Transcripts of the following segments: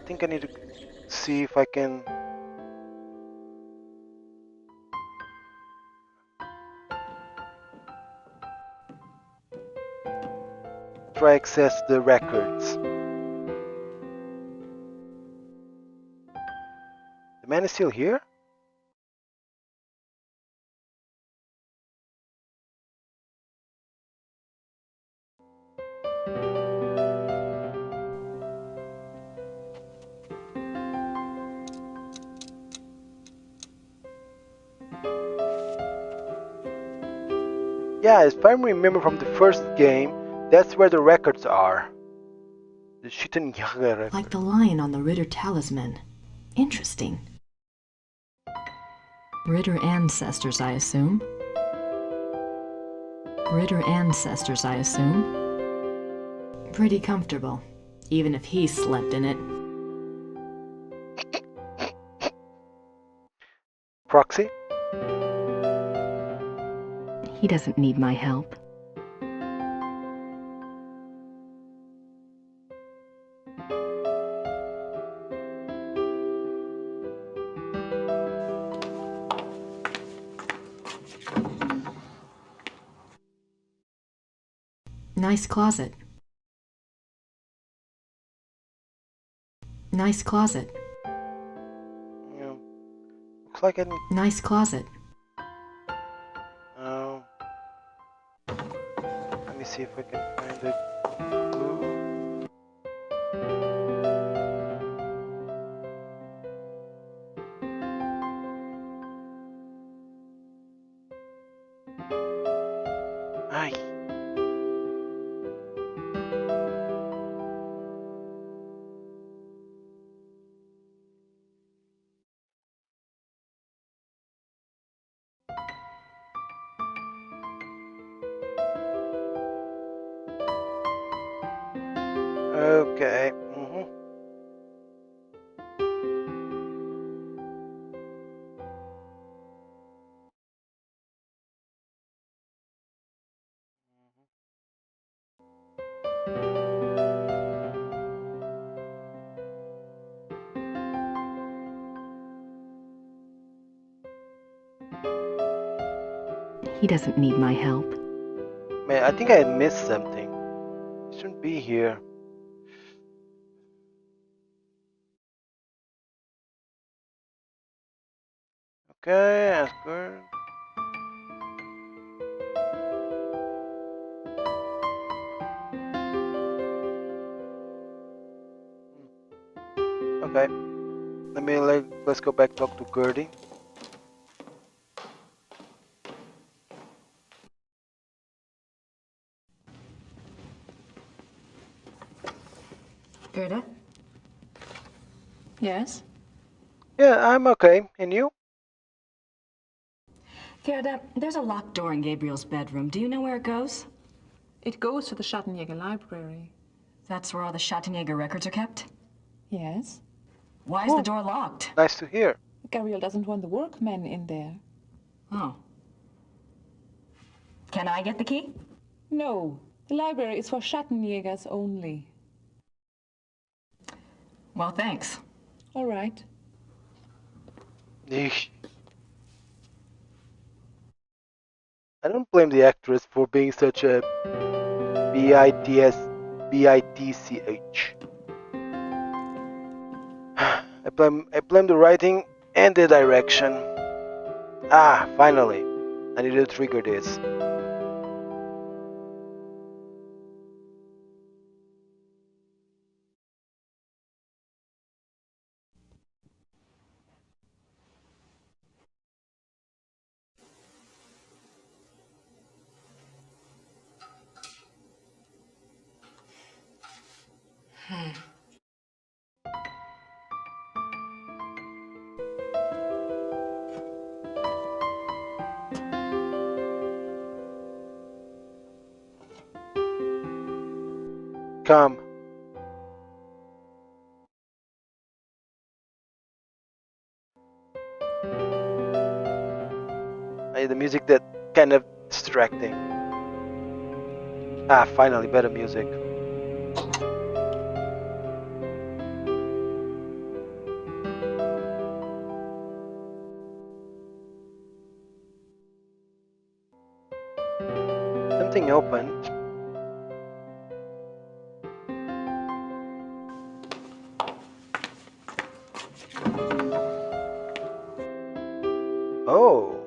think I need to see if I can try access the records. The man is still here? Yeah, if I remember from the first game, that's where the records are. The Shitenyaga records. Like the lion on the Ritter talisman. Interesting. Ritter ancestors, I assume. Ritter ancestors, I assume. Pretty comfortable, even if he slept in it. Proxy? He doesn't need my help. Nice closet. Nice closet. Yeah. Looks like I need. Nice closet. Oh. Let me see if I can find the clue. Ay. Okay. He doesn't need my help. Man, I think I missed something. It shouldn't be here. Okay, that's good. Okay. Let's go back talk to Gertie. Gerda? Yes? Yeah, I'm okay. And you? Gerda, there's a locked door in Gabriel's bedroom. Do you know where it goes? It goes to the Schattenjäger library. That's where all the Schattenjäger records are kept? Yes? Why is the door locked? Nice to hear. Gabriel doesn't want the workmen in there. Oh. Can I get the key? No, the library is for Schattenjägers only. Well, thanks. All right. Eesh. I don't blame the actress for being such a bitch. I blame the writing and the direction. Ah, finally. I need to trigger this. Come. I need the music that kind of distracting. Ah, finally, better music. nothing open. Oh.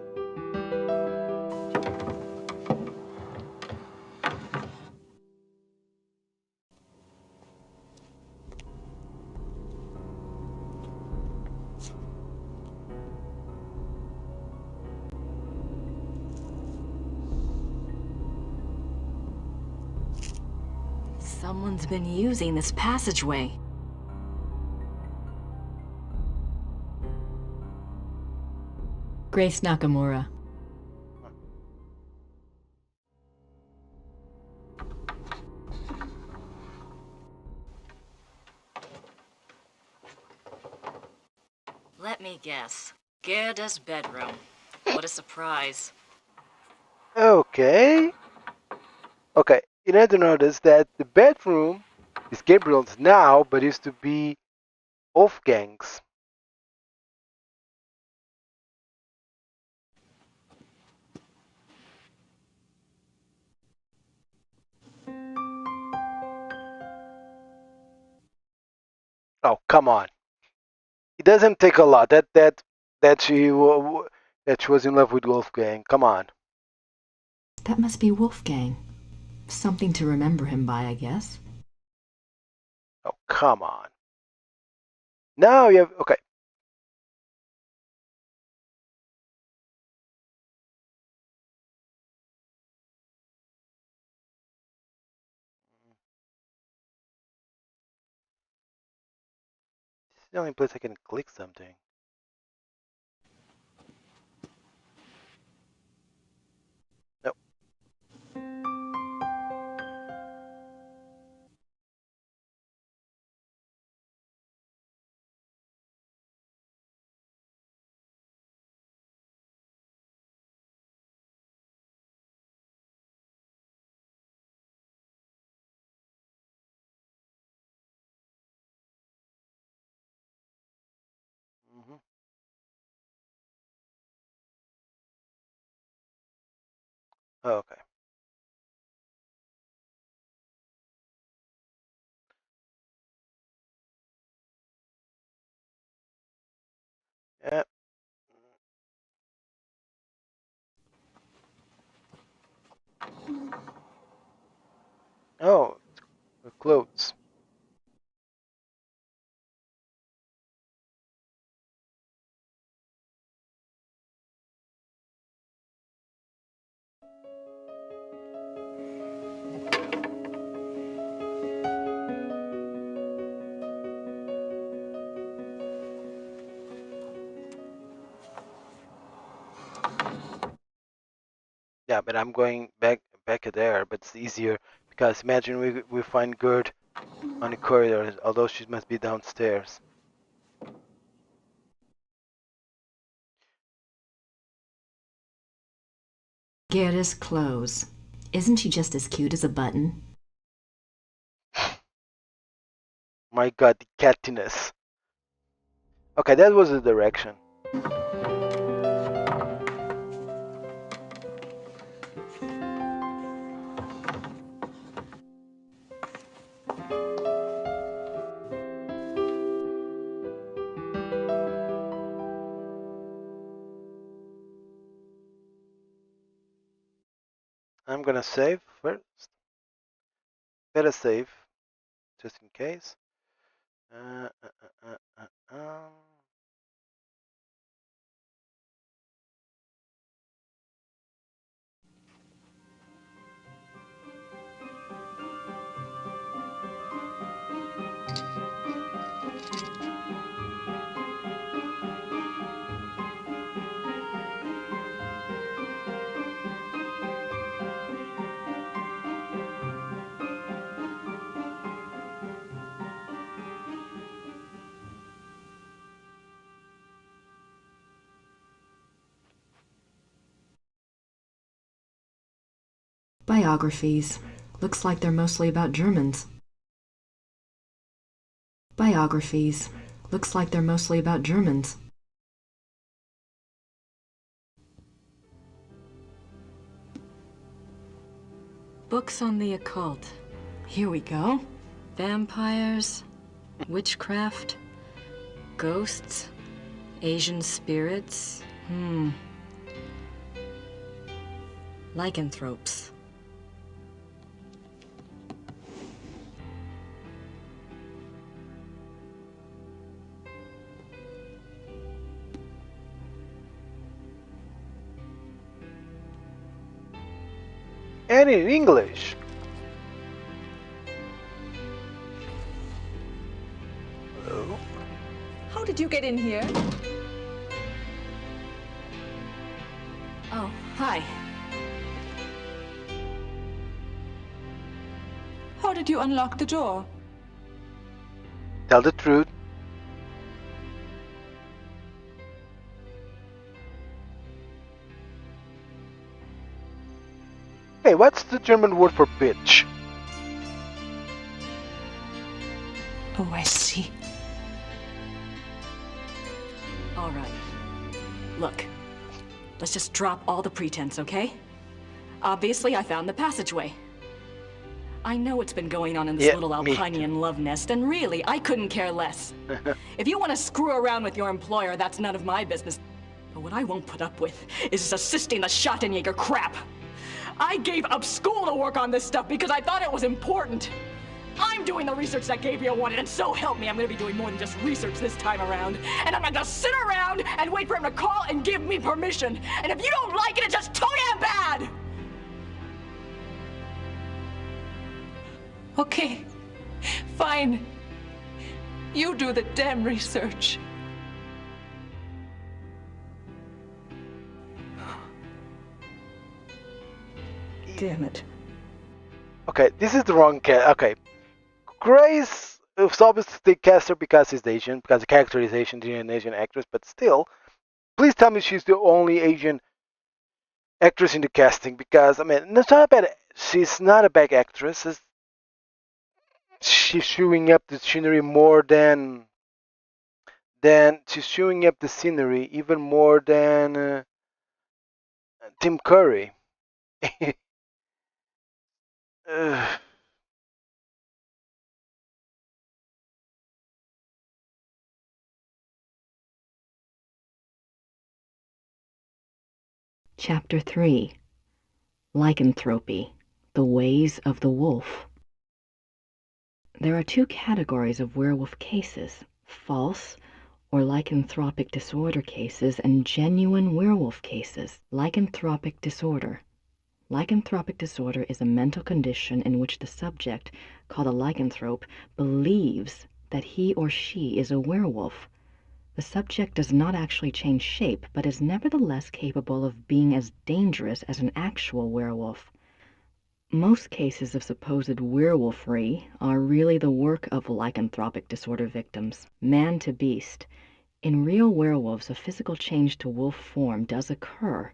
Someone's been using this passageway. Grace Nakamura. Let me guess. Gerda's bedroom. What a surprise. Okay. Okay, you need to notice that the bedroom is Gabriel's now, but used to be Wolfgang's. Oh, come on. It doesn't take a lot. That she was in love with Wolfgang. Come on. That must be Wolfgang. Something to remember him by, I guess. Oh, come on. Now you have okay. This is the only place I can click something. No. Mm-hmm. Oh, okay. Yeah. Oh, the clothes. Yeah, but I'm going back there, but it's easier because imagine we find Gerd on the corridor, although she must be downstairs. Gerda's clothes. Isn't she just as cute as a button? My God, the cattiness. Okay, that was the direction. I'm gonna save first. Better save, just in case. Uh, uh, uh, uh, um. Biographies. Looks like they're mostly about Germans. Biographies. Looks like they're mostly about Germans. books on the occult. Here we go. Vampires, witchcraft, ghosts, Asian spirits. Lycanthropes. And in English. Hello? How did you get in here? Oh, hi. How did you unlock the door? Tell the truth. Hey, what's the German word for bitch? Oh, I see. All right. Look, let's just drop all the pretense, okay? Obviously, I found the passageway. I know what's been going on in this Yeah, little me Alpinian love nest, and really, I couldn't care less. If you want to screw around with your employer, that's none of my business. But what I won't put up with is assisting the Schattenjäger crap. I gave up school to work on this stuff because I thought it was important. I'm doing the research that Gabriel wanted, and so help me, I'm gonna be doing more than just research this time around. And I'm not gonna sit around and wait for him to call and give me permission. And if you don't like it, it's just too damn bad! Okay, fine. You do the damn research. Damn it. Okay, this is the wrong cat. Okay. Grace is obviously the caster because he's Asian, because the character is Asian, she's an Asian actress, but still, please tell me she's the only Asian actress in the casting, because, I mean, it's not a bad, she's not a bad actress. She's showing up the scenery more than she's showing up the scenery even more than Tim Curry. Ugh. Chapter 3. Lycanthropy, the Ways of the Wolf. There are two categories of werewolf cases: false or lycanthropic disorder cases and genuine werewolf cases. Lycanthropic disorder. Lycanthropic disorder is a mental condition in which the subject, called a lycanthrope, believes that he or she is a werewolf. The subject does not actually change shape, but is nevertheless capable of being as dangerous as an actual werewolf. Most cases of supposed werewolfery are really the work of lycanthropic disorder victims, man to beast. In real werewolves, a physical change to wolf form does occur.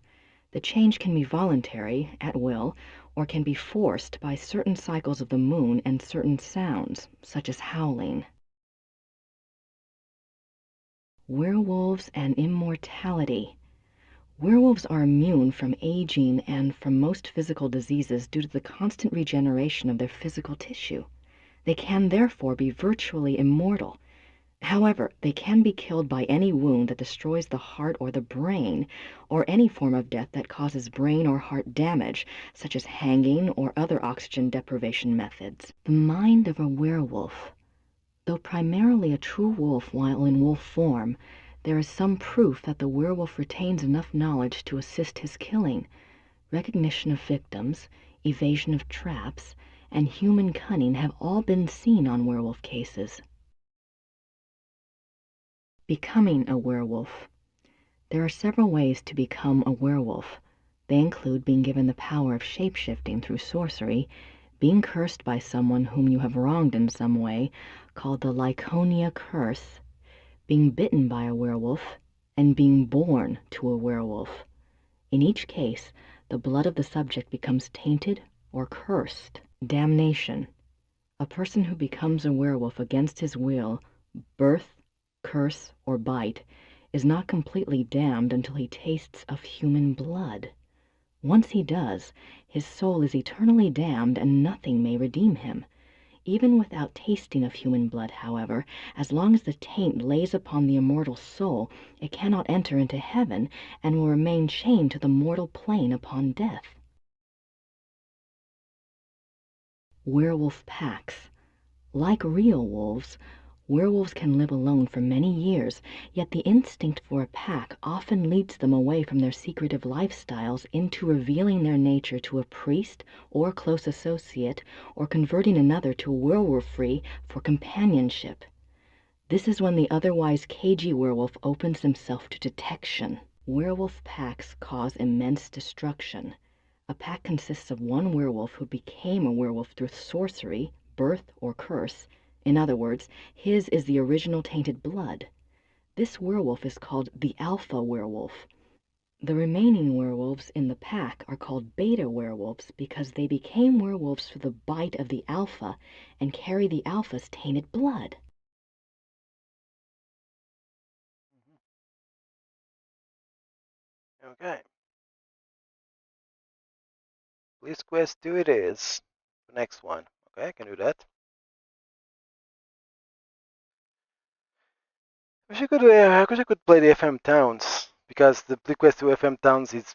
The change can be voluntary, at will, or can be forced by certain cycles of the moon and certain sounds, such as howling. Werewolves and immortality. Werewolves are immune from aging and from most physical diseases due to the constant regeneration of their physical tissue. They can therefore be virtually immortal. However, they can be killed by any wound that destroys the heart or the brain, or any form of death that causes brain or heart damage, such as hanging or other oxygen deprivation methods. The mind of a werewolf. Though primarily a true wolf while in wolf form, there is some proof that the werewolf retains enough knowledge to assist his killing. Recognition of victims, evasion of traps, and human cunning have all been seen on werewolf cases. Becoming a werewolf. There are several ways to become a werewolf. They include being given the power of shape-shifting through sorcery, being cursed by someone whom you have wronged in some way, called the Lyconia curse, being bitten by a werewolf, and being born to a werewolf. In each case, the blood of the subject becomes tainted or cursed. Damnation. A person who becomes a werewolf against his will, birth, curse, or bite, is not completely damned until he tastes of human blood. Once he does, his soul is eternally damned and nothing may redeem him. Even without tasting of human blood, however, as long as the taint lays upon the immortal soul, it cannot enter into heaven and will remain chained to the mortal plane upon death. Werewolf packs. Like real wolves, werewolves can live alone for many years, yet the instinct for a pack often leads them away from their secretive lifestyles into revealing their nature to a priest or close associate, or converting another to a werewolfry for companionship. This is when the otherwise cagey werewolf opens himself to detection. Werewolf packs cause immense destruction. A pack consists of one werewolf who became a werewolf through sorcery, birth, or curse. In other words, his is the original tainted blood. This werewolf is called the alpha werewolf. The remaining werewolves in the pack are called beta werewolves because they became werewolves through the bite of the alpha and carry the alpha's tainted blood. Okay. Police Quest 2 it is. The next one. Okay, I can do that. I wish I could play the FM Towns, because the Police Quest 2 FM Towns is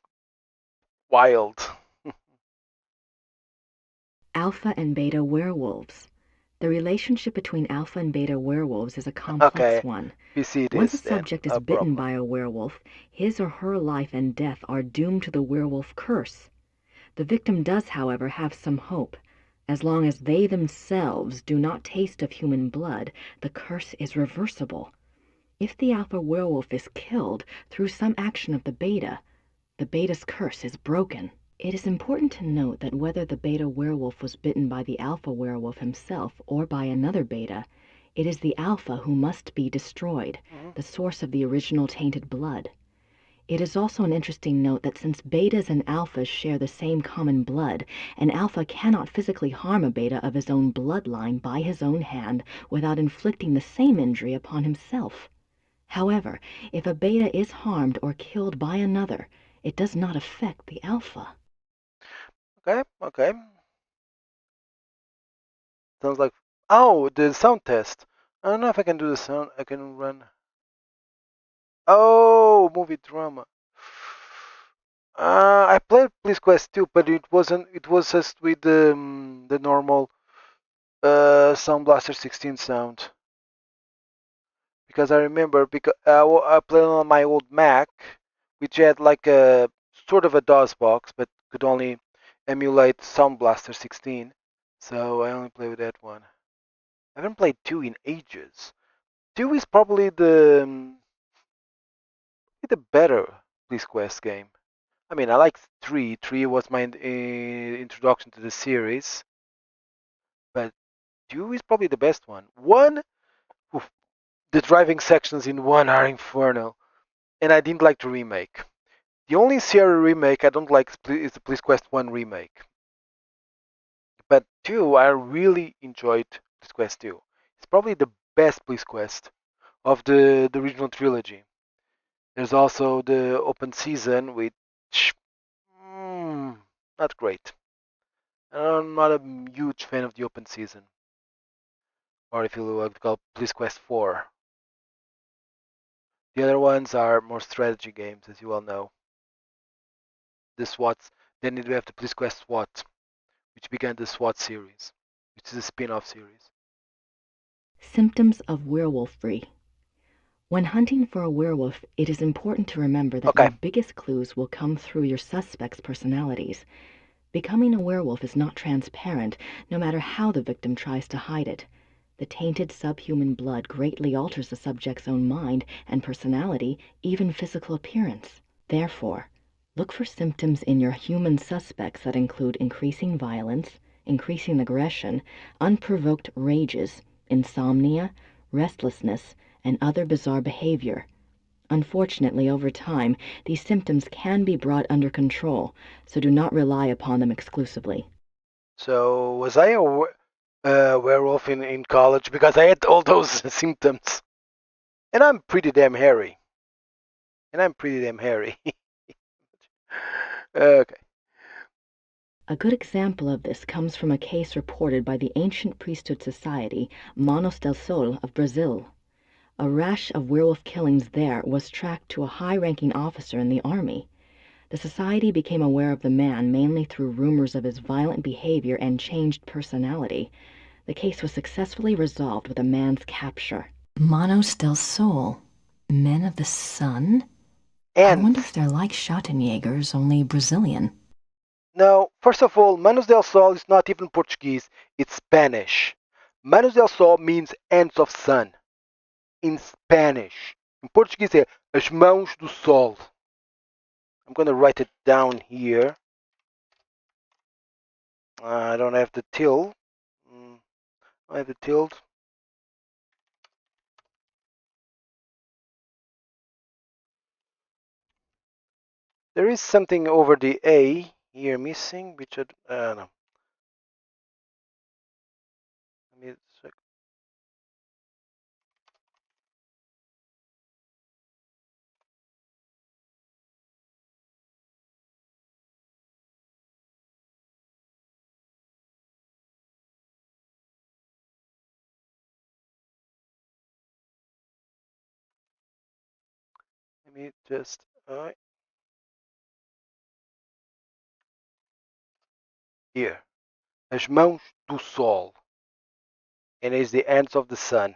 wild. Alpha and beta werewolves. The relationship between alpha and beta werewolves is a complex one. We see Once a this then. subject is bitten by a werewolf, his or her life and death are doomed to the werewolf curse. The victim does, however, have some hope. As long as they themselves do not taste of human blood, the curse is reversible. If the alpha werewolf is killed through some action of the beta's curse is broken. It is important to note that whether the beta werewolf was bitten by the alpha werewolf himself or by another beta, it is the alpha who must be destroyed, the source of the original tainted blood. It is also an interesting note that since betas and alphas share the same common blood, an alpha cannot physically harm a beta of his own bloodline by his own hand without inflicting the same injury upon himself. However, if a beta is harmed or killed by another, it does not affect the alpha. Okay. Sounds like... Oh, the sound test. I don't know if I can do the sound. I can run... Oh, movie drama. I played Police Quest 2, but it wasn't. It was just with the normal Sound Blaster 16 sound. Because I remember, because I played on my old Mac, which had like a sort of a DOS box, but could only emulate Sound Blaster 16. So I only played with that one. I haven't played 2 in ages. 2 is probably the better Police Quest game. I mean, I like 3. 3 was my introduction to the series. But 2 is probably the best one. 1, oof, the driving sections in 1 are infernal. And I didn't like the remake. The only Sierra remake I don't like is the Police Quest 1 remake. But 2, I really enjoyed Police Quest 2. It's probably the best Police Quest of the original trilogy. There's also the open season, which not great. I'm not a huge fan of the open season. Or if you like to call Police Quest 4. The other ones are more strategy games, as you all know. The SWAT, then you have the Police Quest SWAT, which began the SWAT series, which is a spin-off series. Symptoms of werewolfery. When hunting for a werewolf, it is important to remember that your biggest clues will come through your suspects' personalities. Becoming a werewolf is not transparent, no matter how the victim tries to hide it. The tainted subhuman blood greatly alters the subject's own mind and personality, even physical appearance. Therefore, look for symptoms in your human suspects that include increasing violence, increasing aggression, unprovoked rages, insomnia, restlessness, and other bizarre behavior. Unfortunately, over time, these symptoms can be brought under control, so do not rely upon them exclusively. So, was I a werewolf in college? Because I had all those symptoms. And I'm pretty damn hairy. Okay. A good example of this comes from a case reported by the ancient priesthood society Manos del Sol of Brazil. A rash of werewolf killings there was tracked to a high-ranking officer in the army. The society became aware of the man mainly through rumors of his violent behavior and changed personality. The case was successfully resolved with a man's capture. Manos del Sol, Men of the Sun? I wonder if they're like Schottenjägers, only Brazilian. No, first of all, Manos del Sol is not even Portuguese, it's Spanish. Manos del Sol means ends of sun. In Spanish. In Portuguese é As Mãos do Sol. I'm going to write it down here. I don't have the tilde. I have the tilde. There is something over the A here missing, which I don't know. Let me just here. As Mãos do Sol. And it's the ends of the sun.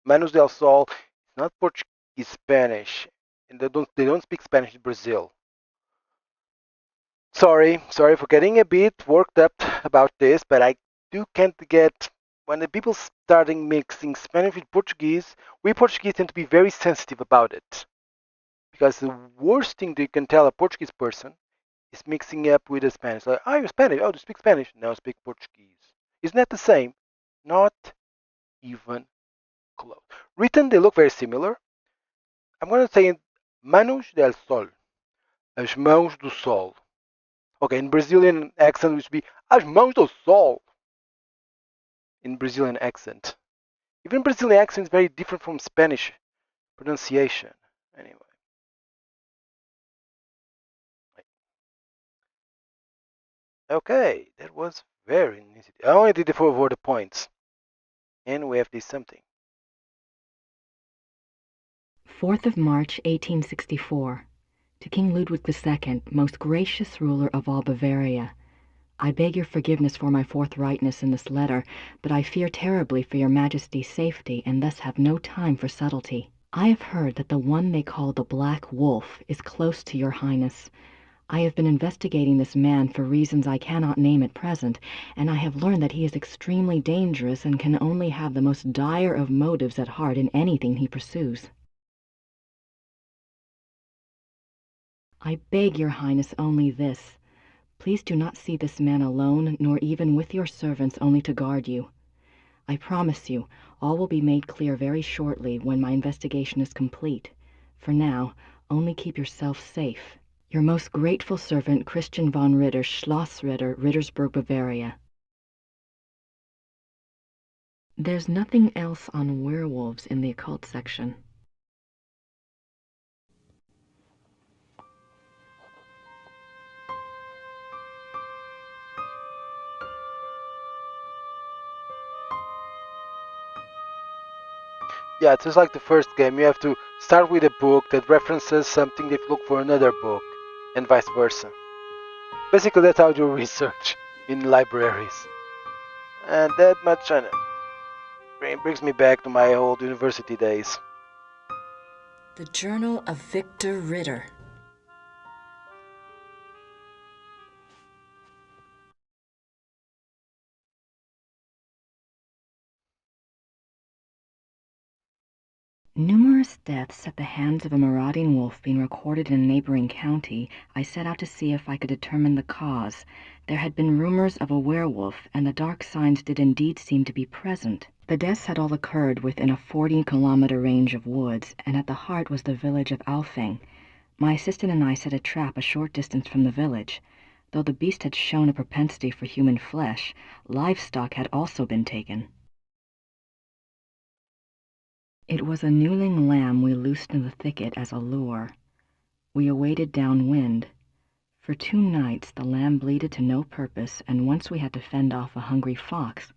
Manos del Sol is not Portuguese, it's Spanish. And they don't speak Spanish in Brazil. Sorry for getting a bit worked up about this, but I can't get when the people starting mixing Spanish with Portuguese, we Portuguese tend to be very sensitive about it. Because the worst thing that you can tell a Portuguese person is mixing up with a Spanish. Like, you're Spanish. Oh, do you speak Spanish? No, I speak Portuguese. Isn't that the same? Not even close. Written, they look very similar. I'm going to say Manos del Sol. As Mãos do Sol. Okay, in Brazilian accent, which would be As Mãos do Sol. In Brazilian accent. Even Brazilian accent is very different from Spanish pronunciation. Anyway. Okay, that was very easy. I only did it for the points. And we have this something. 4th of March, 1864. To King Ludwig II, most gracious ruler of all Bavaria. I beg your forgiveness for my forthrightness in this letter, but I fear terribly for your Majesty's safety, and thus have no time for subtlety. I have heard that the one they call the Black Wolf is close to your Highness. I have been investigating this man for reasons I cannot name at present, and I have learned that he is extremely dangerous and can only have the most dire of motives at heart in anything he pursues. I beg your Highness only this. Please do not see this man alone, nor even with your servants only to guard you. I promise you, all will be made clear very shortly when my investigation is complete. For now, only keep yourself safe. Your most grateful servant, Christian von Ritter, Schloss Ritter, Rittersberg, Bavaria. There's nothing else on werewolves in the occult section. Yeah, it's just like the first game. You have to start with a book that references something that you look for another book, and vice versa. Basically, that's how you do research in libraries. And that much brings me back to my old university days. The Journal of Victor Ritter. Numerous deaths at the hands of a marauding wolf being recorded in a neighboring county, I set out to see if I could determine the cause. There had been rumors of a werewolf, and the dark signs did indeed seem to be present. The deaths had all occurred within a 40-kilometer range of woods, and at the heart was the village of Alfing. My assistant and I set a trap a short distance from the village. Though the beast had shown a propensity for human flesh, livestock had also been taken. It was a newling lamb we loosed in the thicket as a lure. We awaited downwind. For 2 nights the lamb bleated to no purpose, and once we had to fend off a hungry fox.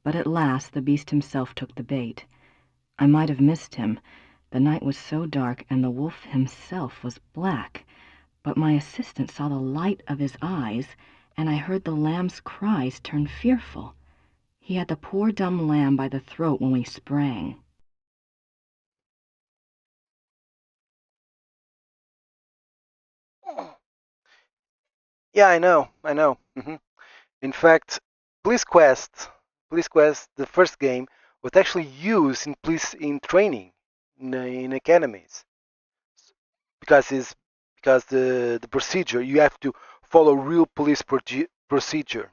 But at last the beast himself took the bait. I might have missed him. The night was so dark, and the wolf himself was black. But my assistant saw the light of his eyes, and I heard the lamb's cries turn fearful. He had the poor dumb lamb by the throat when we sprang. Yeah, I know. In fact, Police Quest, the first game, was actually used in police in training in academies because the procedure you have to follow real police procedure.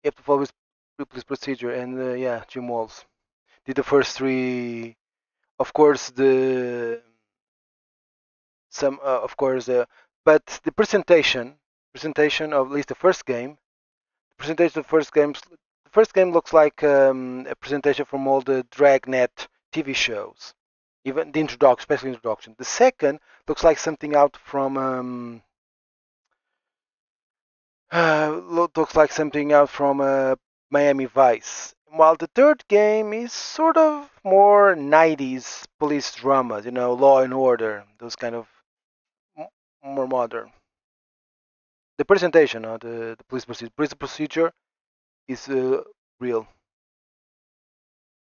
You have to follow real police procedure, and yeah, Jim Walls did the first 3. Of course, the some of course, but the presentation of at least the first game. Presentation of the first game looks like a presentation from all the Dragnet TV shows, even the introduction, especially introduction. The second looks like something out from Miami Vice. While the third game is sort of more 90s police dramas, Law and Order, those kind of more modern. The presentation of the police procedure is real.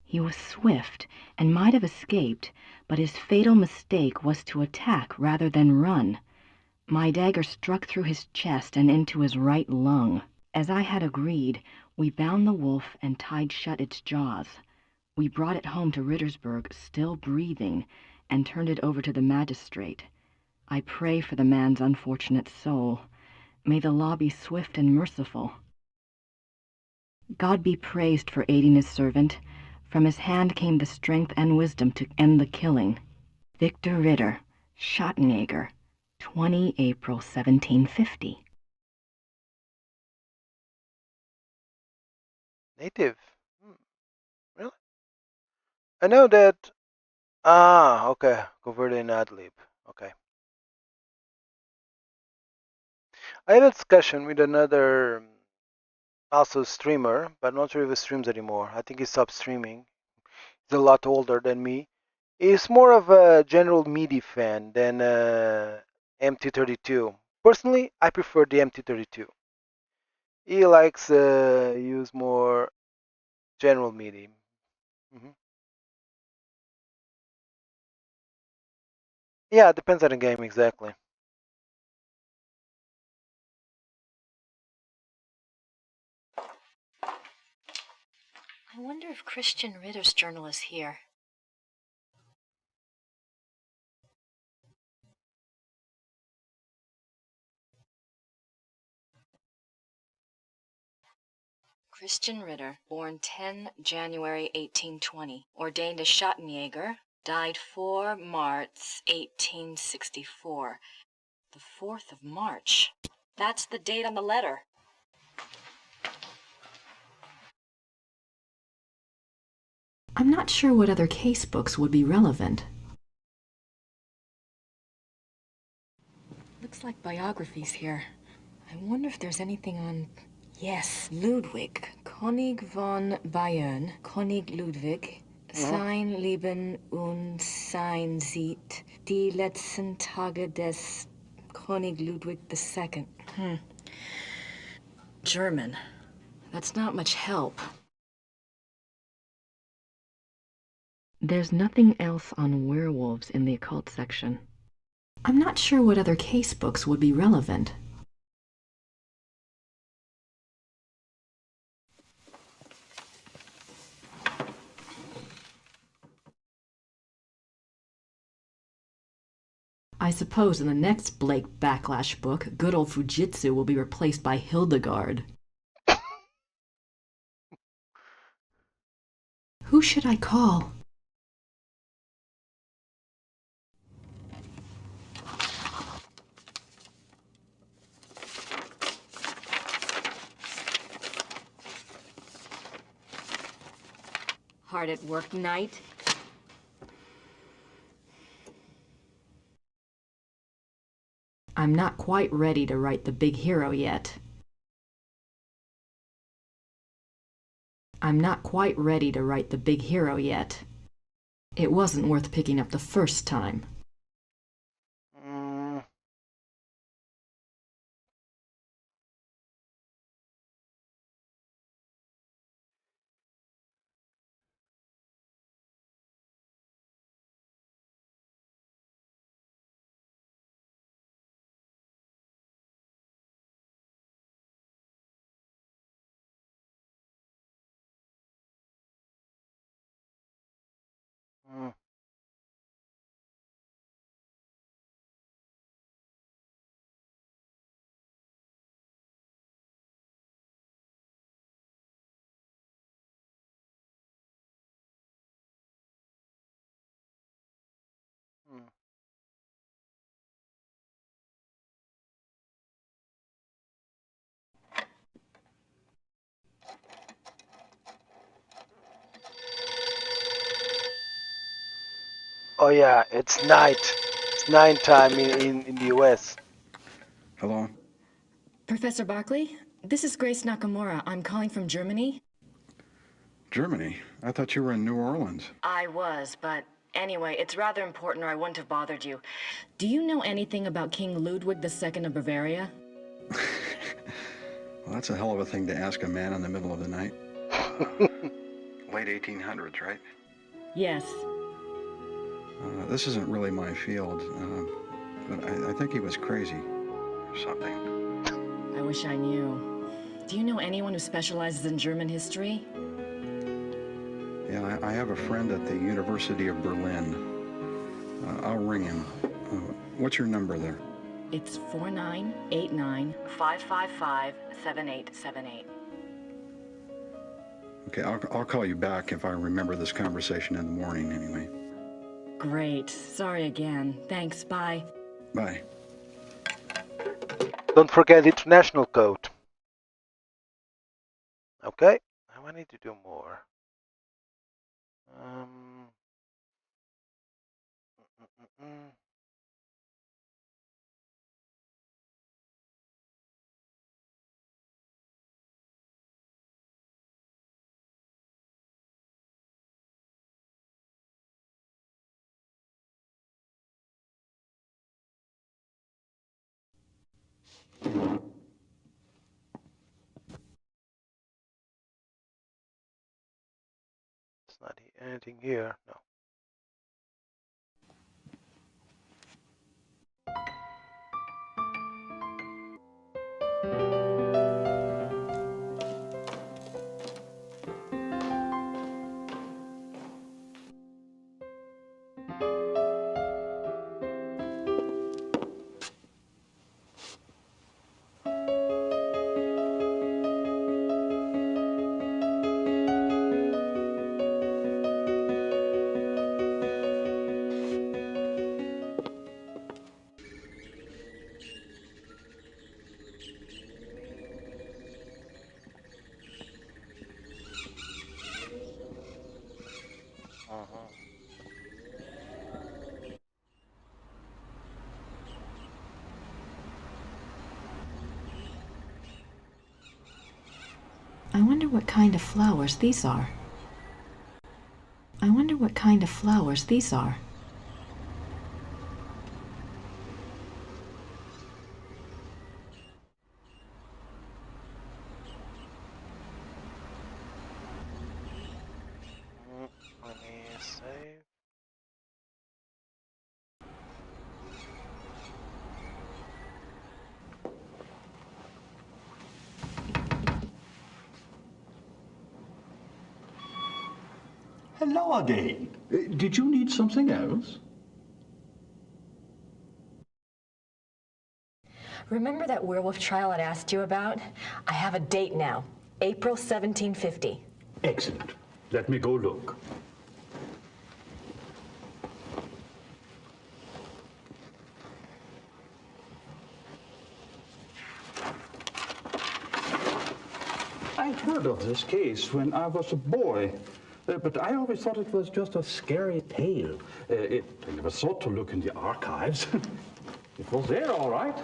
He was swift and might have escaped, but his fatal mistake was to attack rather than run. My dagger struck through his chest and into his right lung. As I had agreed, we bound the wolf and tied shut its jaws. We brought it home to Rittersberg, still breathing, and turned it over to the magistrate. I pray for the man's unfortunate soul. May the law be swift and merciful. God be praised for aiding his servant. From his hand came the strength and wisdom to end the killing. Victor Ritter, Schottenjäger, 20 April 1750. Native. Really? I know that. Ah, okay. Converted in Adlib. Okay. I had a discussion with another, also streamer, but not sure if he streams anymore. I think he stopped streaming. He's a lot older than me. He's more of a general MIDI fan than MT32. Personally, I prefer the MT32. He likes use more general MIDI. hmm Yeah, it depends on the game exactly. I wonder if Christian Ritter's journal is here. Christian Ritter, born 10 January 1820, ordained a Schottenjäger, died 4 March 1864. The 4th of March. That's the date on the letter. I'm not sure what other case books would be relevant. Looks like biographies here. I wonder if there's anything on... Yes, Ludwig, König von Bayern, König Ludwig, sein Leben und sein Sieg, die letzten Tage des König Ludwig II. German. That's not much help. There's nothing else on werewolves in the occult section. I'm not sure what other case books would be relevant. I suppose in the next Blake Backlash book, good old Fujitsu will be replaced by Hildegard. Who should I call? Hard at work, Knight? I'm not quite ready to write the big hero yet. I'm not quite ready to write the big hero yet. It wasn't worth picking up the first time. Mm. Mm. Mm. Oh yeah, it's night. It's 9 time in the US. Hello? Professor Barkley, this is Grace Nakamura. I'm calling from Germany. Germany? I thought you were in New Orleans. I was, but anyway, it's rather important or I wouldn't have bothered you. Do you know anything about King Ludwig II of Bavaria? Well, that's a hell of a thing to ask a man in the middle of the night. Late 1800s, right? Yes. This isn't really my field, but I think he was crazy or something. I wish I knew. Do you know anyone who specializes in German history? Yeah, I have a friend at the University of Berlin. I'll ring him. What's your number there? It's 4989-555-7878. Okay, I'll call you back if I remember this conversation in the morning anyway. Great. Sorry again. Thanks. Bye. Bye. Don't forget the international code. Okay, now I need to do more. Mm, mm, mm. It's not anything here. No. Uh-huh. I wonder what kind of flowers these are. I wonder what kind of flowers these are. Let me save. Hello again. Did you need something else? Remember that werewolf trial I'd asked you about? I have a date now, April 1750. Excellent. Let me go look. I heard of this case when I was a boy, but I always thought it was just a scary tale. I never thought to look in the archives. It was there, all right.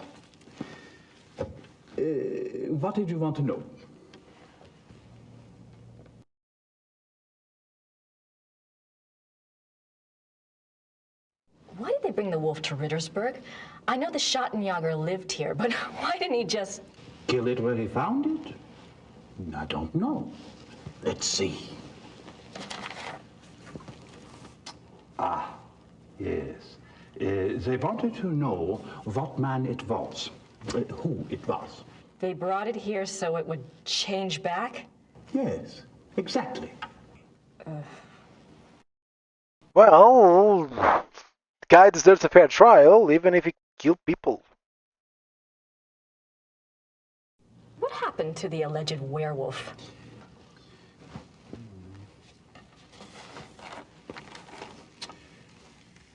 What did you want to know? Why did they bring the wolf to Rittersburg? I know the Schattenjäger lived here, but why didn't he just... Kill it where he found it? I don't know. Let's see. Ah, yes. They wanted to know what man it was, who it was. They brought it here so it would change back? Yes, exactly. Well, the guy deserves a fair trial, even if he killed people. What happened to the alleged werewolf?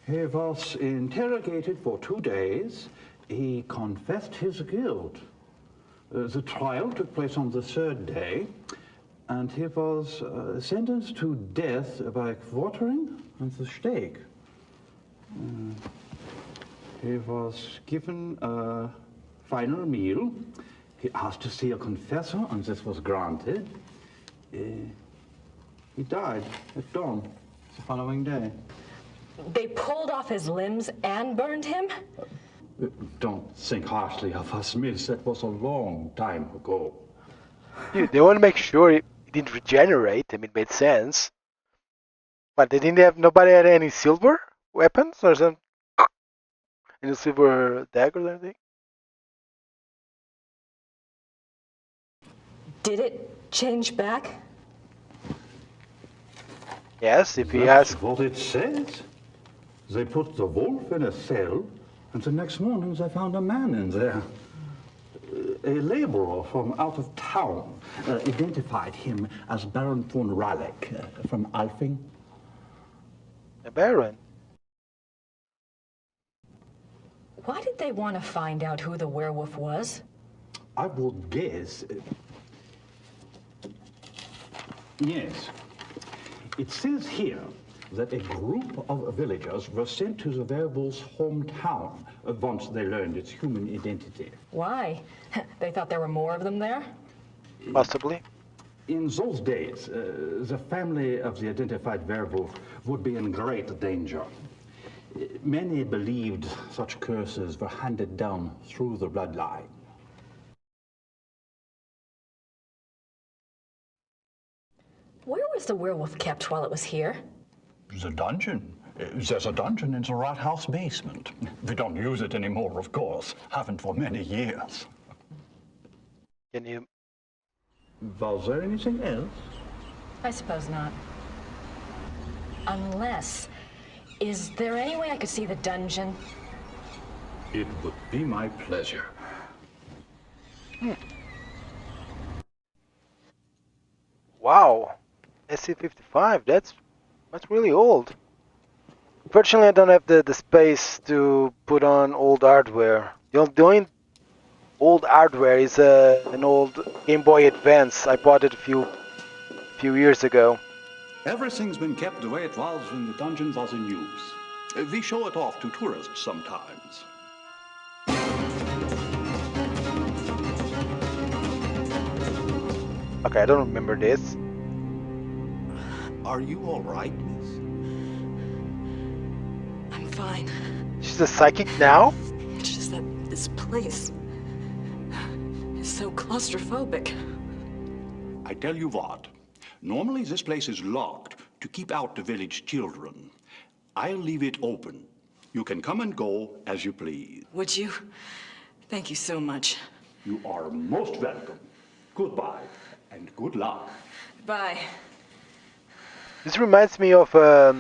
He was interrogated for 2 days. He confessed his guilt. The trial took place on the 3rd day, and he was sentenced to death by quartering on the stake. He was given a final meal. He asked to see a confessor, and this was granted. He died at dawn the following day. They pulled off his limbs and burned him? Don't think harshly of us, miss. That was a long time ago. Dude, they want to make sure it didn't regenerate. I mean, it made sense. But they didn't have, nobody had any silver weapons or some, any silver daggers or anything? Did it change back? Yes, if he That's has. what it says. They put the wolf in a cell, and the next morning they found a man in there. A laborer from out of town identified him as Baron von Raleigh from Alfing. A baron. Why did they want to find out who the werewolf was? I would guess. Yes. It says here that a group of villagers were sent to the werewolf's hometown once they learned its human identity. Why? They thought there were more of them there? Possibly. In those days, the family of the identified werewolf would be in great danger. Many believed such curses were handed down through the bloodline. Where was the werewolf kept while it was here? The dungeon. There's a dungeon in the Rathaus basement. We don't use it anymore, of course. Haven't for many years. Can you? Was there anything else? I suppose not. Unless, is there any way I could see the dungeon? It would be my pleasure. Wow. SC-55. That's really old. Fortunately, I don't have the space to put on old hardware. The only old hardware is an old Game Boy Advance. I bought it a few years ago. Everything's been kept the way it was when the dungeon was in use. We show it off to tourists sometimes. Okay, I don't remember this. Are you all right, miss? I'm fine. She's a psychic now? It's just that this place is so claustrophobic. I tell you what, normally this place is locked to keep out the village children. I'll leave it open. You can come and go as you please. Would you? Thank you so much. You are most welcome. Goodbye, and good luck. Bye. This reminds me of a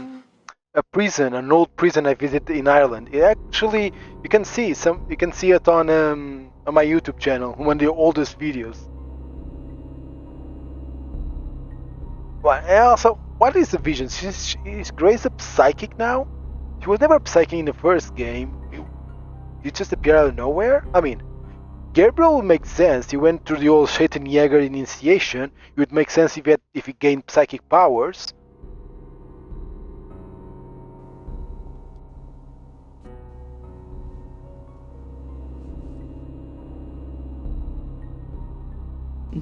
prison, an old prison I visited in Ireland. It actually, you can see it on my YouTube channel, one of the oldest videos. Well, and also, what is the vision? Is Grace a psychic now? She was never a psychic in the first game. You just appear out of nowhere? I mean, Gabriel would make sense. He went through the old Schattenjäger initiation. It would make sense if he gained psychic powers.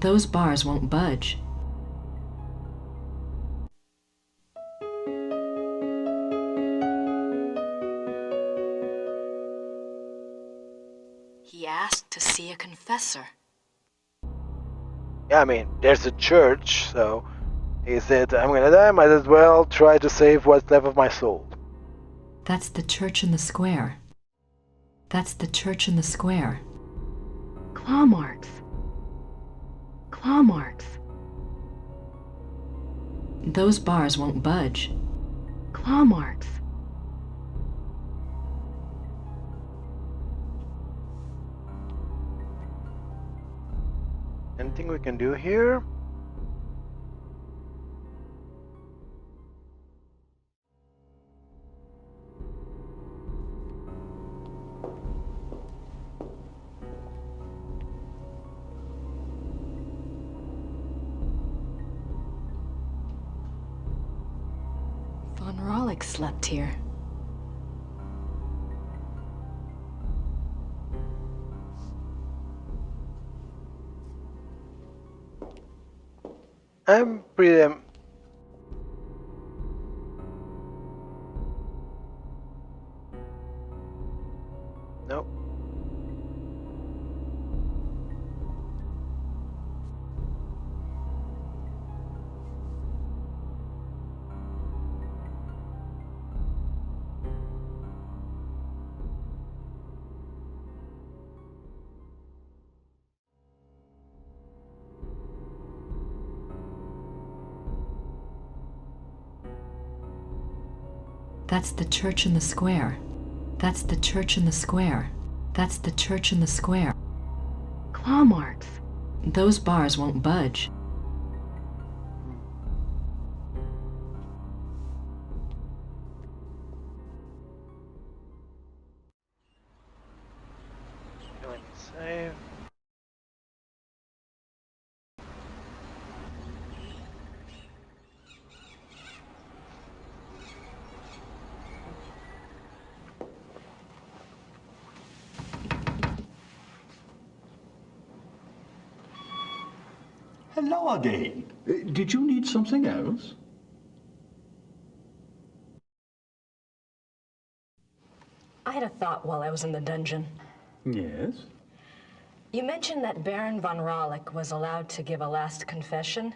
Those bars won't budge. He asked to see a confessor. Yeah, I mean, there's a church, so he said, I'm gonna die, might as well try to save what's left of my soul. That's the church in the square. That's the church in the square. Claw marks. Claw marks. Those bars won't budge. Claw marks. Anything we can do here? Von Rollick slept here. I'm pretty... Nope. That's the church in the square. That's the church in the square. That's the church in the square. Claw marks. Those bars won't budge. Let me save. Hello again. Did you need something else? I had a thought while I was in the dungeon. Yes. You mentioned that Baron von Rollick was allowed to give a last confession.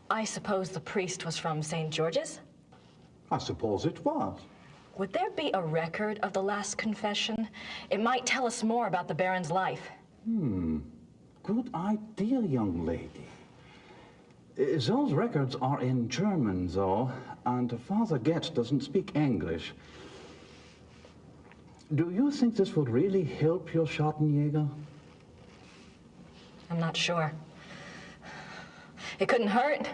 I suppose the priest was from St. George's? I suppose it was. Would there be a record of the last confession? It might tell us more about the Baron's life. Good idea, young lady. Those records are in German, though, and Father Getz doesn't speak English. Do you think this would really help your Schattenjäger? I'm not sure. It couldn't hurt.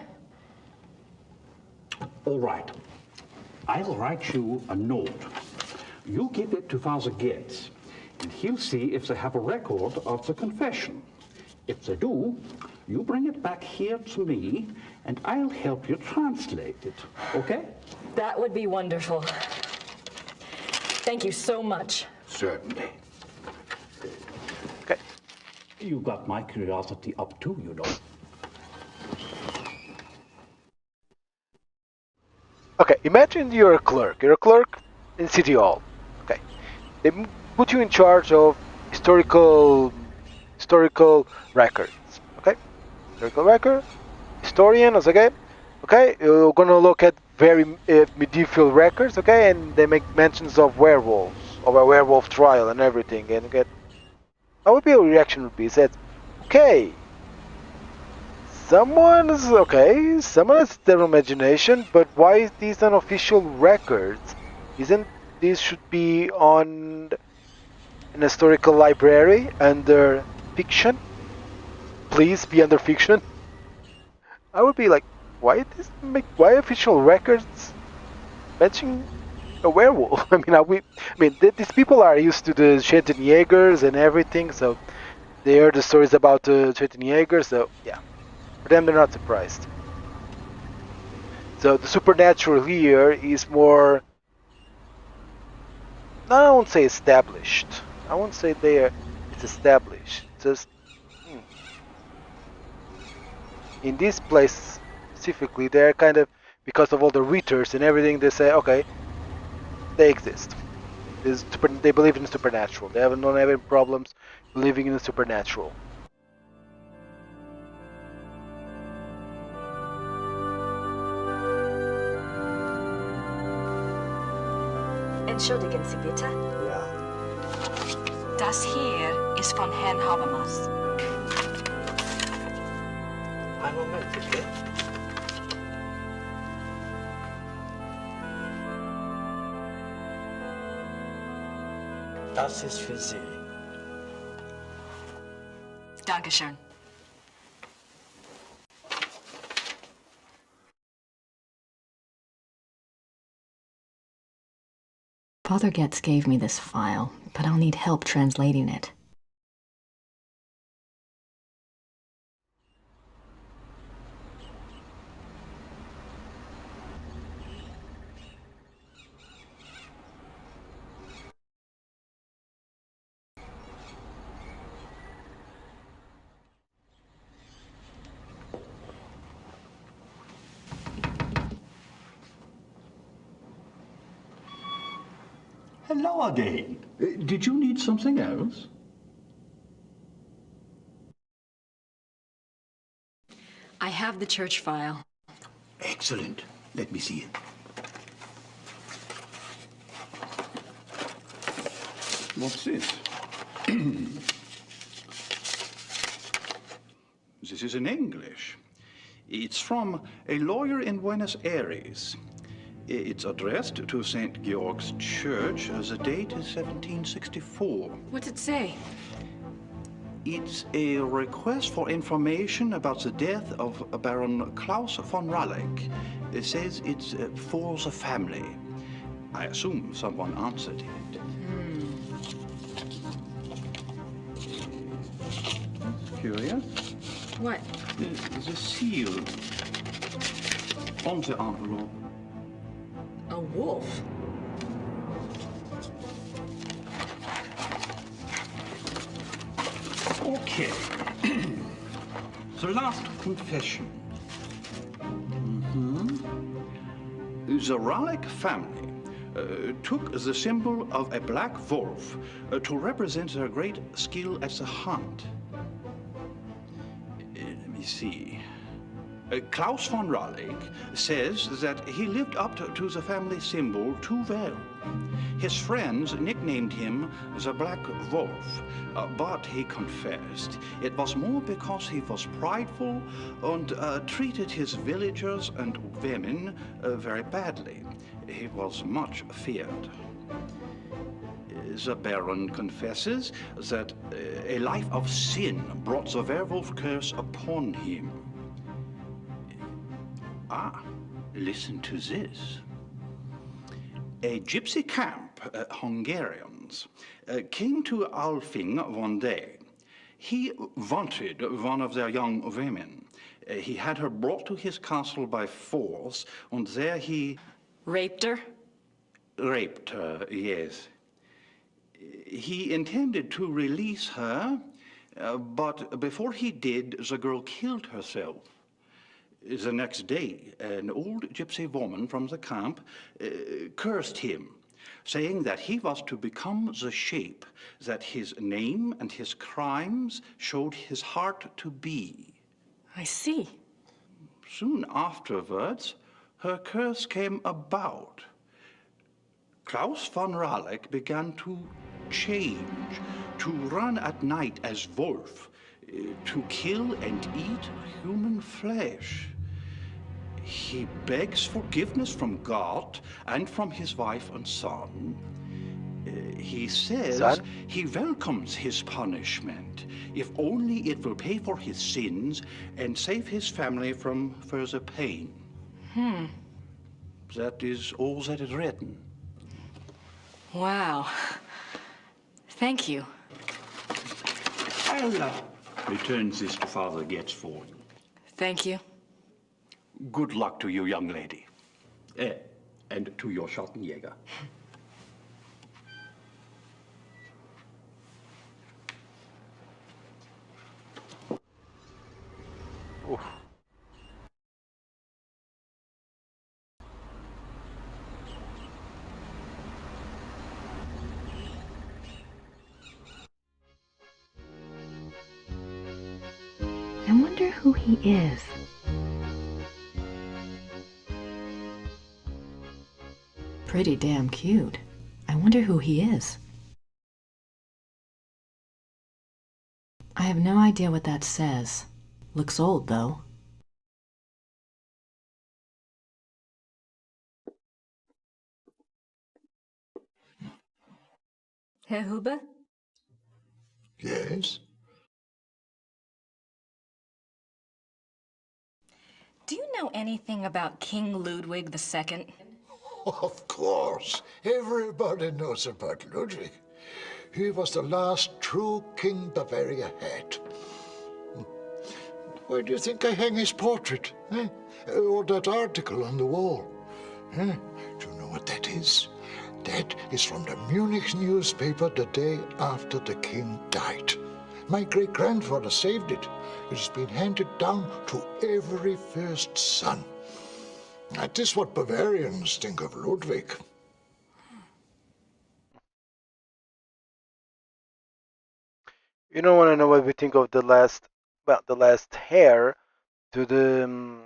All right. I'll write you a note. You give it to Father Getz, and he'll see if they have a record of the confession. If they do, you bring it back here to me, and I'll help you translate it, okay? That would be wonderful. Thank you so much. Certainly. Okay. You got my curiosity up too, you know. Okay, imagine you're a clerk. You're a clerk in City Hall. Okay. They put you in charge of historical records. Okay? Historical record. Historian, okay? Okay, you're gonna look at very medieval records, okay? And they make mentions of werewolves, of a werewolf trial and everything. And get, how would be your reaction would be? Said, okay, someone has their imagination, but why is these unofficial records? Isn't this should be on an historical library under fiction? Please be under fiction. I would be like, why official records mentioning a werewolf? These people are used to the Schattenjägers and everything, so they heard the stories about the Schattenjägers, so yeah. For them, they're not surprised. So the supernatural here is more, I won't say established. I won't say it's established. Just In this place specifically, they're kind of, because of all the readers and everything, they say, okay, they exist. They believe in supernatural. They don't have any problems believing in the supernatural. Entschuldigen Sie bitte. Ja. Das hier ist von Herrn Habermas. Einen Moment, bitte. Das ist für Sie. Dankeschön. Father Getz gave me this file, but I'll need help translating it. Hello again. Did you need something else? I have the church file. Excellent. Let me see it. What's this? This is in English. It's from a lawyer in Buenos Aires. It's addressed to St. Georg's Church. The date is 1764. What's it say? It's a request for information about the death of Baron Klaus von Raleigh. It says it's for the family. I assume someone answered it. Curious. What? The seal on the envelope. A wolf? Okay. The last confession. The Raleigh family took the symbol of a black wolf to represent their great skill at the hunt. Let me see. Klaus von Raleigh says that he lived up to the family symbol too well. His friends nicknamed him the Black Wolf, but he confessed it was more because he was prideful and treated his villagers and women very badly. He was much feared. The Baron confesses that a life of sin brought the werewolf curse upon him. Listen to this. A gypsy camp, Hungarians, came to Alfing one day. He wanted one of their young women. He had her brought to his castle by force, and there he Raped her? raped her, yes. He intended to release her, but before he did, the girl killed herself. The next day, an old gypsy woman from the camp cursed him, saying that he was to become the shape that his name and his crimes showed his heart to be. I see. Soon afterwards, her curse came about. Klaus von Raleigh began to change, to run at night as wolf, to kill and eat human flesh. He begs forgiveness from God and from his wife and son. He says Son? he welcomes his punishment, if only it will pay for his sins and save his family from further pain. That is all that is written. Wow. Thank you. I'll return this to Father Getz for you. Thank you. Good luck to you, young lady. And to your Schattenjäger. who he is. Pretty damn cute. I wonder who he is. I have no idea what that says. Looks old, though. Herr Huber? Yes? Do you know anything about King Ludwig II? Of course. Everybody knows about Ludwig. He was the last true king Bavaria had. Why do you think I hang his portrait? Eh? Or that article on the wall? Eh? Do you know what that is? That is from the Munich newspaper the day after the king died. My great-grandfather saved it. It has been handed down to every first son. That is what Bavarians think of Ludwig. You don't want to know what we think of the last heir to the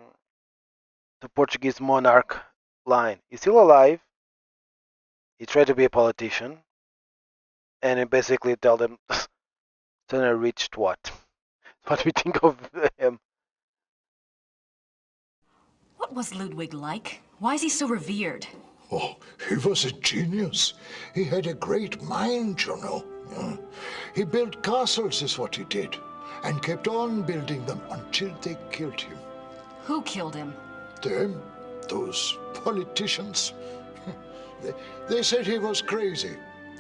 Portuguese monarch line. He's still alive. He tried to be a politician, and it basically tell them, "Son, I reached what? What we think of him." What was Ludwig like? Why is he so revered? Oh, he was a genius. He had a great mind, you know. Yeah. He built castles, is what he did, and kept on building them until they killed him. Who killed him? Them, those politicians. They said he was crazy.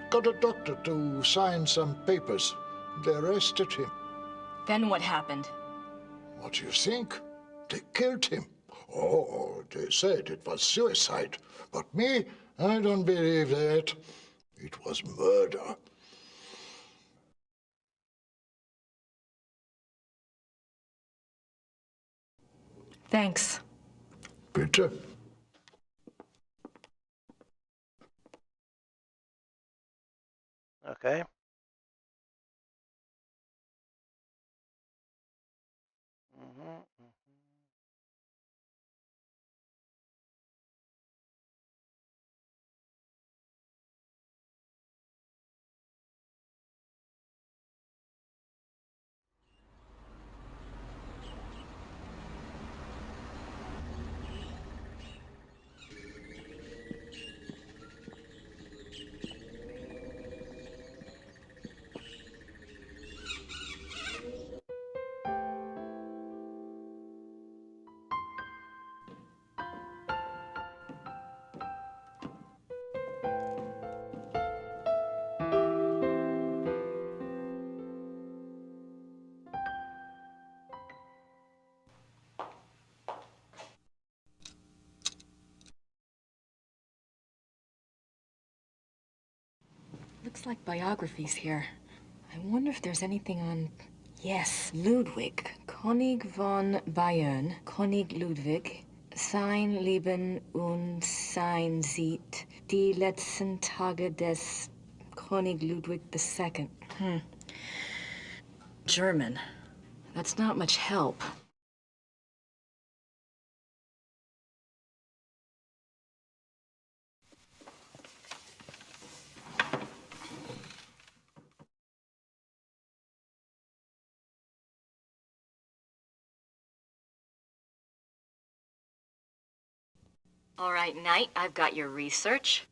Got a doctor to sign some papers. They arrested him. Then what happened? What do you think? They killed him. Oh, they said it was suicide. But me, I don't believe that. It was murder. Thanks. Bitte. Okay. Mhm. Looks like biographies here. I wonder if there's anything on... Yes, Ludwig. König von Bayern. König Ludwig. Sein Leben und sein Sieg. Die letzten Tage des König Ludwig II. German. That's not much help. All right, Knight, I've got your research.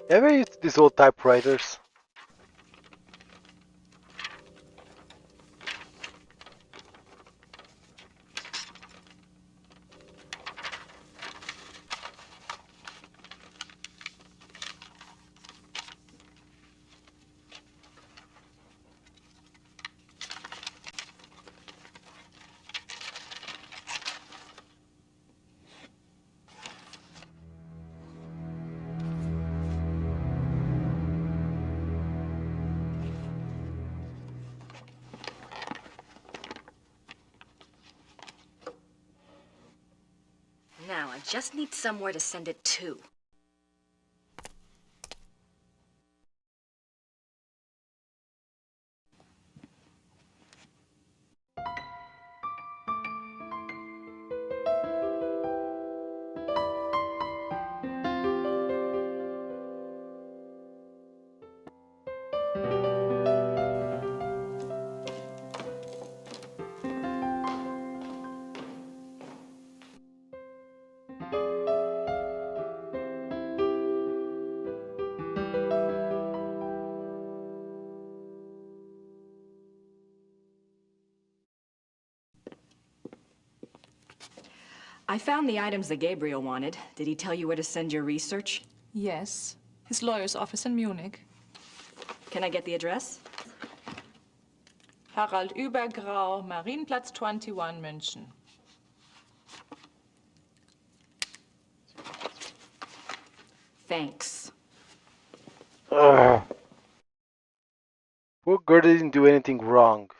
Ever used these old typewriters? Now, I just need somewhere to send it to. I found the items that Gabriel wanted. Did he tell you where to send your research? Yes, his lawyer's office in Munich. Can I get the address? Harald Übergrau, Marienplatz 21, München. Thanks. Ugh. Poor Gerda didn't do anything wrong.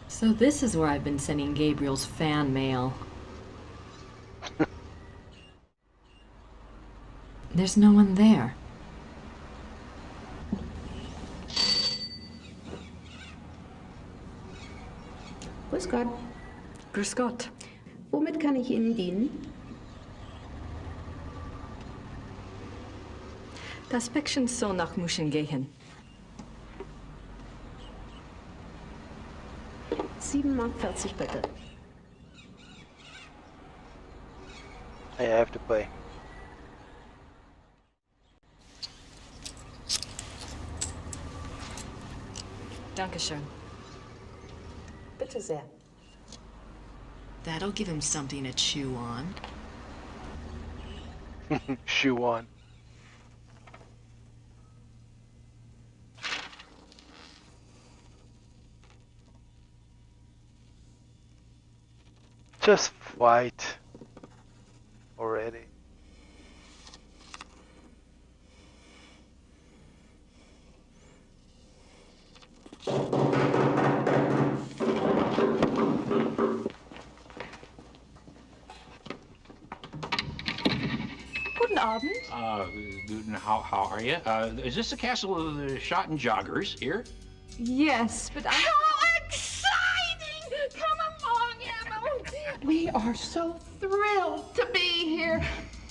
So this is where I've been sending Gabriel's fan mail. There's no one there. Grüß Gott. Grüß Gott. Womit kann ich Ihnen dienen? Das Päckchen soll nach München gehen. 7,40 Mark bitte. I have to pay. Dankeschön. Bitte sehr. That'll give him something to chew on. Shoe on. Just fight already. Guten Abend. How are you? Is this the castle of the Schotten Joggers here? Yes, but How exciting! Come along, Emma. We are so thrilled to be here.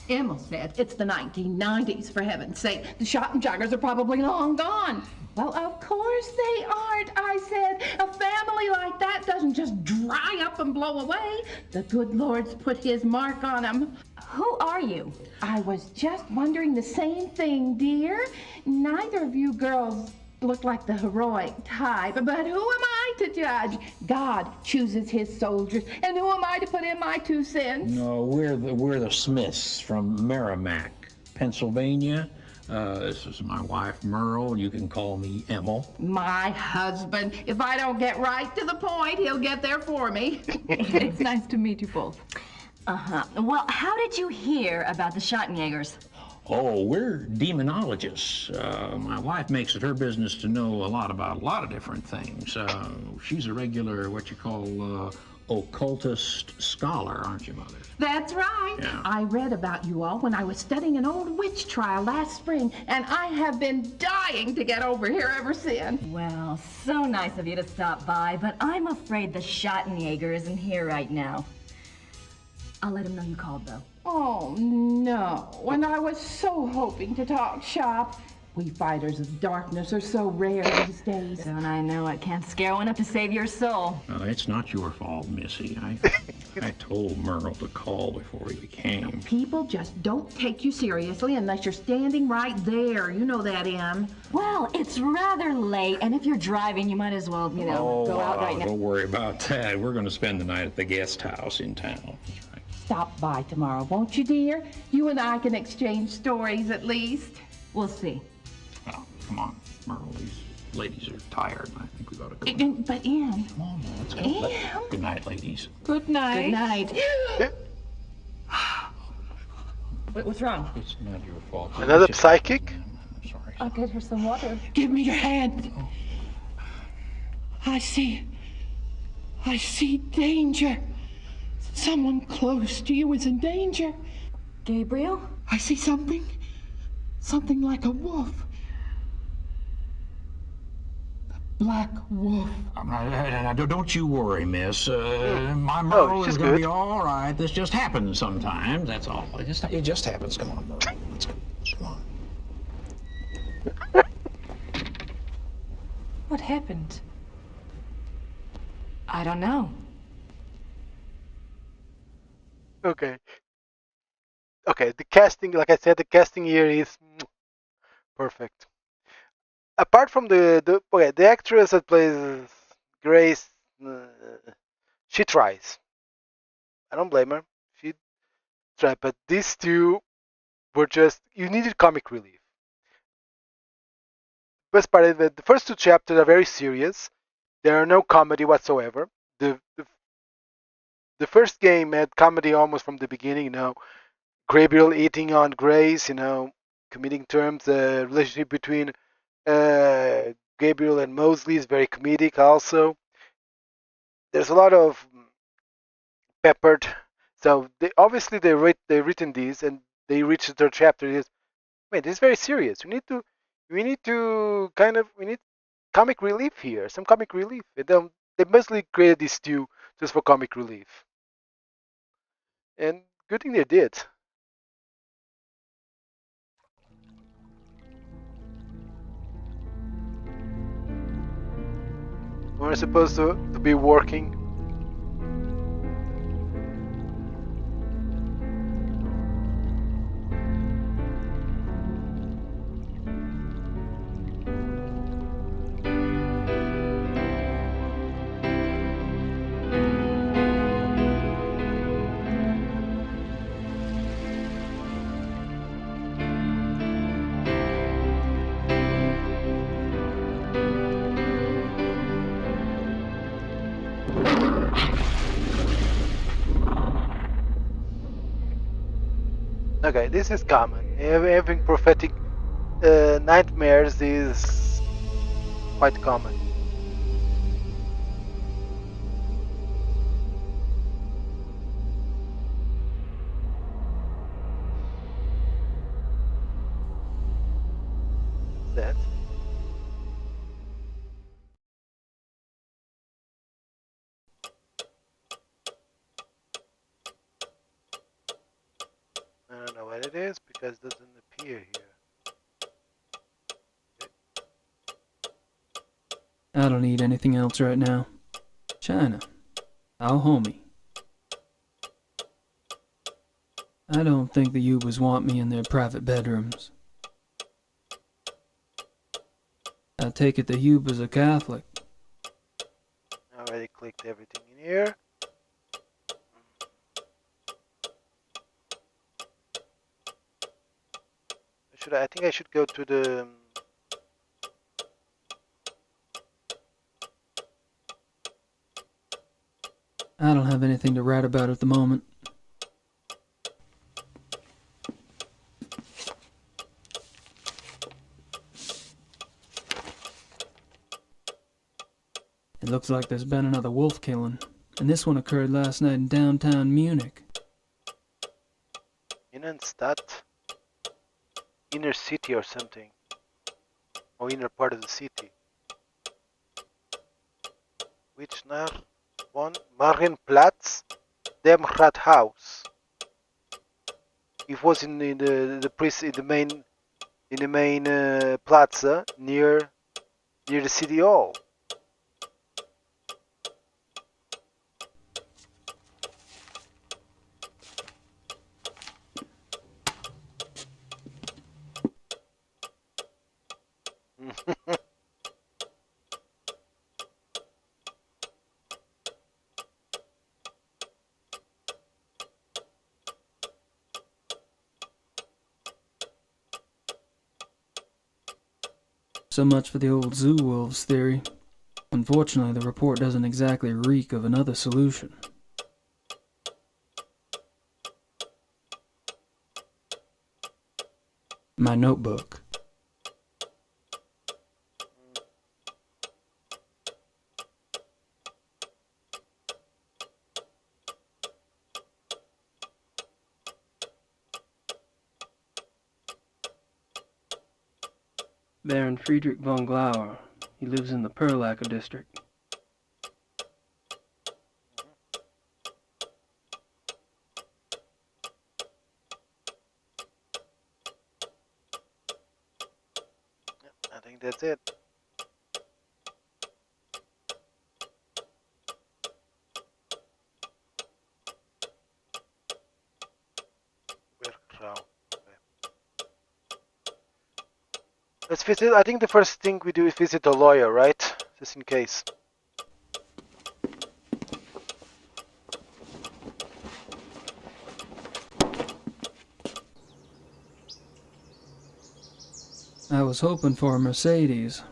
Emma said it's the 1990s, for heaven's sake. The Schotten Joggers are probably long gone. Well, of course they aren't, I said. A family like that doesn't just dry up and blow away. The good Lord's put his mark on them. Who are you? I was just wondering the same thing, dear. Neither of you girls look like the heroic type, but who am I to judge? God chooses his soldiers, and who am I to put in my 2 cents? No, we're the Smiths from Merrimack, Pennsylvania. This is my wife, Merle. You can call me Emil. My husband. If I don't get right to the point, he'll get there for me. it's nice to meet you both. Uh-huh. Well, how did you hear about the Schottenjägers? Oh, we're demonologists. My wife makes it her business to know a lot about a lot of different things. She's a regular, what you call, occultist scholar, aren't you, Mother? That's right. Yeah. I read about you all when I was studying an old witch trial last spring, and I have been dying to get over here ever since. Well, so nice of you to stop by, but I'm afraid the Schottenjäger isn't here right now. I'll let him know you called, though. Oh, no. And I was so hoping to talk shop. We fighters of darkness are so rare these days. Don't I know it can't scare one enough to save your soul. It's not your fault, Missy. I told Merle to call before he came. People just don't take you seriously unless you're standing right there. You know that, Em. Well, it's rather late, and if you're driving, you might as well, go out right now. Don't worry about that. We're going to spend the night at the guest house in town. That's right. Stop by tomorrow, won't you, dear? You and I can exchange stories at least. We'll see. Well, come on, Merle. These ladies are tired. I think we ought to go. But, Em. Come on, let's go. Em. Good night, ladies. Good night. Good night. What's wrong? It's not your fault. Another psychic? I'm sorry. I'll get her some water. Give me your hand. I see danger. Someone close to you is in danger. Gabriel? I see something. Something like a wolf. The black wolf. Now, don't you worry, miss. My Merle is going to be all right. This just happens sometimes. That's all. It just happens. Come on, Merle. Let's go. Come on. What happened? I don't know. Okay. Okay, the casting, like I said, the casting here is perfect. Apart from the actress that plays Grace, she tries. I don't blame her. She tried, but these two were just, you needed comic relief. Best part is that the first two chapters are very serious. There are no comedy whatsoever. The first game had comedy almost from the beginning. Gabriel eating on Grace. Committing terms. The relationship between Gabriel and Mosley is very comedic. Also, there's a lot of peppered. So obviously they written these and they reached the third chapter. This is very serious. We need comic relief here. Some comic relief. They mostly created these two just for comic relief. And good thing they did. We're supposed to be working. Okay, this is common. Having prophetic nightmares is quite common. That. I don't know what it is because it doesn't appear here. I don't need anything else right now. China. Our homie. I don't think the Ubers want me in their private bedrooms. I take it the Ubers are Catholic. I already clicked everything in here. I think I should go to the... I don't have anything to write about at the moment. It looks like there's been another wolf killing, and this one occurred last night in downtown Munich. Innenstadt? Inner city or something. Or inner part of the city. Which nach one? Marienplatz? Dem Rathaus. It was in the main plaza near the city hall. So much for the old zoo wolves theory. Unfortunately, the report doesn't exactly reek of another solution. My notebook. Baron Friedrich von Glauer. He lives in the Perlacker district. I think that's it. Let's visit. I think the first thing we do is visit the lawyer, right? Just in case. I was hoping for a Mercedes.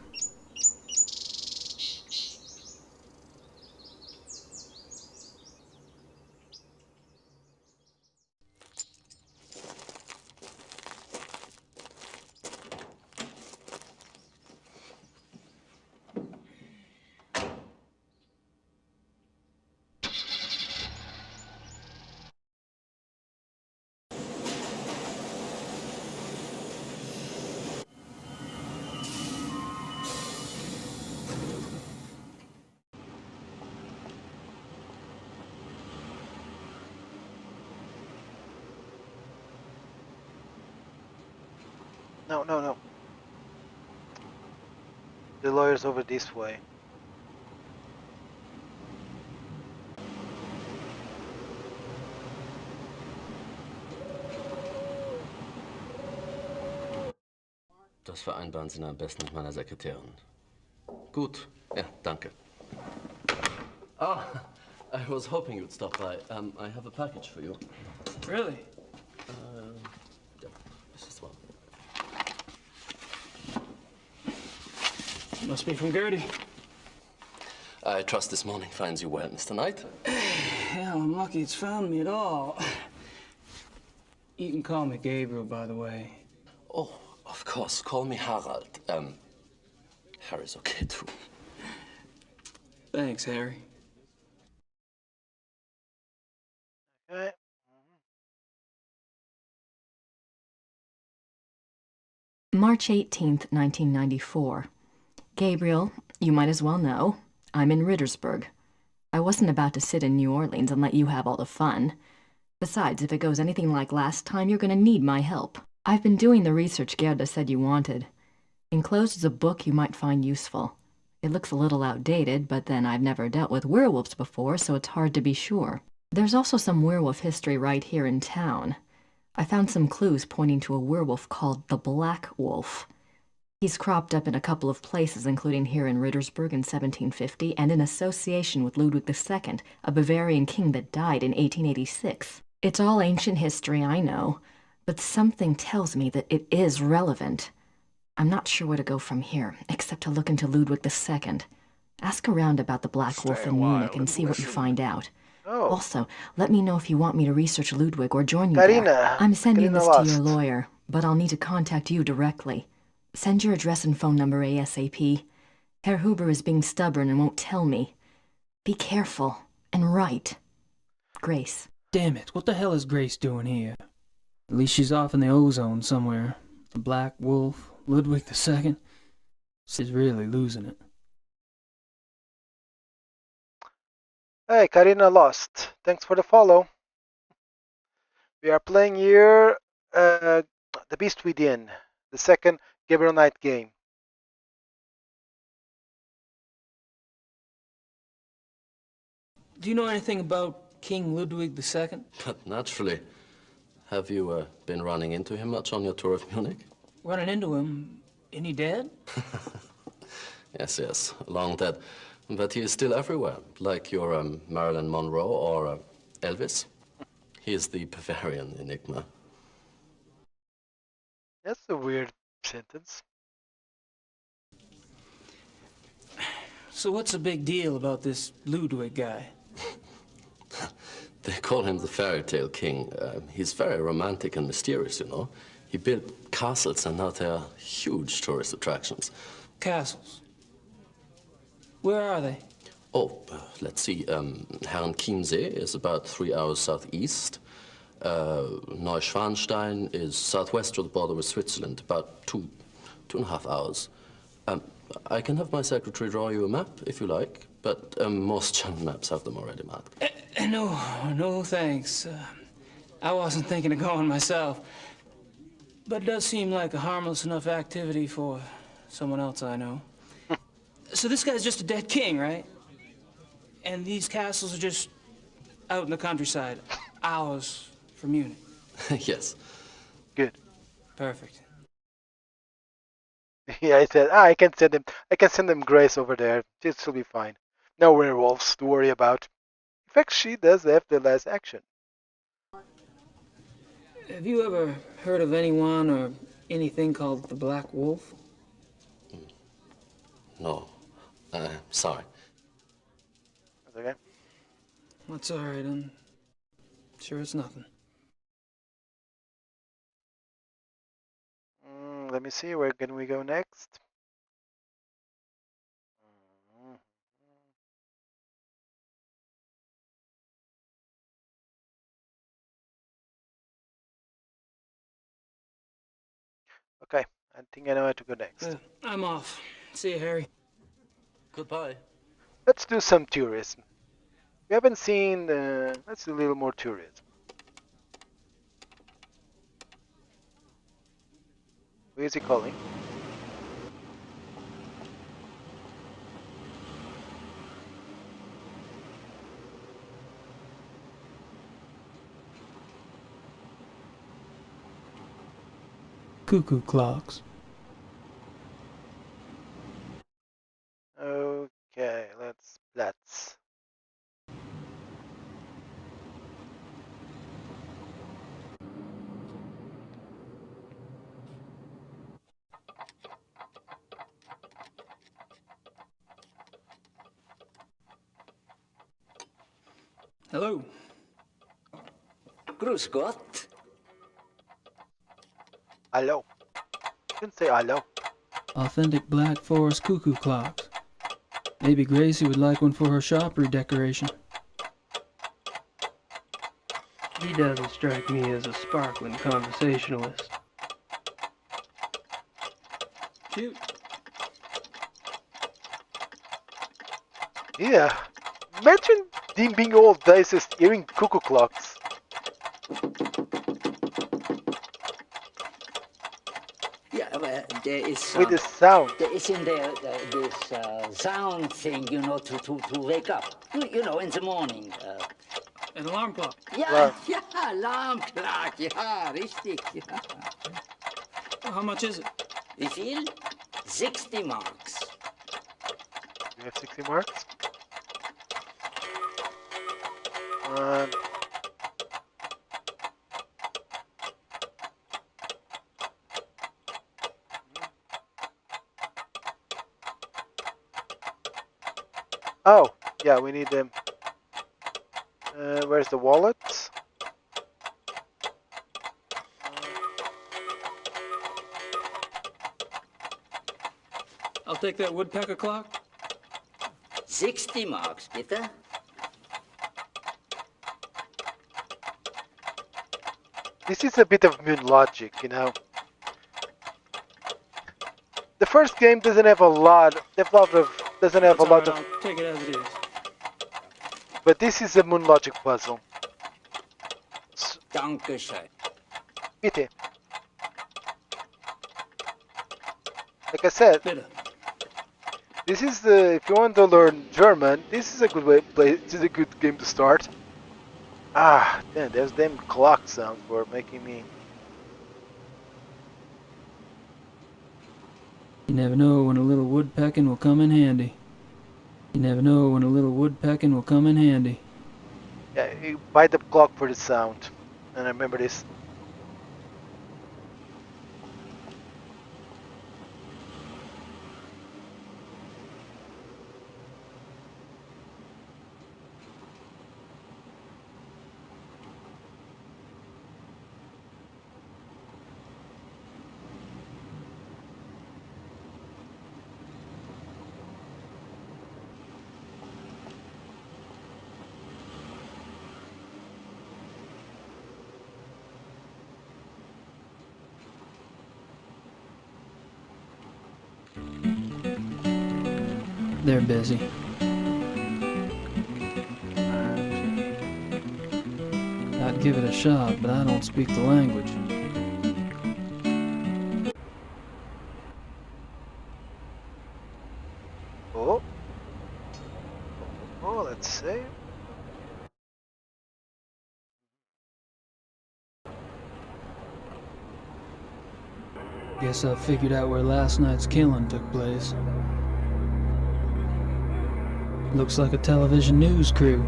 No, no, no. The lawyer's over this way. Das vereinbaren Sie am besten mit meiner Sekretärin. Gut, ja, danke. Ah, I was hoping you'd stop by. I have a package for you. Really? Yeah, this is one. Must be from Gertie. I trust this morning finds you well, Mr. Knight. Hell, I'm lucky it's found me at all. You can call me Gabriel, by the way. Oh, of course. Call me Harald. Harry's okay, too. Thanks, Harry. Okay. March 18th, 1994. Gabriel, you might as well know, I'm in Rittersburg. I wasn't about to sit in New Orleans and let you have all the fun. Besides, if it goes anything like last time, you're gonna need my help. I've been doing the research Gerda said you wanted. Enclosed is a book you might find useful. It looks a little outdated, but then I've never dealt with werewolves before, so it's hard to be sure. There's also some werewolf history right here in town. I found some clues pointing to a werewolf called the Black Wolf. He's cropped up in a couple of places, including here in Rittersburg in 1750, and in association with Ludwig II, a Bavarian king that died in 1886. It's all ancient history, I know, but something tells me that it is relevant. I'm not sure where to go from here, except to look into Ludwig II. Ask around about the Black Wolf in Munich and see what you find out. Oh. Also, let me know if you want me to research Ludwig or join you Karina. there. I'm sending Karina this lost. to your lawyer, but I'll need to contact you directly. Send your address and phone number ASAP. Herr Huber is being stubborn and won't tell me. Be careful and write. Grace. Damn it, what the hell is Grace doing here? At least she's off in the ozone somewhere. The Black Wolf, Ludwig II. She's really losing it. Hey, Karina lost. Thanks for the follow. We are playing here The Beast Within, the second Gabriel Knight game. Do you know anything about King Ludwig II? But naturally. Have you been running into him much on your tour of Munich? Running into him? Ain't he dead? Yes, long dead. But he is still everywhere, like your Marilyn Monroe or Elvis. He is the Bavarian enigma. That's a weird sentence. So what's the big deal about this Ludwig guy? They call him the fairy tale king. He's very romantic and mysterious, you know. He built castles and now they're huge tourist attractions. Castles? Where are they? Oh, let's see. Herrenchiemsee is about 3 hours southeast. Neuschwanstein is southwest of the border with Switzerland, about 2.5 hours. I can have my secretary draw you a map if you like, but most German maps have them already marked. No thanks. I wasn't thinking of going myself. But it does seem like a harmless enough activity for someone else I know. So this guy's just a dead king, right? And these castles are just out in the countryside, hours from Munich. Yes. Good. Perfect. Yeah, I said, I can send them Grace over there. This will be fine. No werewolves to worry about. In fact, she does have the last action. Have you ever heard of anyone or anything called the Black Wolf? No. Sorry. That's okay. That's all right. I'm sure it's nothing. Let me see, where can we go next? Okay, I think I know where to go next. I'm off. See you, Harry. Goodbye. Let's do some tourism. We haven't seen, let's do a little more tourism. Who is he calling? Cuckoo clocks. Okay, let's. Hello. Grüß Gott. Hello. You can say hello. Authentic Black Forest cuckoo clocks. Maybe Gracie would like one for her shop redecoration. He doesn't strike me as a sparkling conversationalist. Shoot. Yeah. Imagine him being all days hearing cuckoo clocks. Yeah, well, there is With the sound. There is in there this sound thing, you know, to wake up. You know, in the morning. An alarm clock. Ja, ja, alarm clock. Ja, richtig. Ja. How much is it? Wie viel? 60 marks. You have 60 marks? Oh, yeah, we need them. Where's the wallet? I'll take that woodpecker clock. 60 marks, bitte. This is a bit of moon logic, you know. The first game doesn't have a lot. Doesn't have a lot of. I'll take it as it is. But this is a moon logic puzzle. Dankeschön. Bitte. Like I said, this is the. If you want to learn German, this is a good way. This is a good game to start. Ah, damn, there's them clock sounds were making me. You never know when a little woodpecking will come in handy. You never know when a little woodpecking will come in handy. Yeah, you buy the clock for the sound. And I remember this. They're busy. I'd give it a shot, but I don't speak the language. Oh. Oh, let's see. Guess I figured out where last night's killing took place. Looks like a television news crew.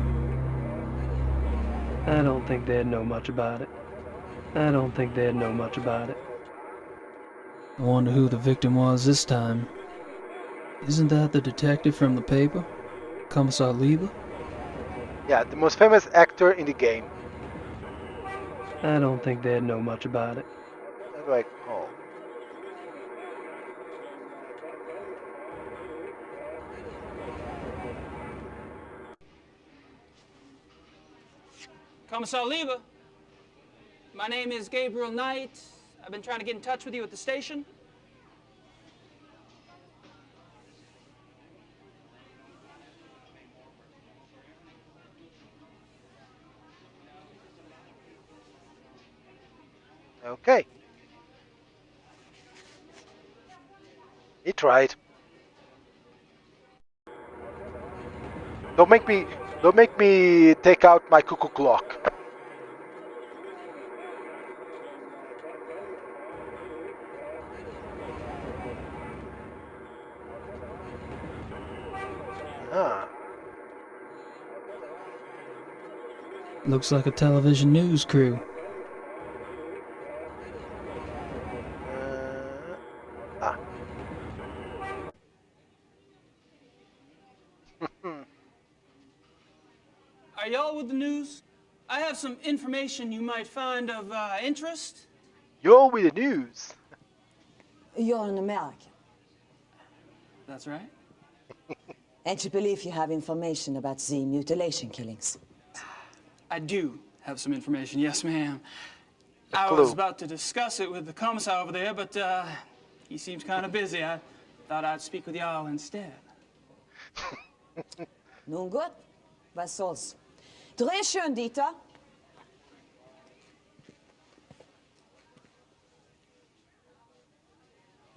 I don't think they'd know much about it. I don't think they'd know much about it. I wonder who the victim was this time. Isn't that the detective from the paper? Commissar Lieber? Yeah, the most famous actor in the game. I don't think they'd know much about it. How do I call? Commissar Lieber, my name is Gabriel Knight. I've been trying to get in touch with you at the station. Okay. He tried. Don't make me take out my cuckoo clock. Ah. Looks like a television news crew. Ah. Are y'all with the news? I have some information you might find of interest. You're with the news. You're an American. That's right. And you believe you have information about the mutilation killings? I do have some information, yes, ma'am. I clue. was about to discuss it with the commissar over there, but he seems kind of busy. I thought I'd speak with y'all instead. Nun gut, was soll's. Dreh schön, Dieter.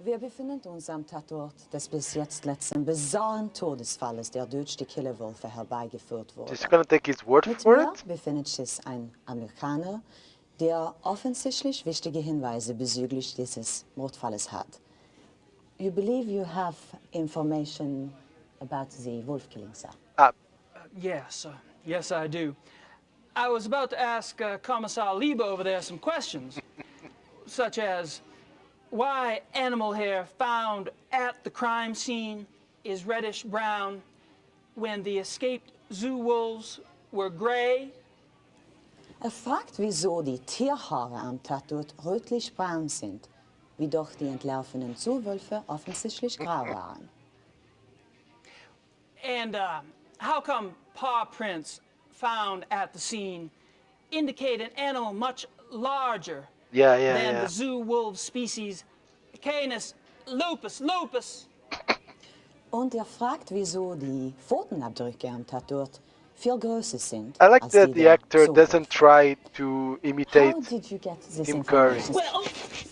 Wir befinden uns am Tatort des bis jetzt letzten bizarren Todesfalles, der durch die Killerwölfe herbeigeführt wurde. Just gonna take his word Mit for mir it. befindet sich ein Amerikaner, der offensichtlich wichtige Hinweise bezüglich dieses Mordfalles hat. You believe you have information about the wolf killing, sir? Yes, I do. I was about to ask Commissar Lieber over there some questions, such as why animal hair found at the crime scene is reddish brown when the escaped zoo wolves were gray. Fragt, wieso die Tierhaare am Tatort rötlich-braun sind, wie doch die entlaufenen Zuwölfe offensichtlich grau waren. And how come paw prints found at the scene indicate an animal much larger than the zoo wolf species Canis lupus lupus? Und fragt, wieso die Pfotenabdrücke am Tatort viel größer sind. I like als that die the der actor Zoowolf. doesn't try to imitate How did you get this Tim Curry. information?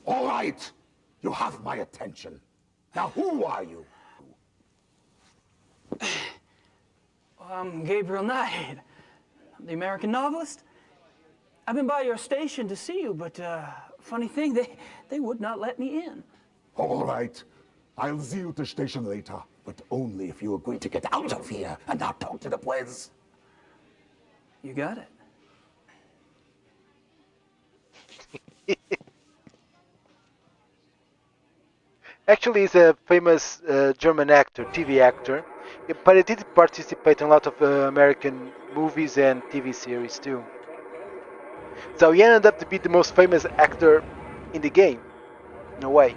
All right, you have my attention. Now, who are you? I'm Gabriel Knight. I'm the American novelist. I've been by your station to see you, but funny thing, they would not let me in. All right, I'll see you at the station later, but only if you agree to get out of here and not talk to the boys. You got it. Actually, he's a famous German actor, TV actor, but he did participate in a lot of American movies and TV series too. So he ended up to be the most famous actor in the game, in a way.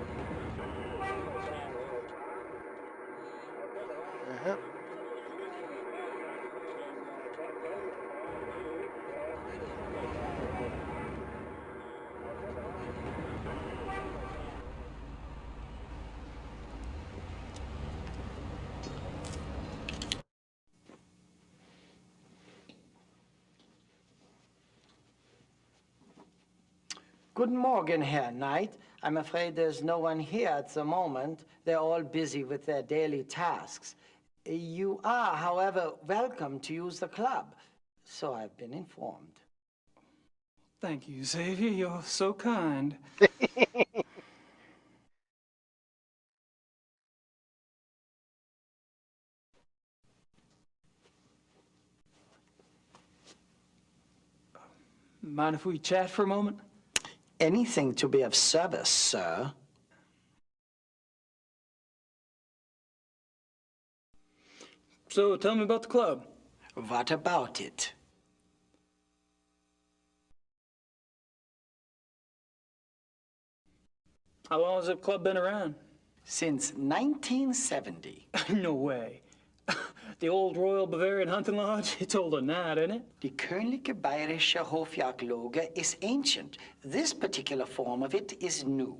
Guten Morgen, Herr Knight. I'm afraid there's no one here at the moment. They're all busy with their daily tasks. You are, however, welcome to use the club, so I've been informed. Thank you, Xavier. You're so kind. Mind if we chat for a moment? Anything to be of service, sir. So, tell me about the club. What about it? How long has the club been around? Since 1970. No way. The old Royal Bavarian Hunting Lodge? It's older than that, isn't it? Die Königliche Bayerische Hofjagdloge is ancient. This particular form of it is new.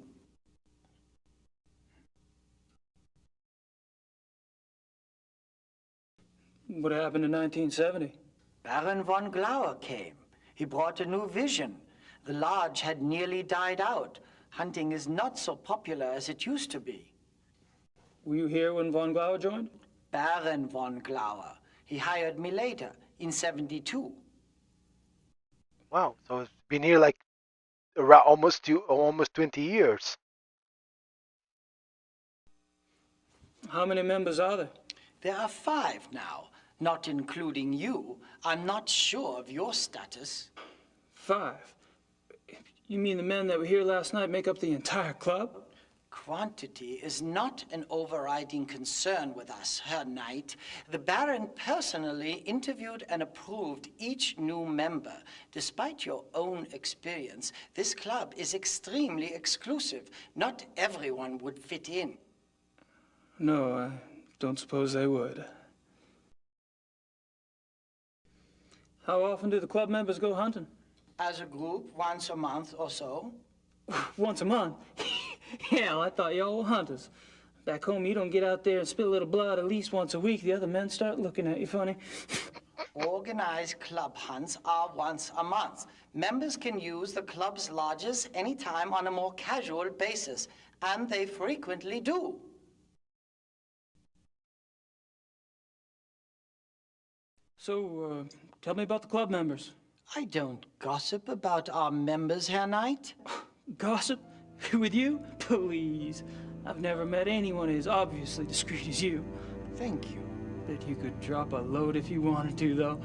What happened in 1970? Baron von Glauer came. He brought a new vision. The lodge had nearly died out. Hunting is not so popular as it used to be. Were you here when von Glauer joined? Baron von Glauer. He hired me later, in 72. Wow, so it's been here like around almost 20 years. How many members are there? There are 5 now, not including you. I'm not sure of your status. 5? You mean the men that were here last night make up the entire club? Quantity is not an overriding concern with us, Herr Knight. The Baron personally interviewed and approved each new member. Despite your own experience, this club is extremely exclusive. Not everyone would fit in. No, I don't suppose they would. How often do the club members go hunting? As a group, once a month or so. Once a month? Hell, I thought y'all were hunters. Back home, you don't get out there and spill a little blood at least once a week. The other men start looking at you funny. Organized club hunts are once a month. Members can use the club's lodges anytime on a more casual basis, and they frequently do. So, tell me about the club members. I don't gossip about our members, Herr Knight. Gossip? With you? Please. I've never met anyone as obviously discreet as you. Thank you. Bet you could drop a load if you wanted to, though.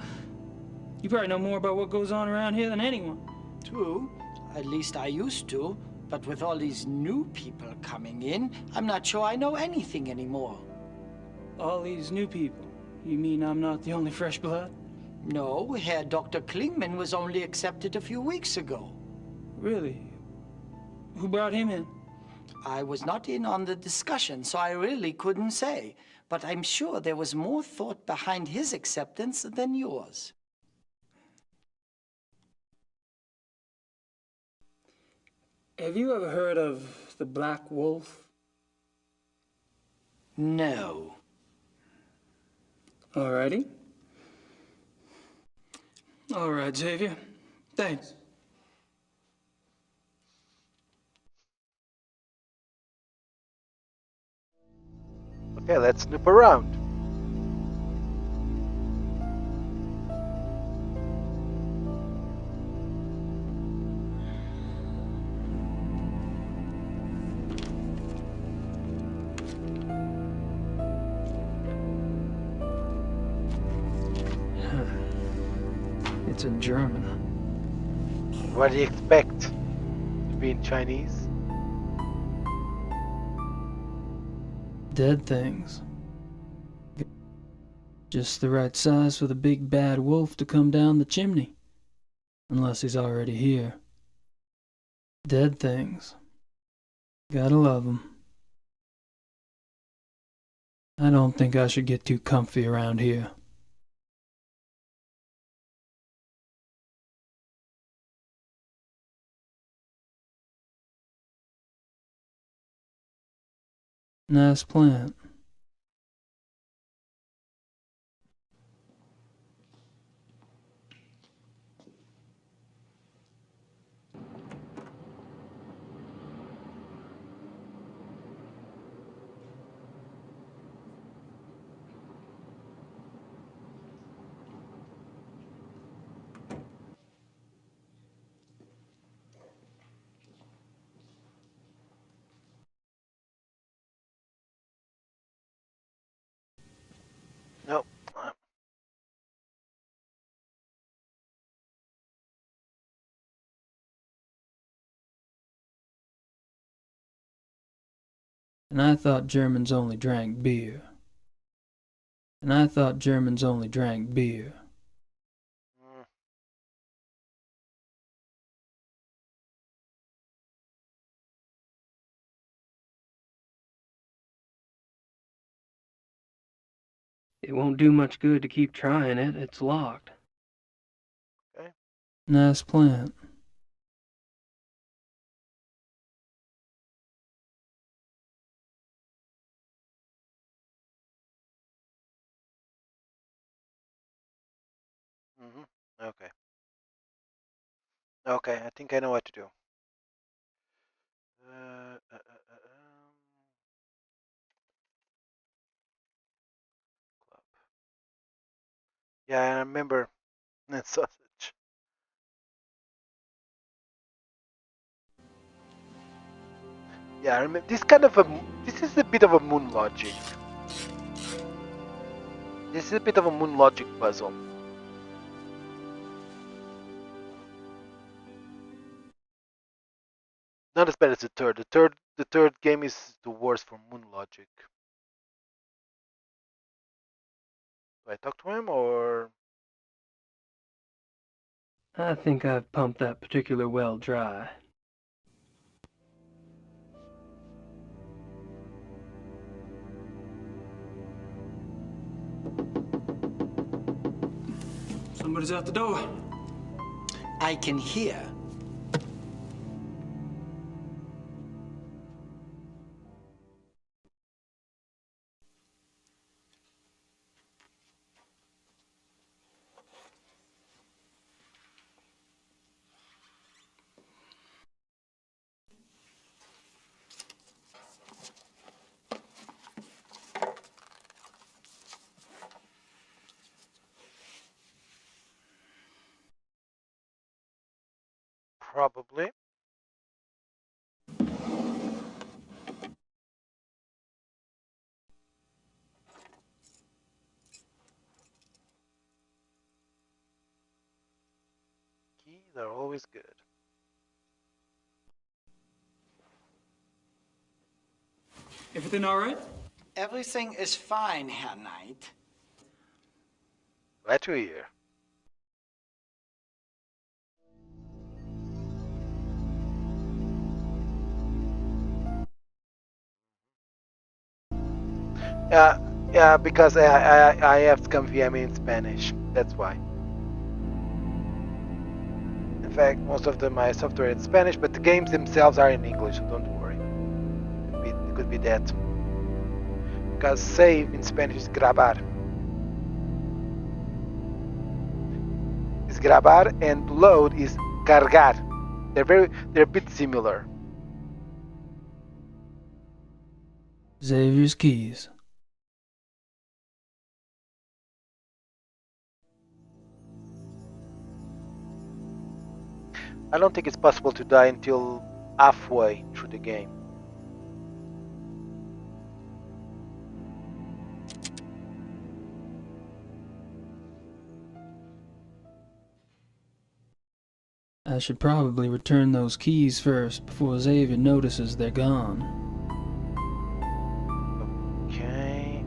You probably know more about what goes on around here than anyone. True. At least I used to. But with all these new people coming in, I'm not sure I know anything anymore. All these new people? You mean I'm not the only fresh blood? No, Herr Dr. Klingman was only accepted a few weeks ago. Really? Who brought him in? I was not in on the discussion, so I really couldn't say. But I'm sure there was more thought behind his acceptance than yours. Have you ever heard of the Black Wolf? No. Alrighty. All right, Xavier. Thanks. Okay, let's snoop around. It's in German. What do you expect? To be in Chinese? Dead things. Just the right size for the big bad wolf to come down the chimney. Unless he's already here. Dead things. Gotta love 'em. I don't think I should get too comfy around here. Nice plant. And I thought Germans only drank beer. And I thought Germans only drank beer. It won't do much good to keep trying it. It's locked. Okay. Nice plant. Okay. Okay, I think I know what to do. Yeah, I remember that sausage. Yeah, I remember this kind of a. This is a bit of a moon logic. This is a bit of a moon logic puzzle. Not as bad as the third. The third game is the worst for moon logic. Do I talk to him or? I think I've pumped that particular well dry. Somebody's out the door. I can hear. Probably. Keys are always good. Everything all right? Everything is fine, Herr Knight. Glad to hear. Yeah, because I have to confirm me in Spanish. That's why. In fact, most of my software is in Spanish, but the games themselves are in English, so don't worry. It could be that. Because save in Spanish is grabar. Is grabar, and load is cargar. They're a bit similar. Xavier's keys. I don't think it's possible to die until halfway through the game. I should probably return those keys first before Xavier notices they're gone. Okay.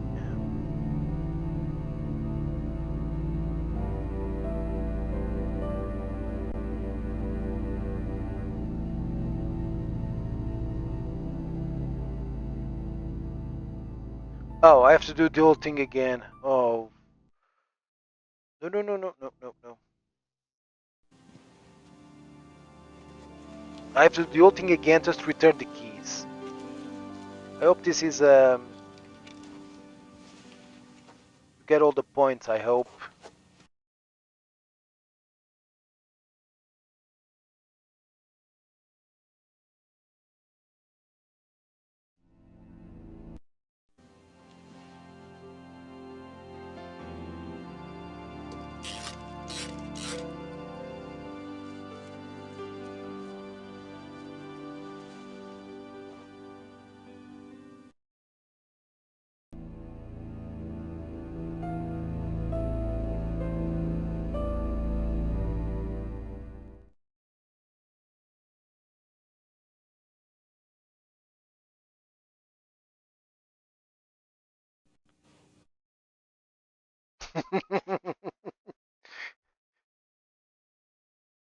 Oh, I have to do the whole thing again. Oh. No. I have to do the whole thing again just to return the keys. I hope this is get all the points, I hope.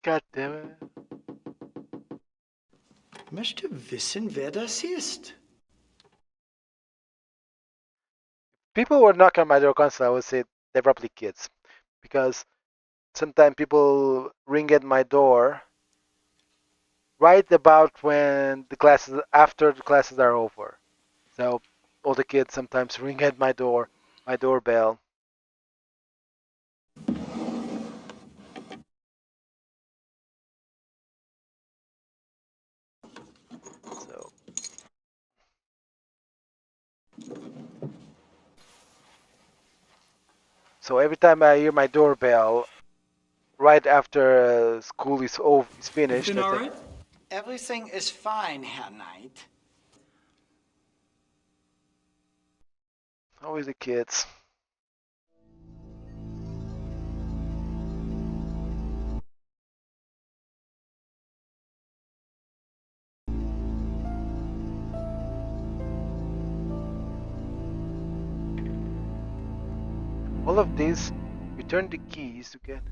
God damn it. Möchte wissen, wer das ist. People were knocking on my door constantly. I would say they're probably kids, because sometimes people ring at my door right about when the classes after the classes are over. So all the kids sometimes ring at my door, my doorbell. So every time I hear my doorbell, right after school is finished, Everything all right? Everything is fine, Herr Knight. always the kids. All of this, return the keys to get.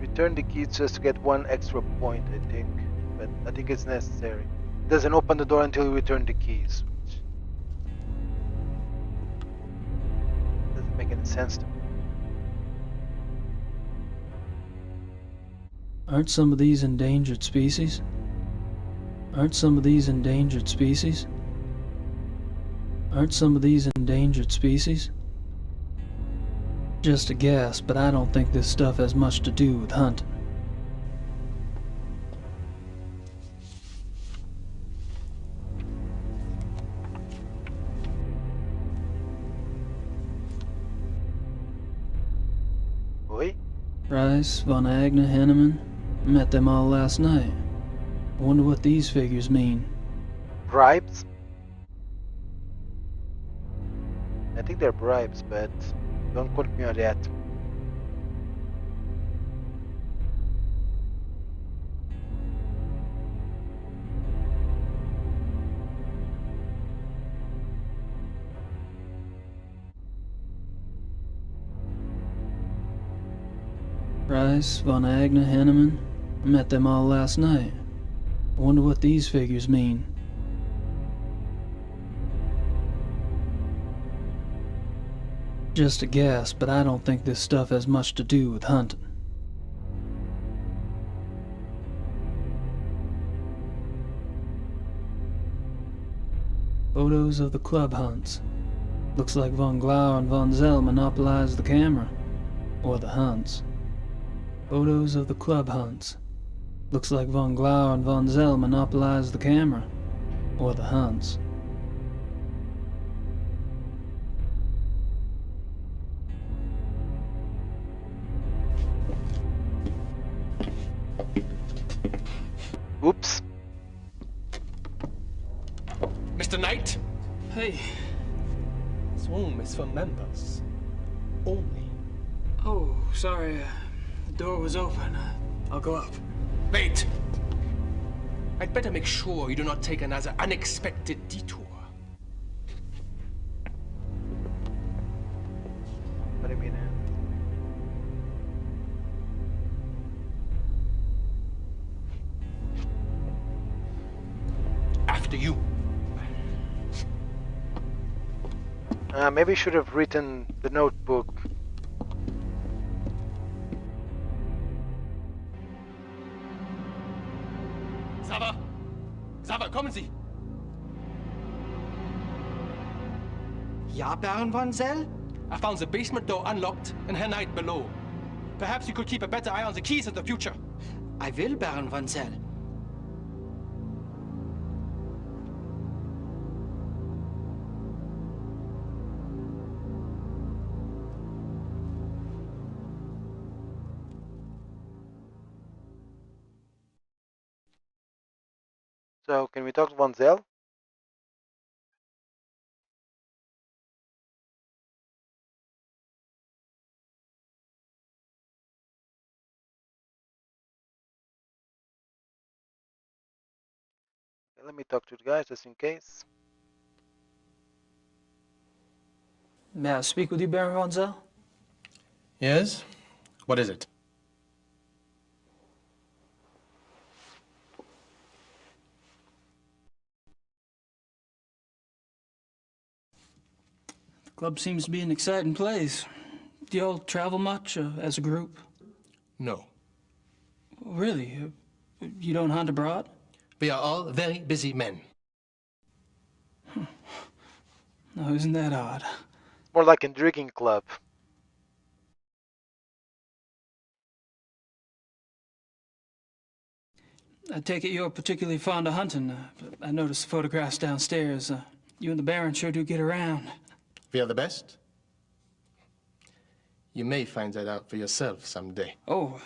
Return the keys just to get one extra point, I think. But I think it's necessary. It doesn't open the door until you return the keys. Which doesn't make any sense to me. Aren't some of these endangered species? Aren't some of these endangered species? Aren't some of these endangered species? Just a guess, but I don't think this stuff has much to do with hunting. Oi? Rice, Von Agner, Henneman. Met them all last night. I wonder what these figures mean. Bribes? I think they're bribes, but don't quote me on that. Rice, Von Agner, Henneman. Met them all last night. I wonder what these figures mean. Just a guess, but I don't think this stuff has much to do with hunting. Photos of the club hunts. Looks like Von Glauer and Von Zell monopolized the camera. Or the hunts. Photos of the club hunts. Looks like Von Glauer and Von Zell monopolized the camera. Or the hunts. Oops. Mr. Knight? Hey. This room is for members. Only. Oh, sorry. The door was open. I'll go up. Wait! I'd better make sure you do not take another unexpected detour. What do you mean? After you. Maybe you should have written the notebook. Sava! Sava, kommen Sie! Ja, Baron Von Zell? I found the basement door unlocked and Herr Knight below. Perhaps you could keep a better eye on the keys in the future. I will, Baron Von Zell. So, can we talk to Von Zell? Let me talk to the guys just in case. May I speak with you, Baron von Zell? Yes? What is it? The club seems to be an exciting place. Do y'all travel much as a group? No. Really? You don't hunt abroad? We are all very busy men. No, isn't that odd? More like a drinking club. I take it you're particularly fond of hunting. I noticed the photographs downstairs. You and the Baron sure do get around. We are the best. You may find that out for yourself someday. Oh,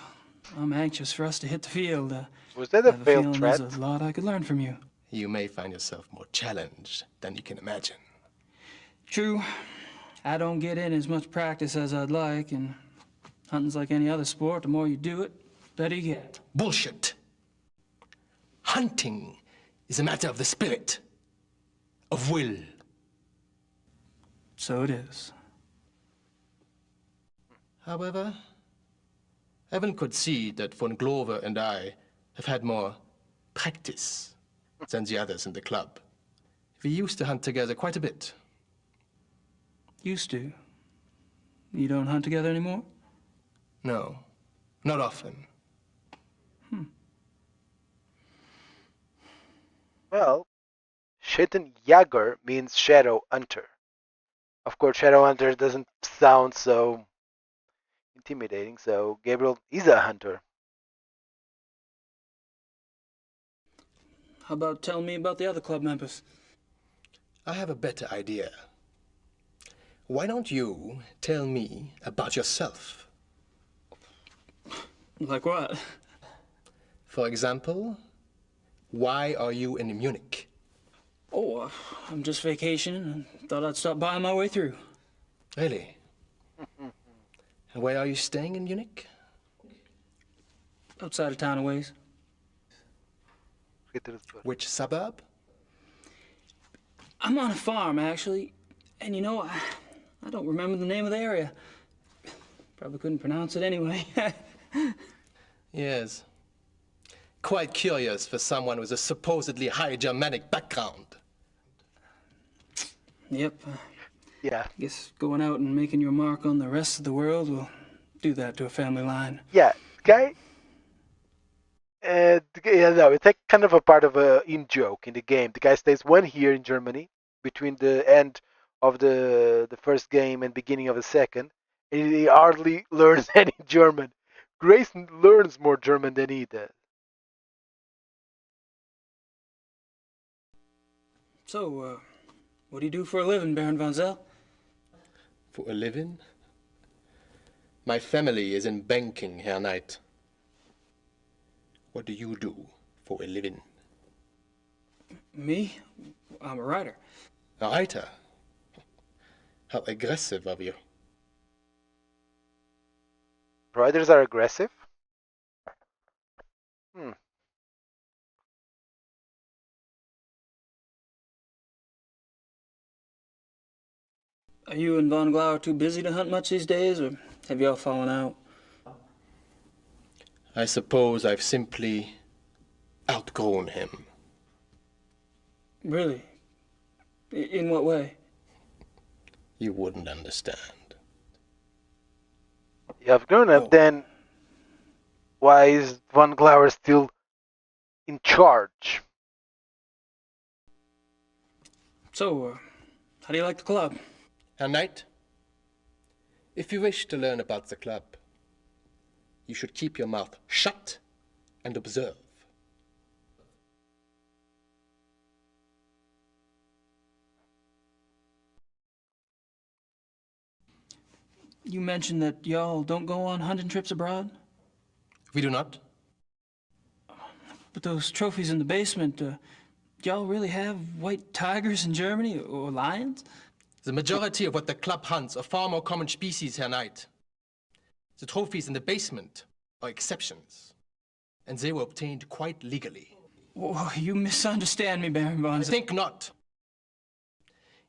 I'm anxious for us to hit the field. Was that a I have failed feeling threat? There's a lot I could learn from you. You may find yourself more challenged than you can imagine. True. I don't get in as much practice as I'd like, and hunting's like any other sport. The more you do it, the better you get. Bullshit. Hunting is a matter of the spirit, of will. So it is. However, Evan could see that von Glover and I have had more practice than the others in the club. We used to hunt together quite a bit. Used to. You don't hunt together anymore? No, not often. Well, Schattenjäger means shadow hunter. Of course, shadow hunter doesn't sound so intimidating, so Gabriel is a hunter. How about telling me about the other club members? I have a better idea. Why don't you tell me about yourself? Like what? For example, why are you in Munich? Oh, I'm just vacationing and thought I'd stop by on my way through. Really? And where are you staying in Munich? Outside of town a ways. Which suburb? I'm on a farm, actually. And you know, I don't remember the name of the area. Probably couldn't pronounce it anyway. Yes. Quite curious for someone with a supposedly high Germanic background. Yep. Yeah. Guess going out and making your mark on the rest of the world will do that to a family line. Yeah, guy. Yeah, no, it's like kind of a part of a in-joke in the game. The guy stays 1 year in Germany between the end of the first game and beginning of the second, and he hardly learns any German. Grayson learns more German than he does. So, what do you do for a living, Baron von Zell? For a living? My family is in banking, Herr Knight. What do you do for a living? Me? I'm a writer. A writer? How aggressive of you. Writers are aggressive? Are you and Von Glauer too busy to hunt much these days, or have y'all fallen out? I suppose I've simply outgrown him. Really? In what way? You wouldn't understand. You have grown up, then why is Von Glauer still in charge? So, how do you like the club? Herr Knight, if you wish to learn about the club, you should keep your mouth shut and observe. You mentioned that y'all don't go on hunting trips abroad? We do not. But those trophies in the basement, y'all really have white tigers in Germany, or lions? The majority of what the club hunts are far more common species, Herr Knight. The trophies in the basement are exceptions, and they were obtained quite legally. Oh, you misunderstand me, Baron von Zell. I think not.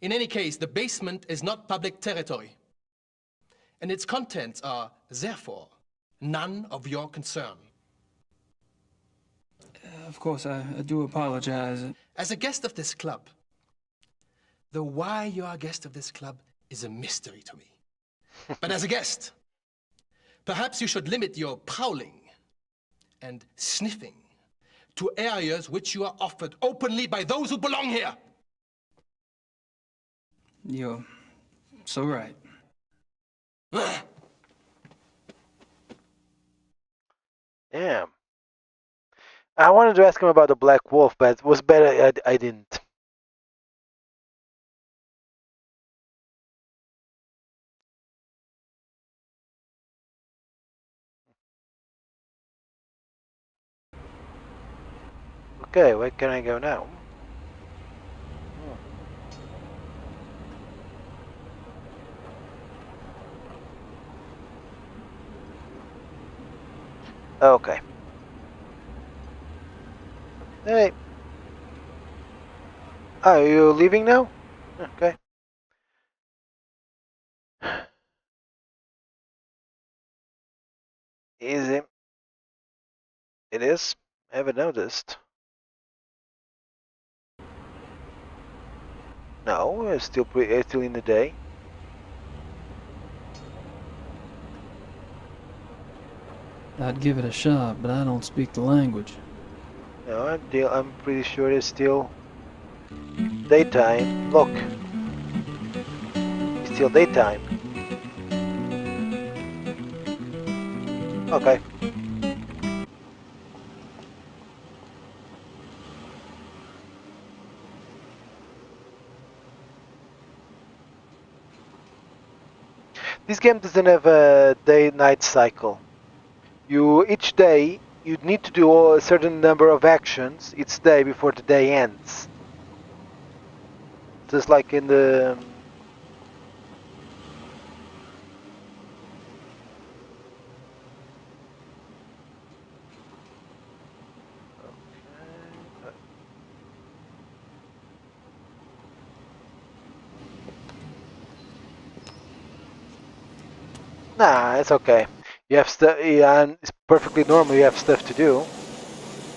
In any case, the basement is not public territory, and its contents are, therefore, none of your concern. Of course, I do apologize. As a guest of this club, the why you are a guest of this club is a mystery to me. But as a guest, perhaps you should limit your prowling and sniffing to areas which you are offered openly by those who belong here. You're so right. Damn. I wanted to ask him about the Black Wolf, but it was better I didn't. Okay, where can I go now? Okay. Hey. Are you leaving now? Okay. Easy. It is. I haven't noticed. No, it's still still in the day. I'd give it a shot, but I don't speak the language. No, I'm pretty sure it's still daytime. Look. It's still daytime. Okay. This game doesn't have a day-night cycle. Each day you need to do a certain number of actions each day before the day ends. Just like in the Nah, it's okay. You have stuff, and it's perfectly normal. You have stuff to do.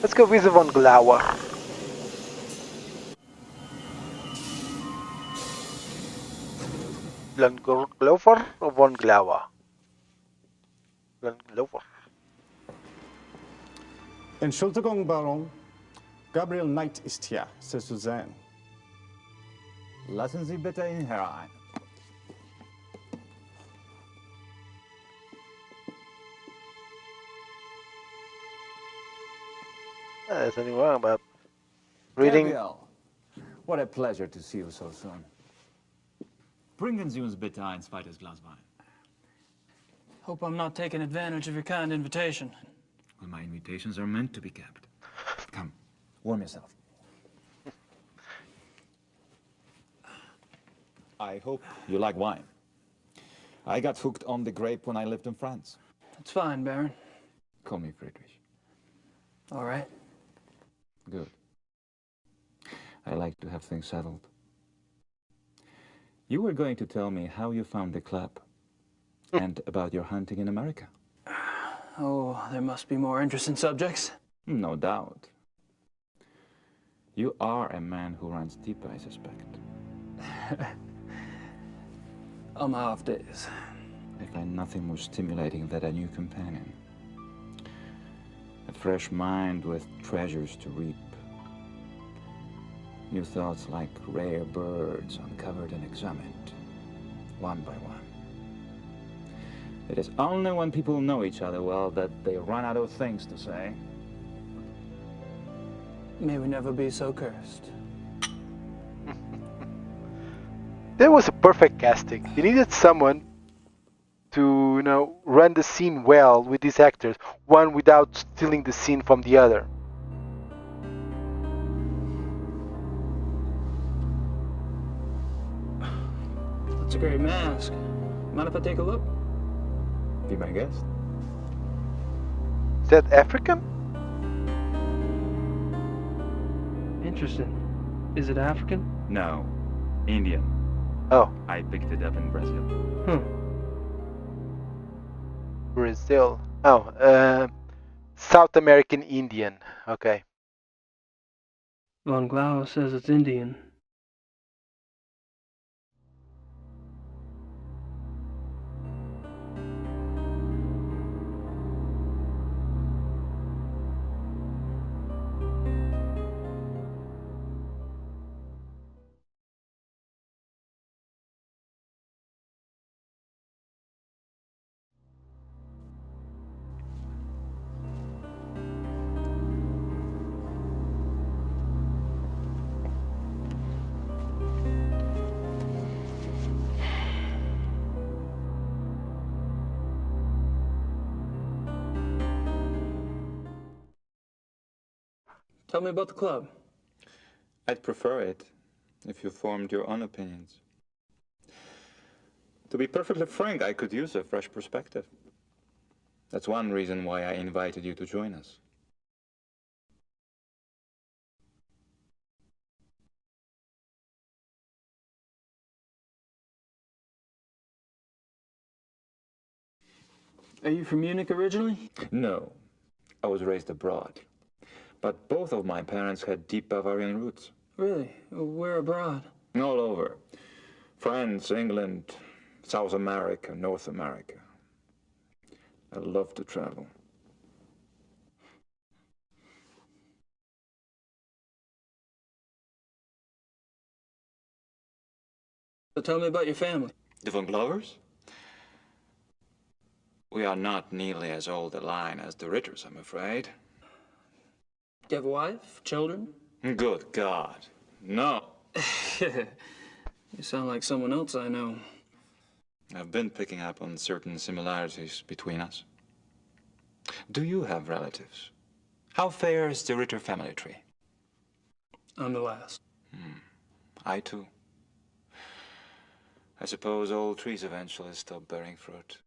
Let's go visit von Glauer. Von Glauer or von Glauer? Von Glauer. Entschuldigung, Baron. Gabriel Knight ist hier, c'est Suzanne. Lassen Sie bitte ihn herein. There's nothing wrong about reading. Gabriel, what a pleasure to see you so soon. Bringen Sie uns bitte ein zweites Glas Wein. Hope I'm not taking advantage of your kind invitation. Well, my invitations are meant to be kept. Come, warm yourself. I hope you like wine. I got hooked on the grape when I lived in France. It's fine, Baron. Call me Friedrich. All right. Good. I like to have things settled. You were going to tell me how you found the club and about your hunting in America. Oh, there must be more interesting subjects. No doubt. You are a man who runs deep, I suspect. On my off days. I find nothing more stimulating than a new companion. A fresh mind with treasures to reap. New thoughts like rare birds uncovered and examined, one by one. It is only when people know each other well that they run out of things to say. May we never be so cursed. That was a perfect casting. They needed someone to, run the scene well with these actors, one without stealing the scene from the other. That's a great mask. Mind if I take a look? Be my guest. Is that African? Interesting. Is it African? No, Indian. Oh. I picked it up in Brazil. Brazil. Oh, South American Indian. Okay. Von Glauer says it's Indian. Tell me about the club. I'd prefer it if you formed your own opinions. To be perfectly frank, I could use a fresh perspective. That's one reason why I invited you to join us. Are you from Munich originally? No, I was raised abroad. But both of my parents had deep Bavarian roots. Really? Where abroad? All over. France, England, South America, North America. I love to travel. So tell me about your family. The Von Glovers? We are not nearly as old a line as the Ritters, I'm afraid. Do you have a wife? Children? Good God, no. You sound like someone else I know. I've been picking up on certain similarities between us. Do you have relatives? How fares the Ritter family tree? I'm the last. I too. I suppose all trees eventually stop bearing fruit.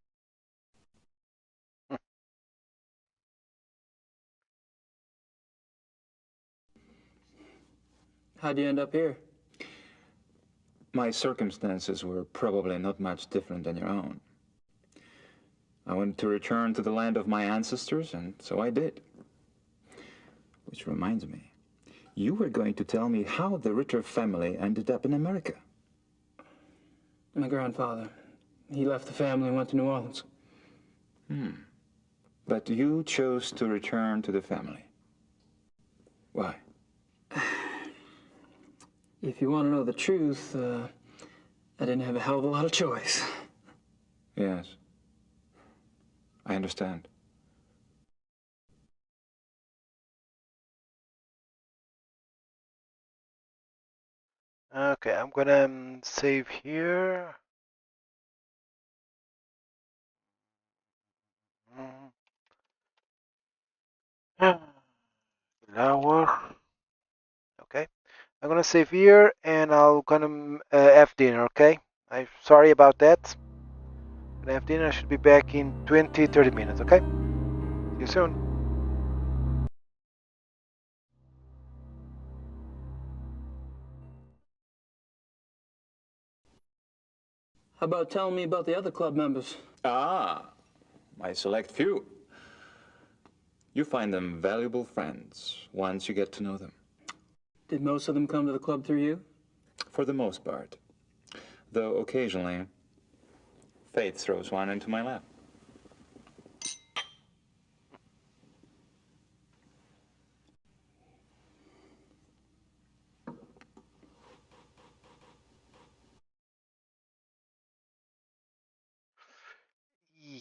How'd you end up here? My circumstances were probably not much different than your own. I wanted to return to the land of my ancestors, and so I did. Which reminds me, you were going to tell me how the Ritter family ended up in America. My grandfather. He left the family and went to New Orleans. But you chose to return to the family. Why? If you want to know the truth, I didn't have a hell of a lot of choice. Yes. I understand. Okay, I'm gonna save here. Flower. Okay, I'm gonna save here, and I'll gonna have dinner. Okay, I'm sorry about that. Gonna have dinner. I should be back in 20-30 minutes. Okay, see you soon. How about telling me about the other club members? Ah, my select few. You find them valuable friends once you get to know them. Did most of them come to the club through you? For the most part. Though occasionally, fate throws one into my lap.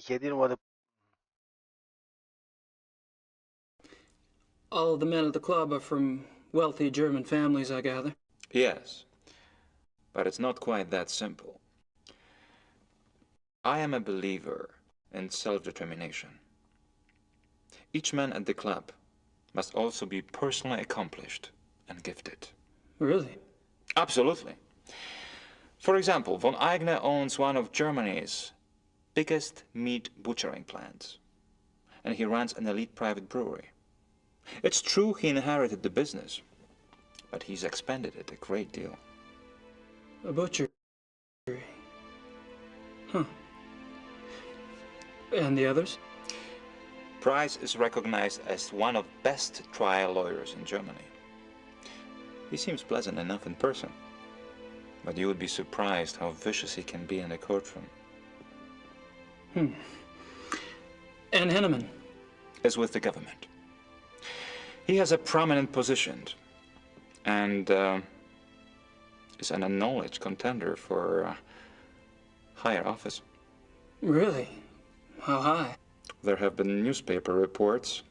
I didn't want to. All of the men at the club are from wealthy German families, I gather. Yes, but it's not quite that simple. I am a believer in self-determination. Each man at the club must also be personally accomplished and gifted. Really? Absolutely. For example, von Eigner owns one of Germany's biggest meat butchering plants, and he runs an elite private brewery. It's true he inherited the business, but he's expanded it a great deal. A butcher? And the others? Price is recognized as one of the best trial lawyers in Germany. He seems pleasant enough in person, but you would be surprised how vicious he can be in the courtroom. And Henneman? Is with the government. He has a prominent position and is an acknowledged contender for higher office. Really? How high? There have been newspaper reports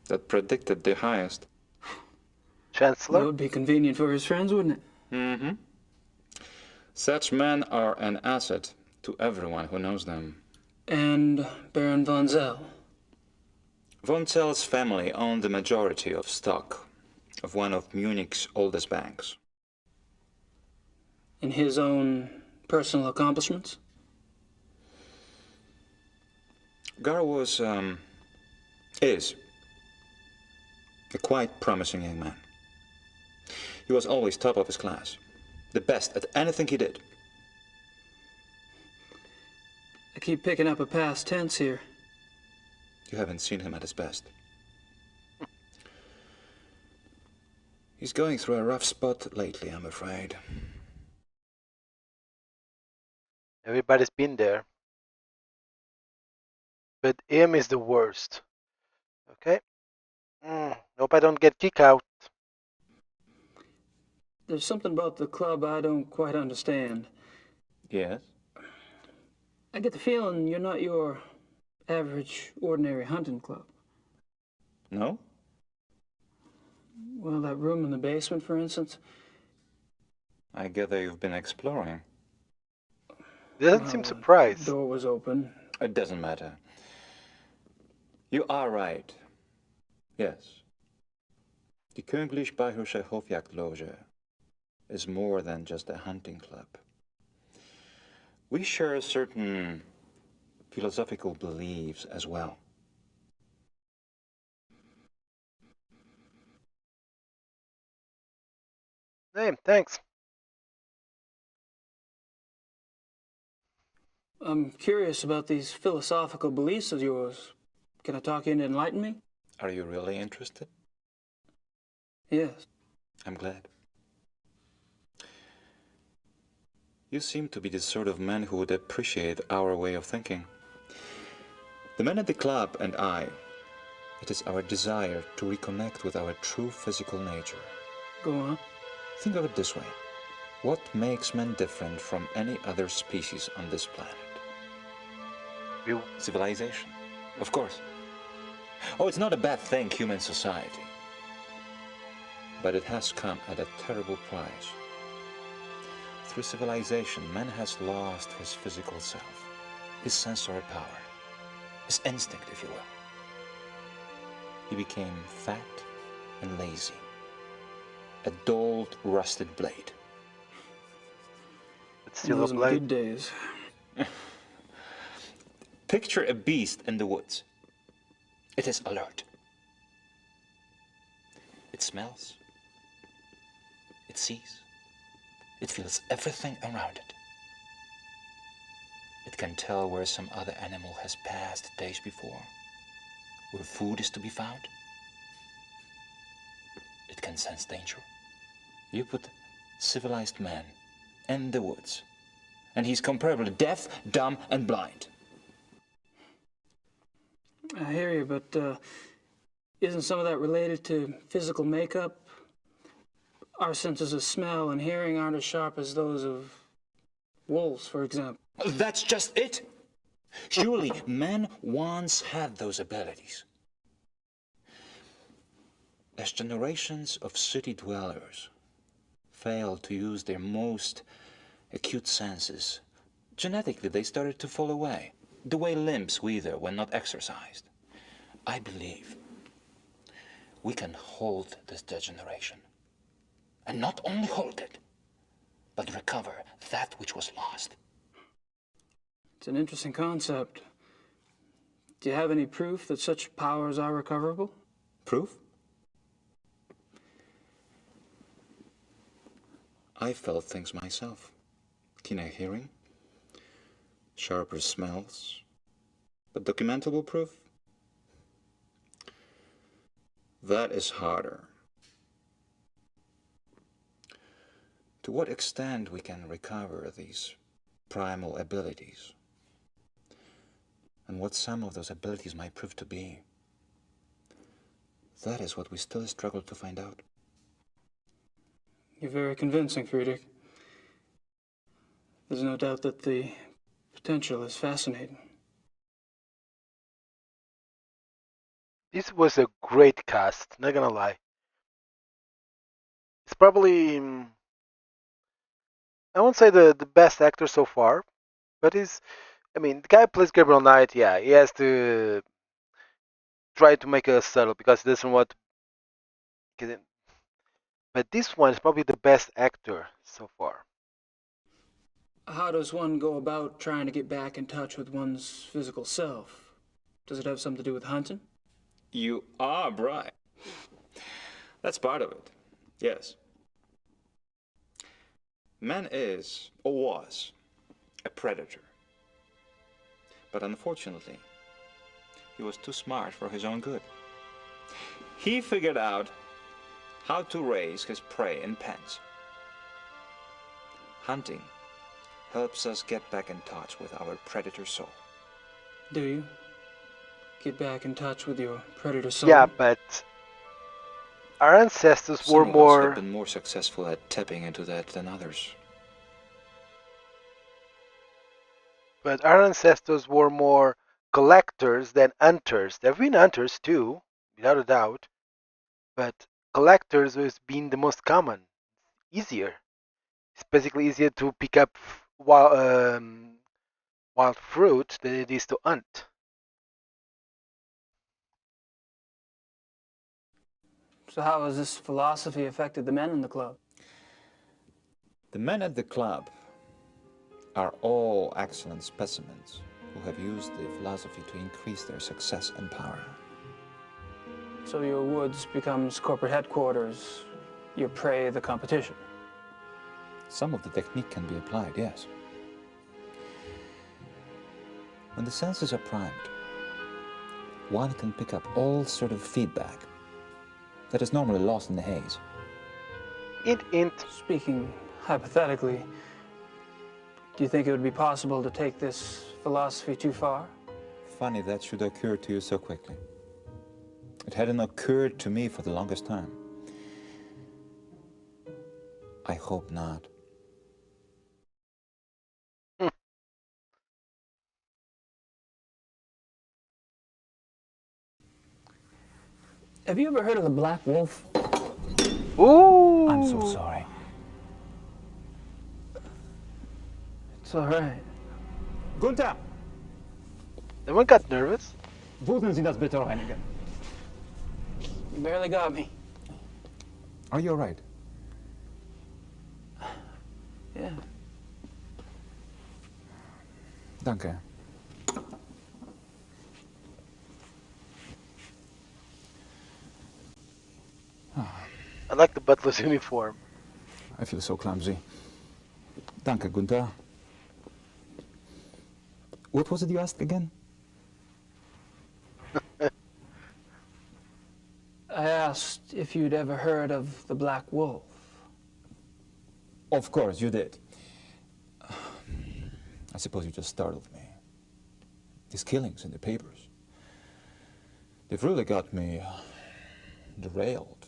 that predicted the highest. Chancellor? That would be convenient for his friends, wouldn't it? Mm-hmm. Such men are an asset to everyone who knows them. And Baron von Zell? Von Zell's family owned the majority of stock of one of Munich's oldest banks. In his own personal accomplishments? Gar was, is a quite promising young man. He was always top of his class, the best at anything he did. I keep picking up a past tense here. You haven't seen him at his best. He's going through a rough spot lately, I'm afraid. Everybody's been there. But him is the worst. Okay? Hope I don't get kicked out. There's something about the club I don't quite understand. Yes? I get the feeling you're not your average, ordinary hunting club. No? Well, that room in the basement, for instance. I gather you've been exploring. Doesn't seem surprised. The door was open. It doesn't matter. You are right. Yes. The Königlich Bayerische Hofjagdloge is more than just a hunting club. We share certain philosophical beliefs as well. Hey, thanks. I'm curious about these philosophical beliefs of yours. Can I talk you into enlighten me? Are you really interested? Yes. I'm glad. You seem to be the sort of man who would appreciate our way of thinking. The men at the club and I, it is our desire to reconnect with our true physical nature. Go on. Think of it this way. What makes men different from any other species on this planet? Civilization, of course. Oh, it's not a bad thing, human society. But it has come at a terrible price. Through civilization, man has lost his physical self, his sensory power, his instinct, if you will. He became fat and lazy, a dulled, rusted blade. It's still Those a were blade. good days. Picture a beast in the woods. It is alert. It smells. It sees. It feels everything around it. It can tell where some other animal has passed days before, where food is to be found. It can sense danger. You put civilized man in the woods, and he's comparably deaf, dumb, and blind. I hear you, but isn't some of that related to physical makeup? Our senses of smell and hearing aren't as sharp as those of wolves, for example. That's just it. Surely man once had those abilities. As generations of city dwellers failed to use their most acute senses, genetically they started to fall away, the way limbs wither when not exercised. I believe we can hold this degeneration. And not only hold it, but recover that which was lost. It's an interesting concept. Do you have any proof that such powers are recoverable? Proof? I felt things myself. Keen hearing, sharper smells. But documentable proof? That is harder. To what extent we can recover these primal abilities, and what some of those abilities might prove to be, that is what we still struggle to find out. You're very convincing, Friedrich. There's no doubt that the potential is fascinating. This was a great cast, not gonna lie. It's probably, I won't say the best actor so far, but I mean, the guy who plays Gabriel Knight, yeah, he has to try to make it subtle because he doesn't want to. But this one is probably the best actor so far. How does one go about trying to get back in touch with one's physical self? Does it have something to do with hunting? You are right. That's part of it, yes. Man is, or was, a predator. But unfortunately, he was too smart for his own good. He figured out how to raise his prey in pens. Hunting helps us get back in touch with our predator soul. Do you? Get back in touch with your predator soul? Yeah, but our ancestors Some were of us more. have been more successful at tapping into that than others. But our ancestors were more collectors than hunters. They've been hunters too, without a doubt. But collectors has been the most common. Easier. It's basically easier to pick up wild fruit than it is to hunt. So how has this philosophy affected the men in the club? The men at the club are all excellent specimens who have used the philosophy to increase their success and power. So your woods becomes corporate headquarters, your prey the competition. Some of the technique can be applied, yes. When the senses are primed, one can pick up all sort of feedback that is normally lost in the haze. Speaking hypothetically, do you think it would be possible to take this philosophy too far? Funny that should occur to you so quickly. It hadn't occurred to me for the longest time. I hope not. Have you ever heard of the Black Wolf? Ooh! I'm so sorry. It's all right. Gunther! Everyone got nervous. Würden Sie das bitte reinigen? You barely got me. Are you all right? Yeah. Danke. I like the butler's uniform. I feel so clumsy. Danke, Gunther. What was it you asked again? I asked if you'd ever heard of the Black Wolf. Of course, you did. I suppose you just startled me. These killings in the papers, they've really got me derailed.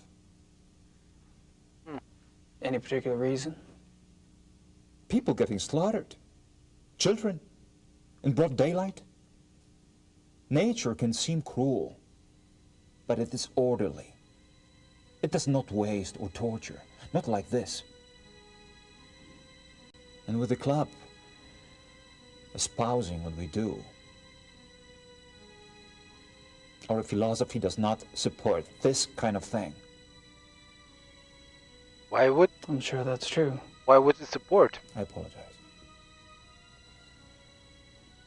Any particular reason? People getting slaughtered. Children. In broad daylight. Nature can seem cruel, but it is orderly. It does not waste or torture. Not like this. And with the club espousing what we do, our philosophy does not support this kind of thing. Why would? I'm sure that's true. Why would it support? I apologize.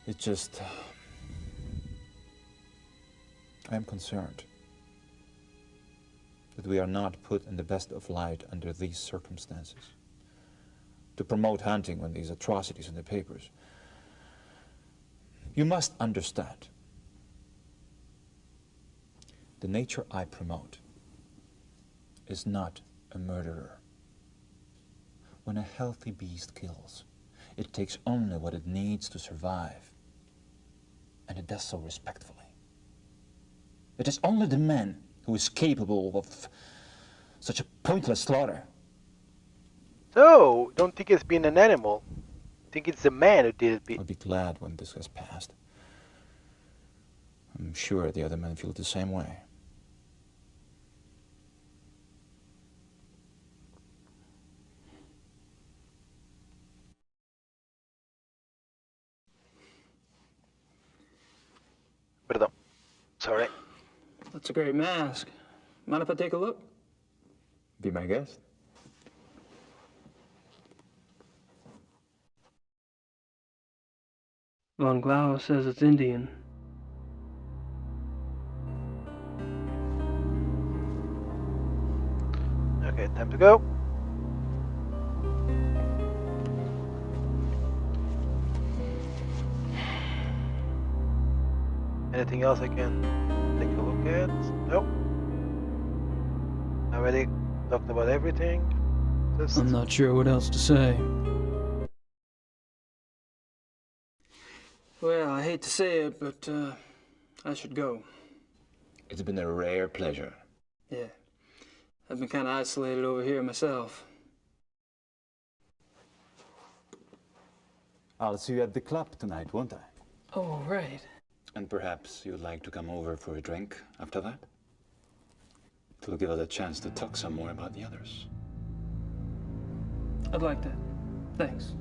It just... I am concerned that we are not put in the best of light under these circumstances. To promote hunting when these atrocities in the papers, You must understand. The nature I promote is not a murderer. When a healthy beast kills, it takes only what it needs to survive, and it does so respectfully. It is only the man who is capable of such a pointless slaughter. So, don't think it's been an animal. Think it's the man who did it. I'll be glad when this has passed. I'm sure the other men feel the same way. Perdón. Sorry. That's a great mask. Mind if I take a look? Be my guest. Von Glauer says it's Indian. Okay, time to go. Anything else I can take a look at? Nope. I already talked about everything. I'm not sure what else to say. Well, I hate to say it, but I should go. It's been a rare pleasure. Yeah. I've been kind of isolated over here myself. I'll see you at the club tonight, won't I? Oh, right. And perhaps you'd like to come over for a drink after that? It will give us a chance to talk some more about the others. I'd like that. Thanks.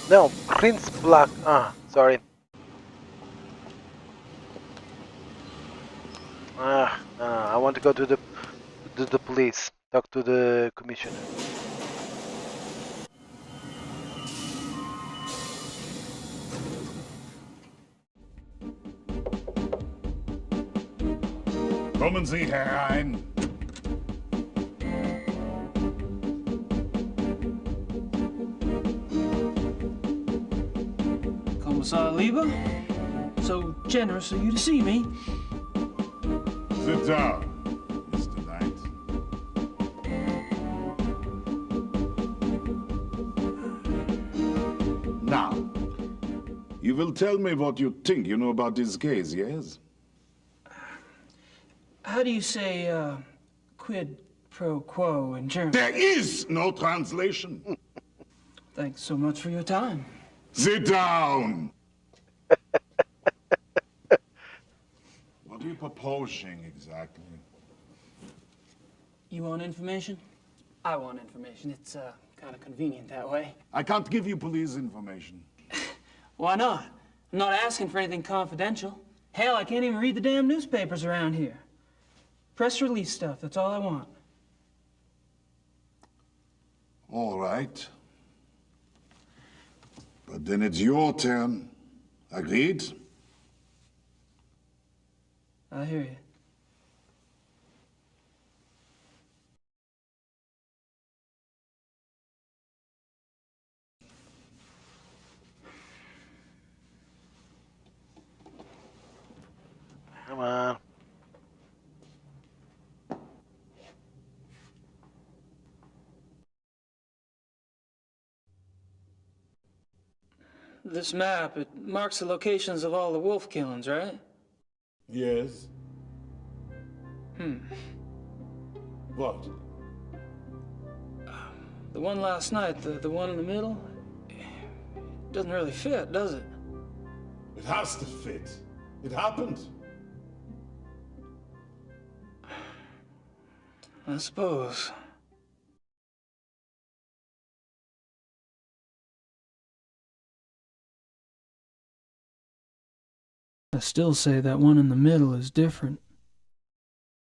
No, Prince Black. Sorry. I want to go to the police. Talk to the commissioner. Kommen Sie herein. Kommissar Lieber, so generous of you to see me. Sit down, Mr. Knight. Now, you will tell me what you think you know about this case, yes? How do you say quid pro quo in German? There is no translation. Thanks so much for your time. Sit down. What are you proposing exactly? You want information? I want information. It's kind of convenient that way. I can't give you police information. Why not? I'm not asking for anything confidential. Hell, I can't even read the damn newspapers around here. Press release stuff, that's all I want. All right. But then it's your turn. Agreed? I hear you. Come on. This map, it marks the locations of all the wolf killings, right? Yes. What? The one last night, the one in the middle, doesn't really fit, does it? It has to fit. It happened. I suppose. I still say that one in the middle is different.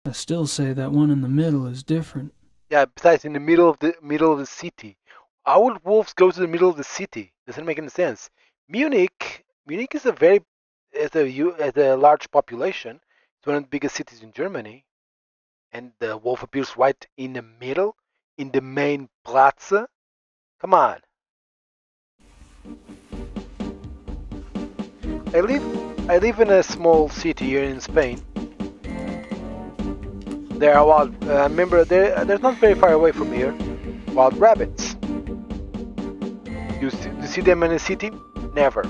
I still say that one in the middle is different. Yeah, besides in the middle of the city. How would wolves go to the middle of the city? Doesn't make any sense. Munich is a very has a large population. It's one of the biggest cities in Germany, and the wolf appears right in the middle, in the main plaza. Come on. I live in a small city here in Spain. There are wild. Remember, there's not very far away from here. Wild rabbits. You see them in a city? Never.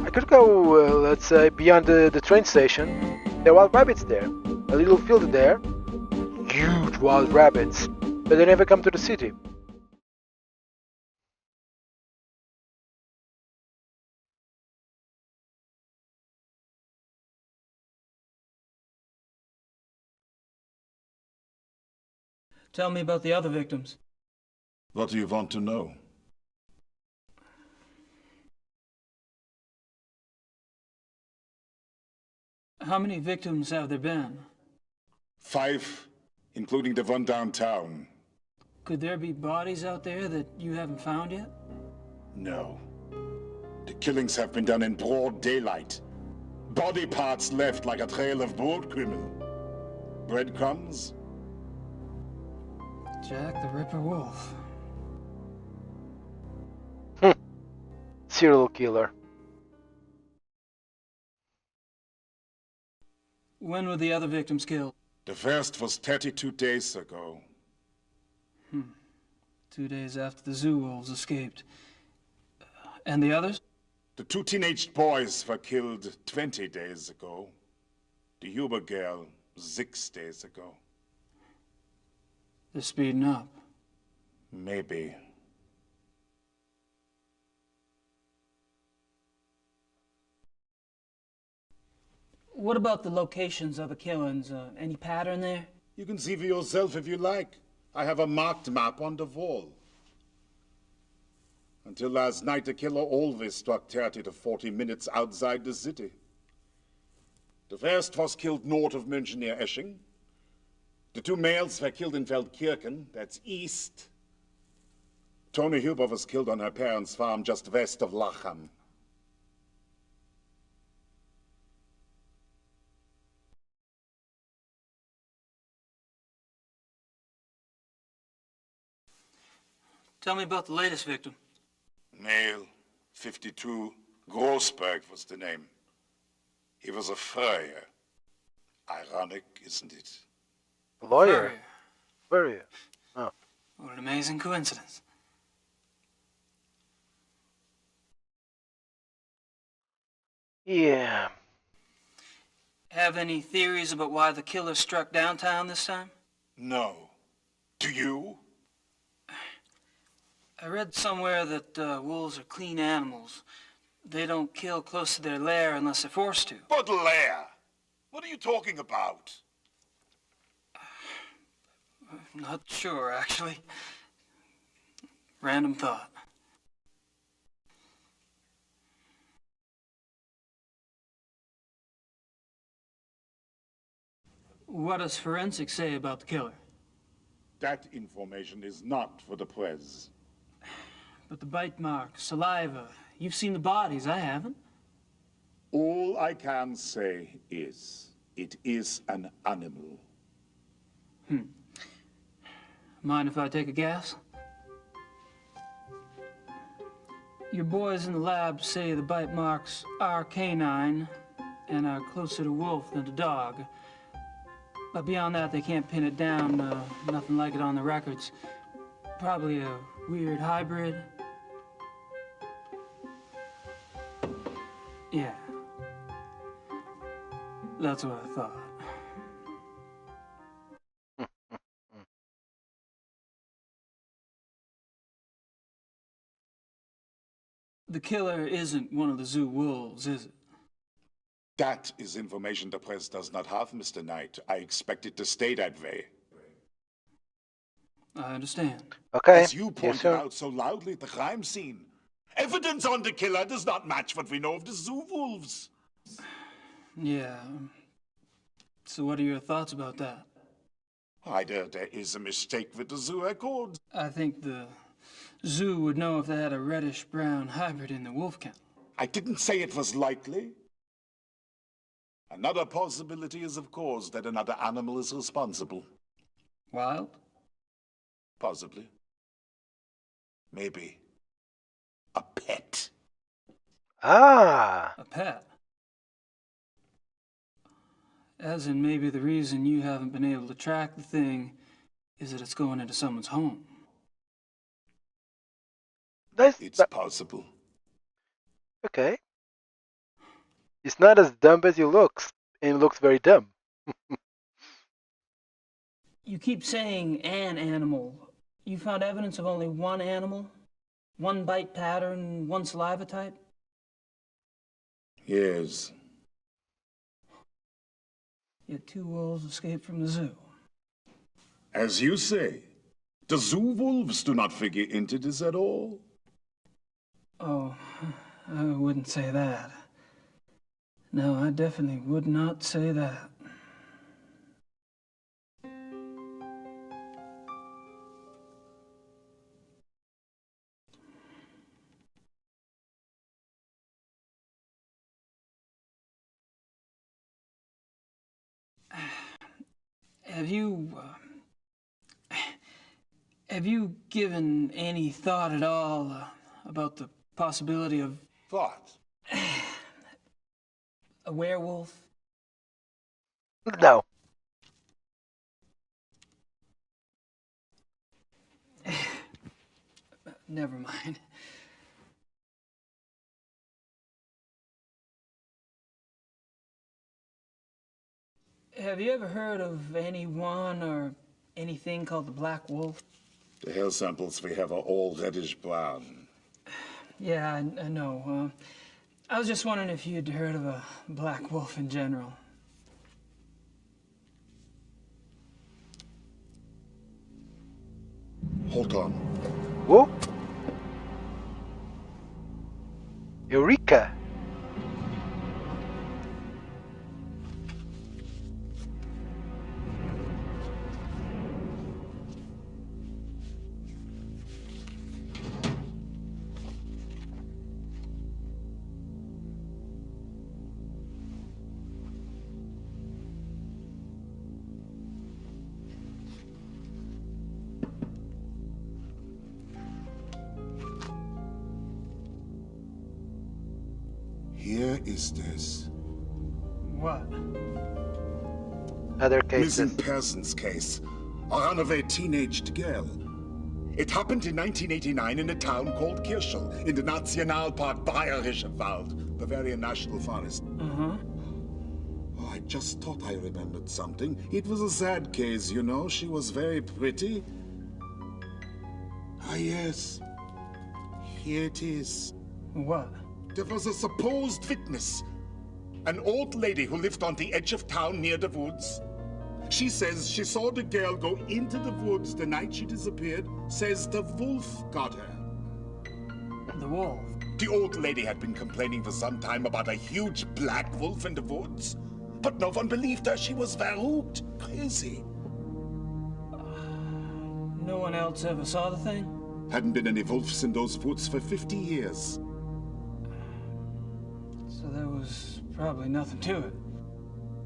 I could go, let's say, beyond the train station. There are wild rabbits there. A little field there. Huge wild rabbits. But they never come to the city. Tell me about the other victims. What do you want to know? How many victims have there been? 5, including the one downtown. Could there be bodies out there that you haven't found yet? No. The killings have been done in broad daylight. Body parts left like a trail of Brotkümmel. Breadcrumbs? Jack the Ripper Wolf. Serial killer. When were the other victims killed? The first was 32 days ago. 2 days after the zoo wolves escaped. And the others? The 2 teenage boys were killed 20 days ago. The Huber girl 6 days ago. They're speeding up. Maybe. What about the locations of the killings? Any pattern there? You can see for yourself if you like. I have a marked map on the wall. Until last night, the killer always struck 30 to 40 minutes outside the city. The first was killed north of München near Esching. The 2 males were killed in Feldkirchen, that's east. Toni Huber was killed on her parents' farm just west of Lachem. Tell me about the latest victim. Male, 52, Grossberg was the name. He was a furrier. Ironic, isn't it? Lawyer. Furrier. Oh. What an amazing coincidence. Yeah. Have any theories about why the killer struck downtown this time? No. Do you? I read somewhere that wolves are clean animals. They don't kill close to their lair unless they're forced to. But lair? What are you talking about? Not sure, actually. Random thought. What does forensics say about the killer? That information is not for the press. But the bite marks, saliva, you've seen the bodies, I haven't. All I can say is, it is an animal. Mind if I take a guess? Your boys in the lab say the bite marks are canine and are closer to wolf than to dog. But beyond that, they can't pin it down. Nothing like it on the records. Probably a weird hybrid. Yeah. That's what I thought. The killer isn't one of the zoo wolves, is it? That is information the press does not have, Mr. Knight. I expect it to stay that way. I understand. Okay. As you pointed out so loudly at the crime scene, evidence on the killer does not match what we know of the zoo wolves. Yeah. So what are your thoughts about that? Either there is a mistake with the zoo records. I think the zoo would know if they had a reddish-brown hybrid in the wolf kennel. I didn't say it was likely. Another possibility is, of course, that another animal is responsible. Wild? Possibly. Maybe. A pet. Ah! A pet? As in maybe the reason you haven't been able to track the thing is that it's going into someone's home. It's possible. Okay. It's not as dumb as it looks, and it looks very dumb. You keep saying an animal. You found evidence of only one animal? One bite pattern, one saliva type? Yes. Yet 2 wolves escaped from the zoo. As you say, the zoo wolves do not figure into this at all. Oh, I wouldn't say that. No, I definitely would not say that. Have you given any thought at all about the possibility of... Thought? A werewolf? No. Never mind. Have you ever heard of anyone or anything called the Black Wolf? The hair samples we have are all reddish-brown. Yeah, I know. I was just wondering if you'd heard of a black wolf in general. Hold on. Whoa. Eureka. Here is this. What? Other cases. Missing persons case. A runaway teenaged girl. It happened in 1989 in a town called Kirschel, in the Nationalpark Bayerischer Wald, Bavarian National Forest. Uh-huh. Oh, I just thought I remembered something. It was a sad case, you know. She was very pretty. Ah, yes. Here it is. What? There was a supposed witness. An old lady who lived on the edge of town near the woods. She says she saw the girl go into the woods the night she disappeared. Says the wolf got her. The wolf? The old lady had been complaining for some time about a huge black wolf in the woods. But no one believed her. She was verrückt, crazy. No one else ever saw the thing? Hadn't been any wolves in those woods for 50 years. So there was probably nothing to it.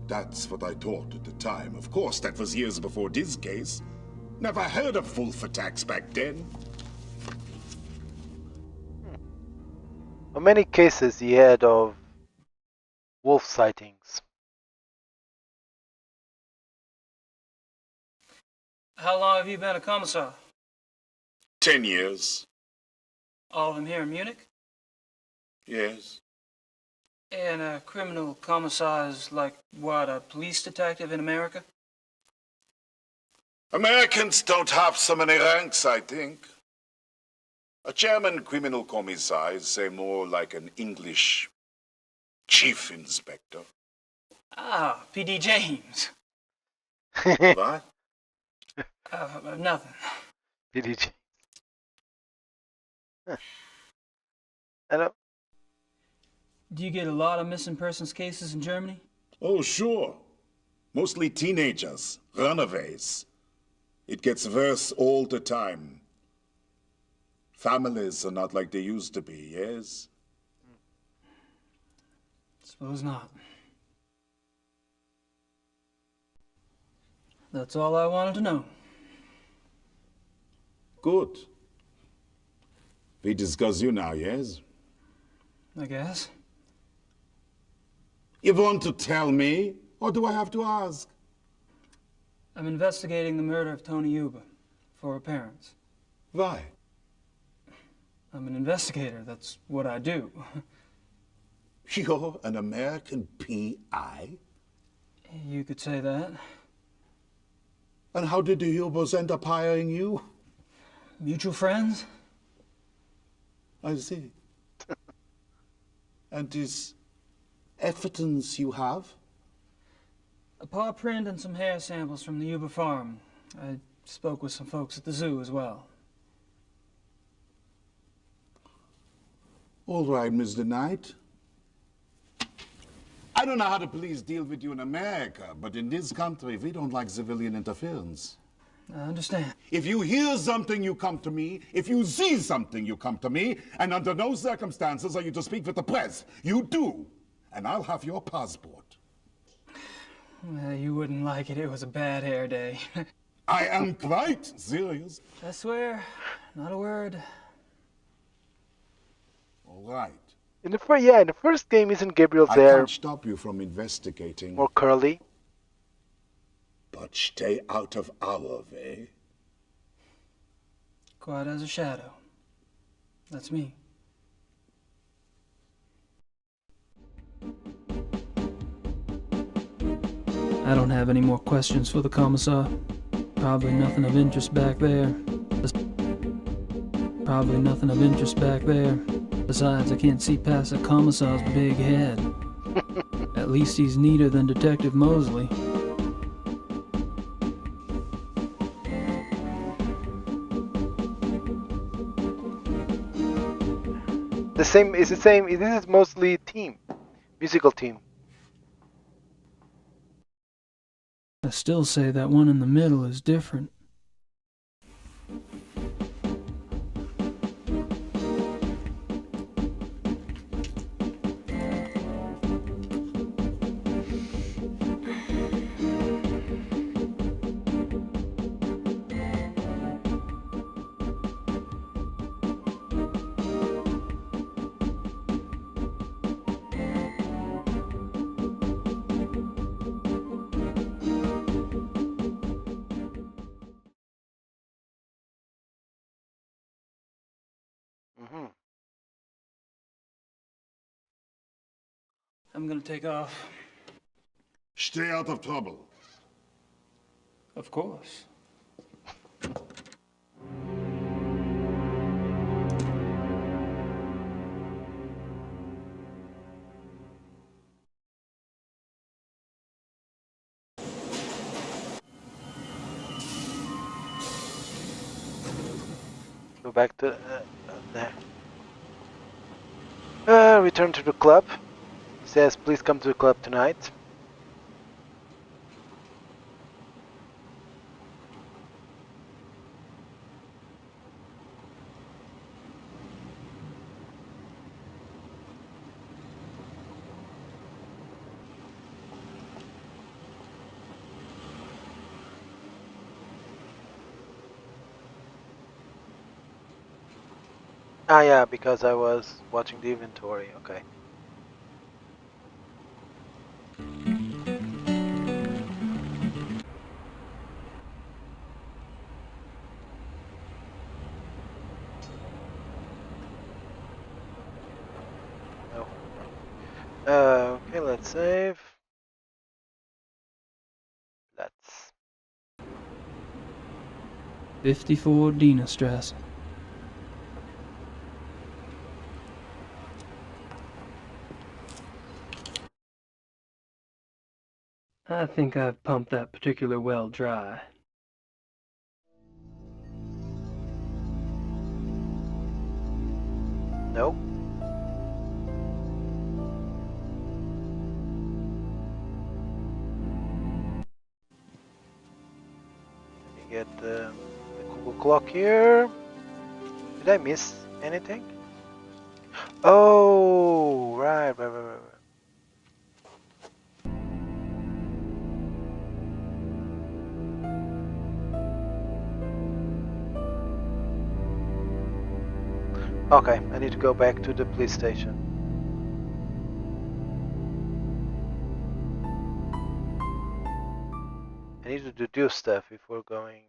That's what I thought at the time. Of course, that was years before this case. Never heard of wolf attacks back then. How many cases he had of wolf sightings? How long have you been a commissar? 10 years. All of them here in Munich? Yes. And a criminal commissar is like, what, a police detective in America? Americans don't have so many ranks, I think. A German criminal commissar is, say, more like an English chief inspector. Ah, P.D. James. What? Nothing. P.D. James. Huh. I don't... Do you get a lot of missing persons cases in Germany? Oh, sure. Mostly teenagers, runaways. It gets worse all the time. Families are not like they used to be, yes? Suppose not. That's all I wanted to know. Good. We discuss you now, yes? I guess. You want to tell me, or do I have to ask? I'm investigating the murder of Tony Yuba for her parents. Why? I'm an investigator. That's what I do. You're an American PI? You could say that. And how did the Hubers end up hiring you? Mutual friends? I see. And this evidence you have? A paw print and some hair samples from the Yuba farm. I spoke with some folks at the zoo as well. All right, Mr. Knight. I don't know how the police deal with you in America, but in this country, we don't like civilian interference. I understand. If you hear something, you come to me. If you see something, you come to me. And under no circumstances are you to speak with the press. You do. And I'll have your passport. Well, you wouldn't like it. It was a bad hair day. I am quite serious. I swear, not a word. All right. In the first game, isn't Gabriel I there can't stop you from investigating. more curly? But stay out of our way. Quiet as a shadow. That's me. I don't have any more questions for the commissar. Probably nothing of interest back there. Besides, I can't see past the commissar's big head. At least he's neater than Detective Mosley. This is mostly team, musical team. I still say that one in the middle is different. I'm gonna take off. Stay out of trouble. Of course. Go back to there. Return to the club. Says, please come to the club tonight. Ah, yeah, because I was watching the inventory. Okay. Okay, let's save. Let's. 54 Dienastrasse. I think I've pumped that particular well dry. Nope. Let me get the Google clock here. Did I miss anything? Oh, right. Okay, I need to go back to the police station. I need to do stuff before going.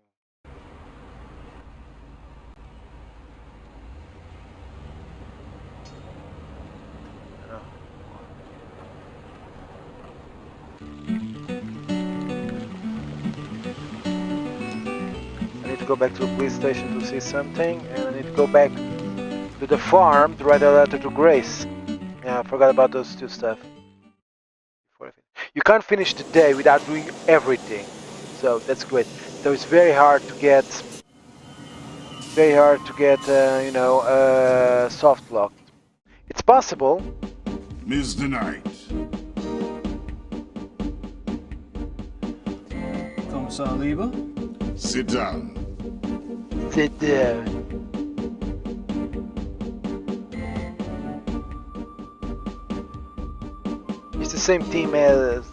I need to go back to the police station to see something, and I need to go back to the farm to write a letter to Grace. Yeah, I forgot about those two stuff. You can't finish the day without doing everything, so that's great. So it's very hard to get, you know, soft locked. It's possible. Miss the Knight. Kommissar Lieber? Sit down. Sit down. It's the same team as.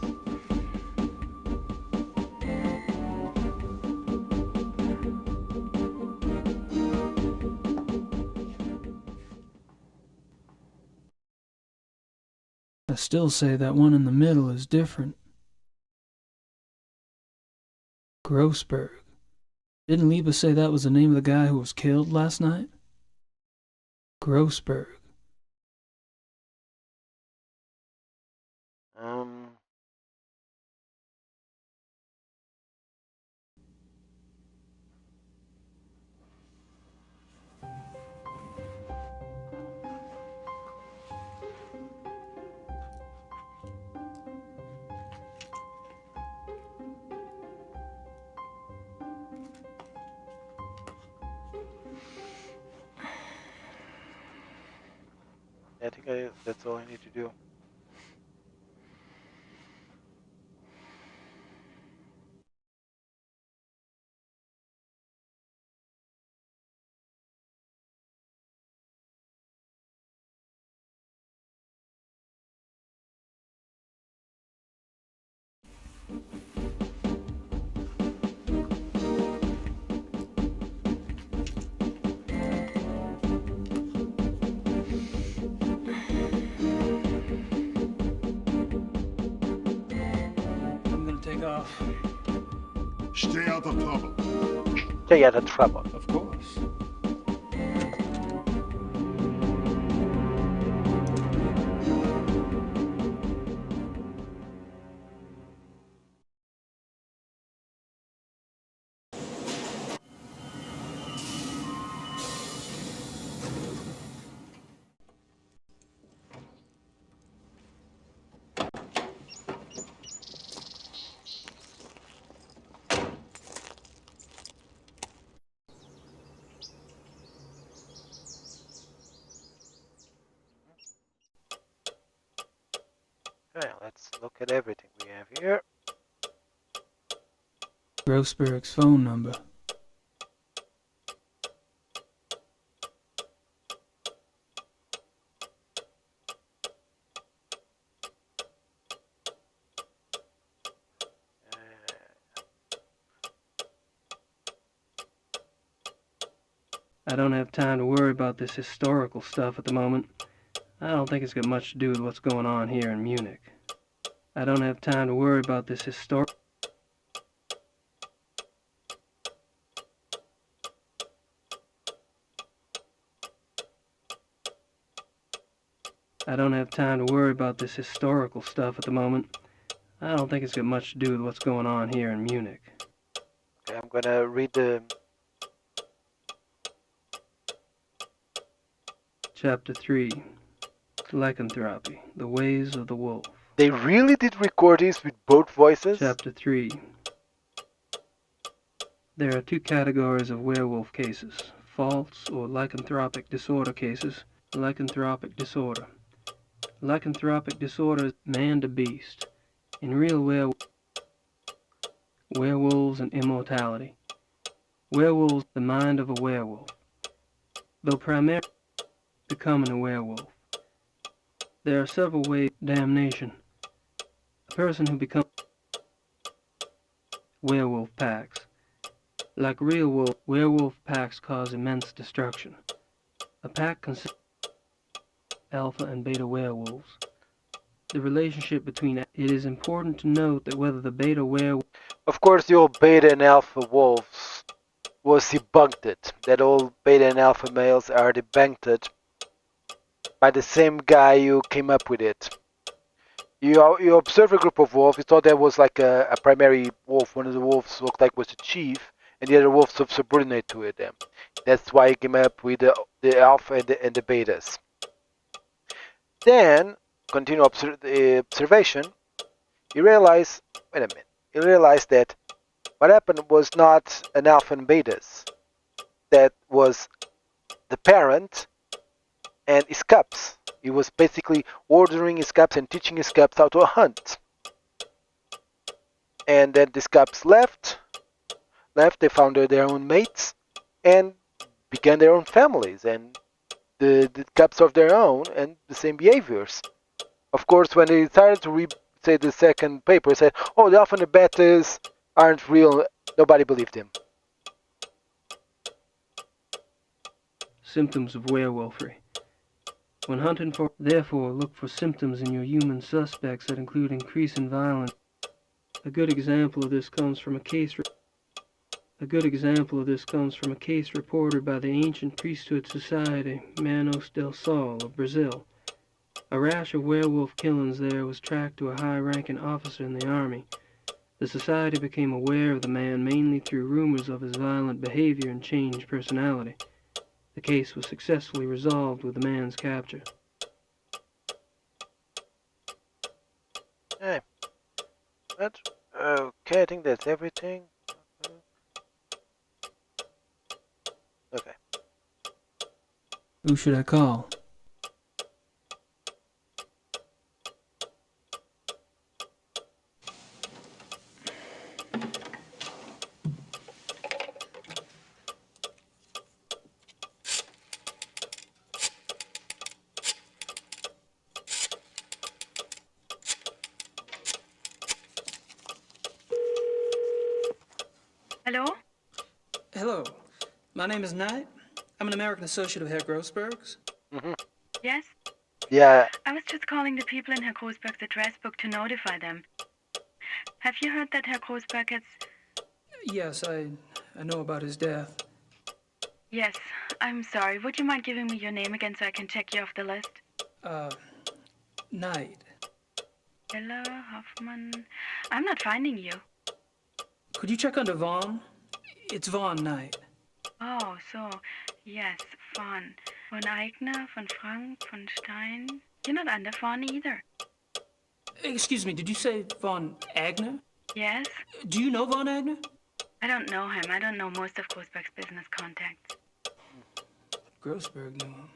I still say that one in the middle is different. Grossberg. Didn't Liebe say that was the name of the guy who was killed last night? Grossberg. I think that's all I need to do. Take off. Stay out of trouble. Stay out of trouble. Of course. Okay, let's look at everything we have here. Grossberg's phone number. I don't have time to worry about this historical stuff at the moment. I don't think it's got much to do with what's going on here in Munich. I don't have time to worry about this historical... I don't have time to worry about this historical stuff at the moment. I don't think it's got much to do with what's going on here in Munich. Okay, I'm gonna read the... Chapter 3. Lycanthropy, the ways of the wolf. They really did record this with both voices? Chapter 3. There are two categories of werewolf cases. False or lycanthropic disorder cases. Lycanthropic disorder. Lycanthropic disorder is man to beast. In real werewolves and immortality. Werewolves, the mind of a werewolf. though primarily becoming a werewolf. There are several ways of damnation. A person who becomes werewolf packs. Like real werewolf packs cause immense destruction. A pack consists of alpha and beta werewolves. The relationship between it is important to note that whether the beta werewolf... Of course, the old beta and alpha wolves was debunked. That all beta and alpha males are debunked by the same guy who came up with it. You observe a group of wolves, you thought that was like a primary wolf. One of the wolves looked like was the chief, and the other wolves subordinate to them. That's why he came up with the alpha and the betas. Then, continue the observation, you realize, wait a minute, you realize that what happened was not an alpha and betas. That was the parent and his cubs. He was basically ordering his cubs and teaching his cubs how to hunt. And then these cubs left, they found their own mates, and began their own families, and the cubs of their own, and the same behaviors. Of course, when they started to read, say, the second paper, said, oh, the alpha and the betas aren't real, nobody believed him. Symptoms of werewolfery. When hunting for, therefore, look for symptoms in your human suspects that include increase in violence. A good example of this comes from a case reported by the ancient priesthood society Manos del Sol of Brazil. A rash of werewolf killings there was tracked to a high-ranking officer in the army. The society became aware of the man mainly through rumors of his violent behavior and changed personality. The case was successfully resolved with the man's capture. Okay, I think that's everything. Okay. Who should I call? Hello? Hello. My name is Knight. I'm an American associate of Herr Grossberg's. Yes? Yeah. I was just calling the people in Herr Grossberg's address book to notify them. Have you heard that Herr Grossberg has... Yes, I know about his death. Yes, I'm sorry. Would you mind giving me your name again so I can check you off the list? Knight. Ella Hoffman... I'm not finding you. Could you check under Vaughn? It's Vaughn Knight. Oh, so, yes, Vaughn. Von Eigner, von Frank, von Stein. You're not under Vaughn either. Excuse me, did you say Von Agner? Yes? Do you know Von Agner? I don't know him. I don't know most of Grossberg's business contacts. Grossberg knew him.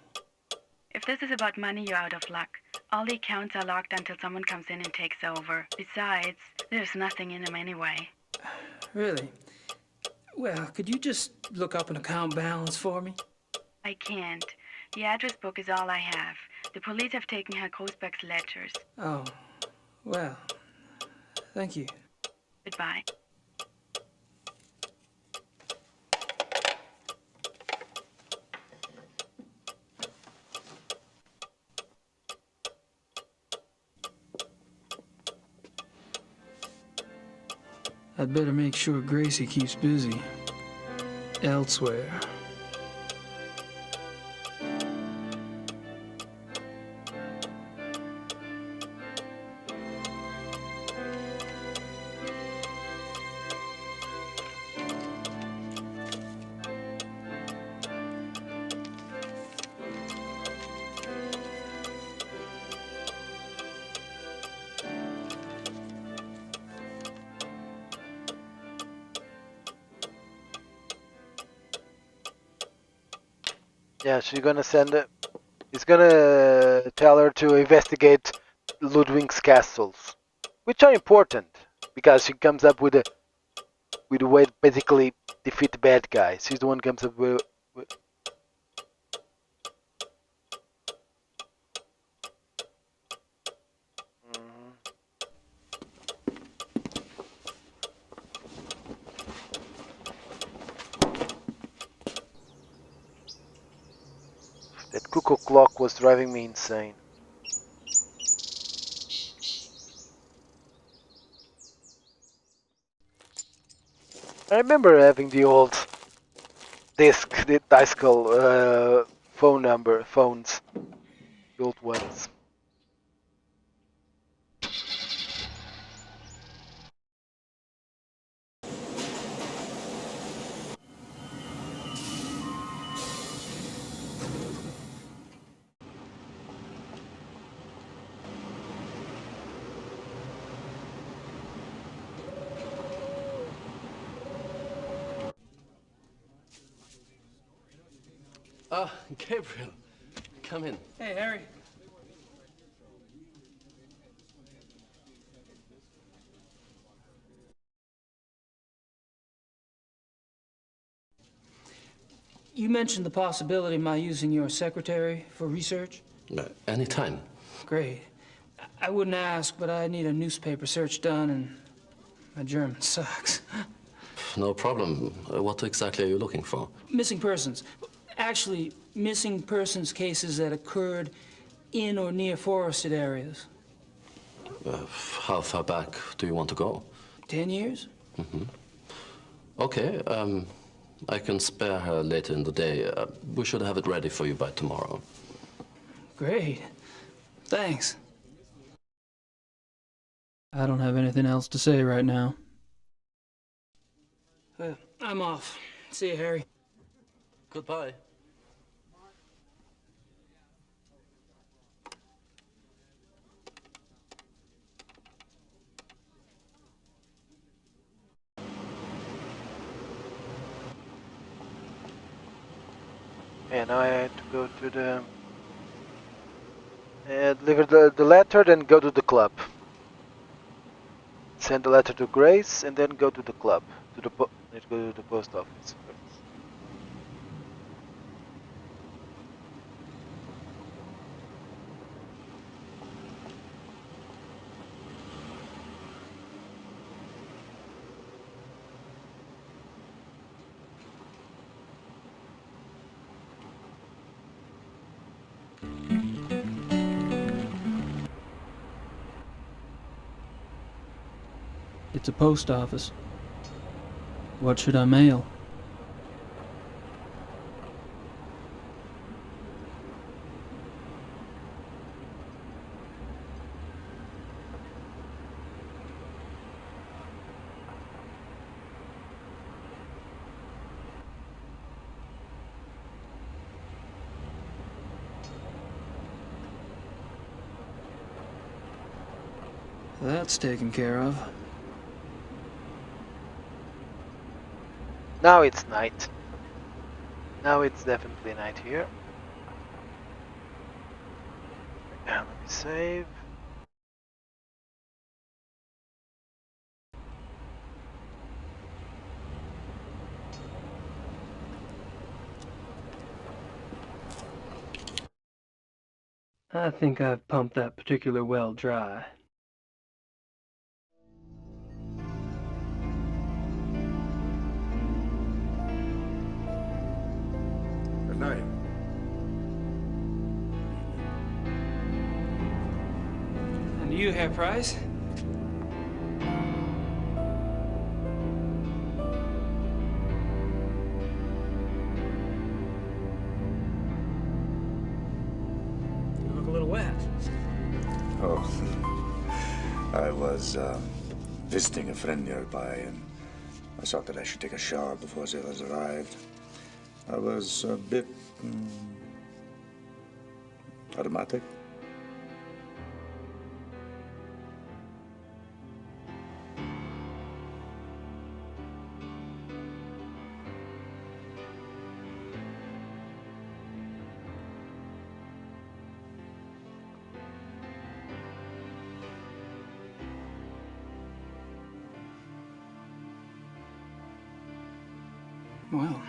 If this is about money, you're out of luck. All the accounts are locked until someone comes in and takes over. Besides, there's nothing in them anyway. Really? Well, could you just look up an account balance for me? I can't. The address book is all I have. The police have taken Herr Grossberg's ledgers. Oh, well, thank you. Goodbye. I'd better make sure Gracie keeps busy. Elsewhere. Yeah, she's gonna send it. He's gonna tell her to investigate Ludwig's castles, which are important because she comes up with a way to basically defeat the bad guys. She's the one who comes up with cuckoo clock was driving me insane. I remember having the old disc, the Discal phones, the old ones. Ah, Gabriel, come in. Hey, Harry. You mentioned the possibility of my using your secretary for research? Anytime. Great. I wouldn't ask, but I need a newspaper search done, and my German sucks. No problem. What exactly are you looking for? Missing persons. Actually, missing persons cases that occurred in or near forested areas. How far back do you want to go? 10 years? Mm-hmm. Okay, I can spare her later in the day. We should have it ready for you by tomorrow. Great. Thanks. I don't have anything else to say right now. I'm off. See you, Harry. Goodbye. And now I had to go to the... deliver the letter, then go to the club. Send the letter to Grace, and then go to the club. Need to go to the post office. It's a post office. What should I mail? That's taken care of. Now it's night. Now it's definitely night here. And let me save. I think I've pumped that particular well dry. Good night. And you, Herr Price? You look a little wet. Oh, I was visiting a friend nearby, and I thought that I should take a shower before the others arrived. I was a bit automatic. Well,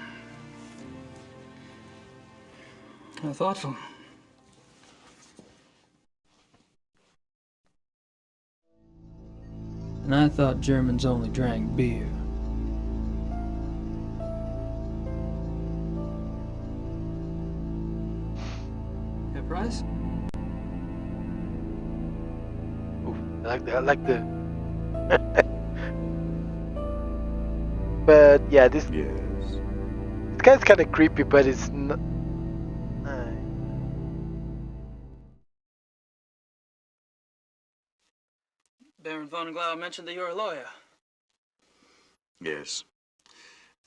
how thoughtful. And I thought Germans only drank beer. I like the. But yeah, this guy's kind of creepy, but it's not. Baron von Glau mentioned that you're a lawyer. Yes.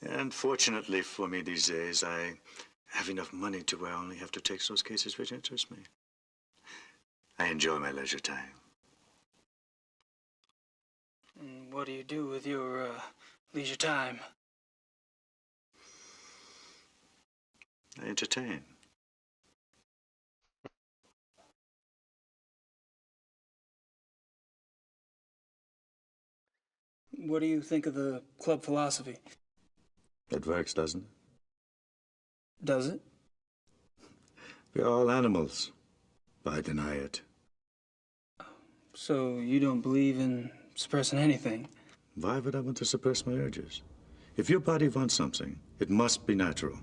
And fortunately for me these days, I have enough money to where I only have to take those cases which interest me. I enjoy my leisure time. And what do you do with your leisure time? I entertain. What do you think of the club philosophy? It works, doesn't it? Does it? We're all animals, but I deny it. So you don't believe in suppressing anything? Why would I want to suppress my urges? If your body wants something, it must be natural.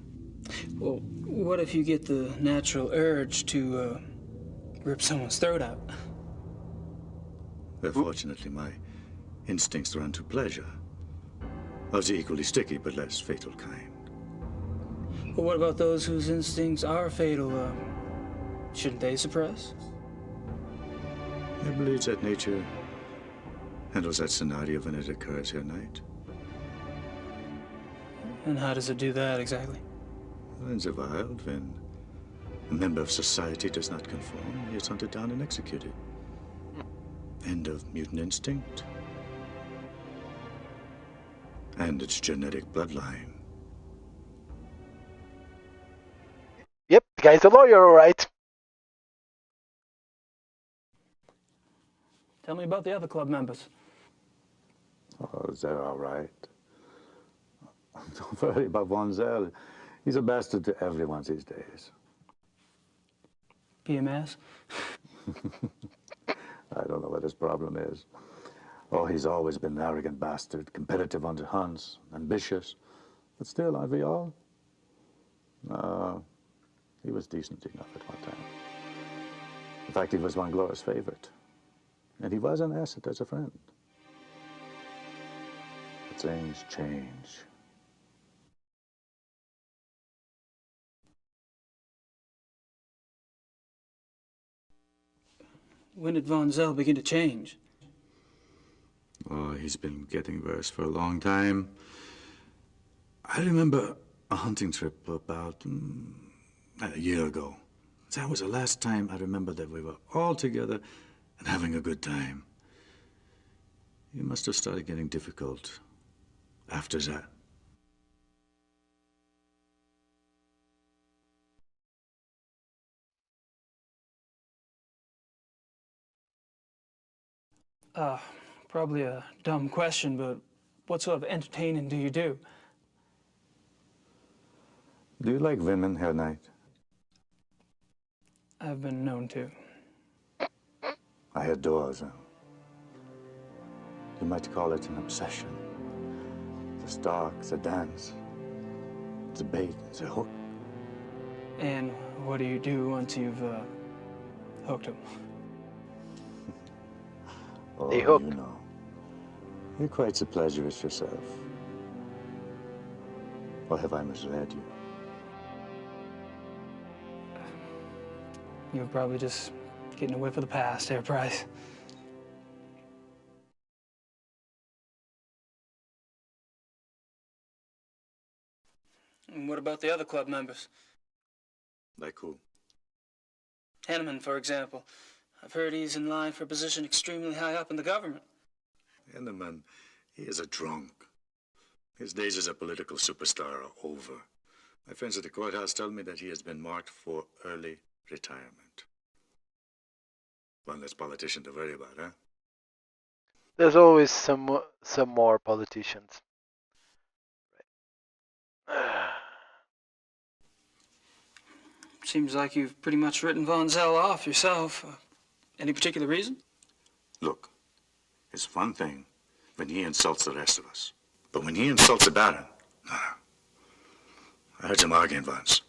Well, what if you get the natural urge to rip someone's throat out? Well, fortunately, my instincts run to pleasure. Of the equally sticky but less fatal kind. But what about those whose instincts are fatal? Shouldn't they suppress? I believe that nature handles that scenario when it occurs here at night. And how does it do that exactly? In the wild, when a member of society does not conform, he is hunted down and executed. End of mutant instinct. And its genetic bloodline. Yep, the guy's a lawyer, all right. Tell me about the other club members. Oh, they're all right. Don't worry about Von Zell. He's a bastard to everyone these days. PMS? I don't know what his problem is. Oh, he's always been an arrogant bastard, competitive on the hunts, ambitious. But still, aren't we all? He was decent enough at one time. In fact, he was von Glora's favorite. And he was an asset as a friend. But things change. When did Von Zell begin to change? Oh, he's been getting worse for a long time. I remember a hunting trip about a year ago. That was the last time I remember that we were all together and having a good time. He must have started getting difficult after that. Probably a dumb question, but what sort of entertaining do you do? Do you like women, Herr Knight? I've been known to. I adore them. You might call it an obsession. The stalk, the dance, the bait, the hook. And what do you do once you've hooked them? Oh, They hook. you know. You're quite the pleasurist yourself. Or have I misled you? You're probably just getting a whiff of the past, Herr Price. And what about the other club members? Like who? Henneman, for example. I've heard he's in line for a position extremely high up in the government. Henneman, he is a drunk. His days as a political superstar are over. My friends at the courthouse tell me that he has been marked for early retirement. One less politician to worry about, huh? There's always some more politicians. Seems like you've pretty much written Von Zell off yourself. Any particular reason? Look, it's one thing when he insults the rest of us. But when he insults the Baron, no. I heard him arguing once.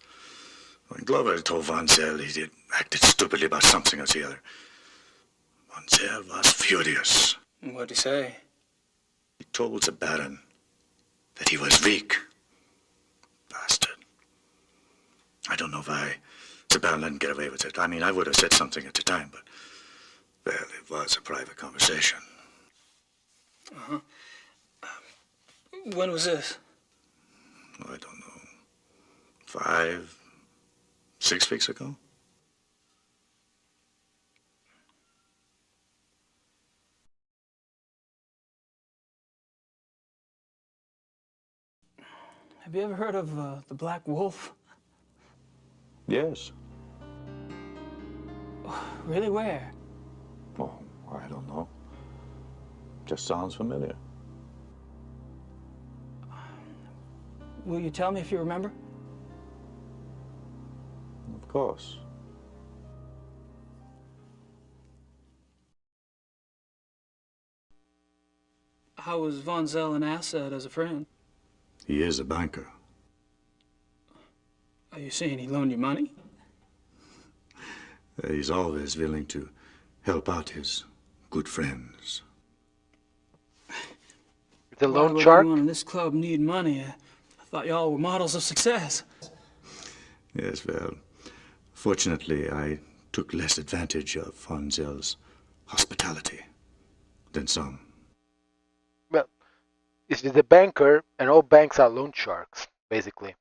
When Glover told Von Zell he acted stupidly about something or the other. Von Zell was furious. What'd he say? He told the Baron that he was weak. Bastard. I don't know why the Baron let him get away with it. I mean, I would have said something at the time, but, well, it was a private conversation. Uh-huh. When was this? Oh, I don't know. 5, 6 weeks ago? Have you ever heard of the Black Wolf? Yes. Really, where? Oh, I don't know. Just sounds familiar. Will you tell me if you remember? Of course. How was Von Zell an asset as a friend? He is a banker. Are you saying he loaned you money? He's always willing to help out his good friends. The Why loan would shark? anyone in this club need money? I thought y'all were models of success. Yes, well, fortunately, I took less advantage of Von Zell's hospitality than some. Well, he's the banker, and all banks are loan sharks, basically.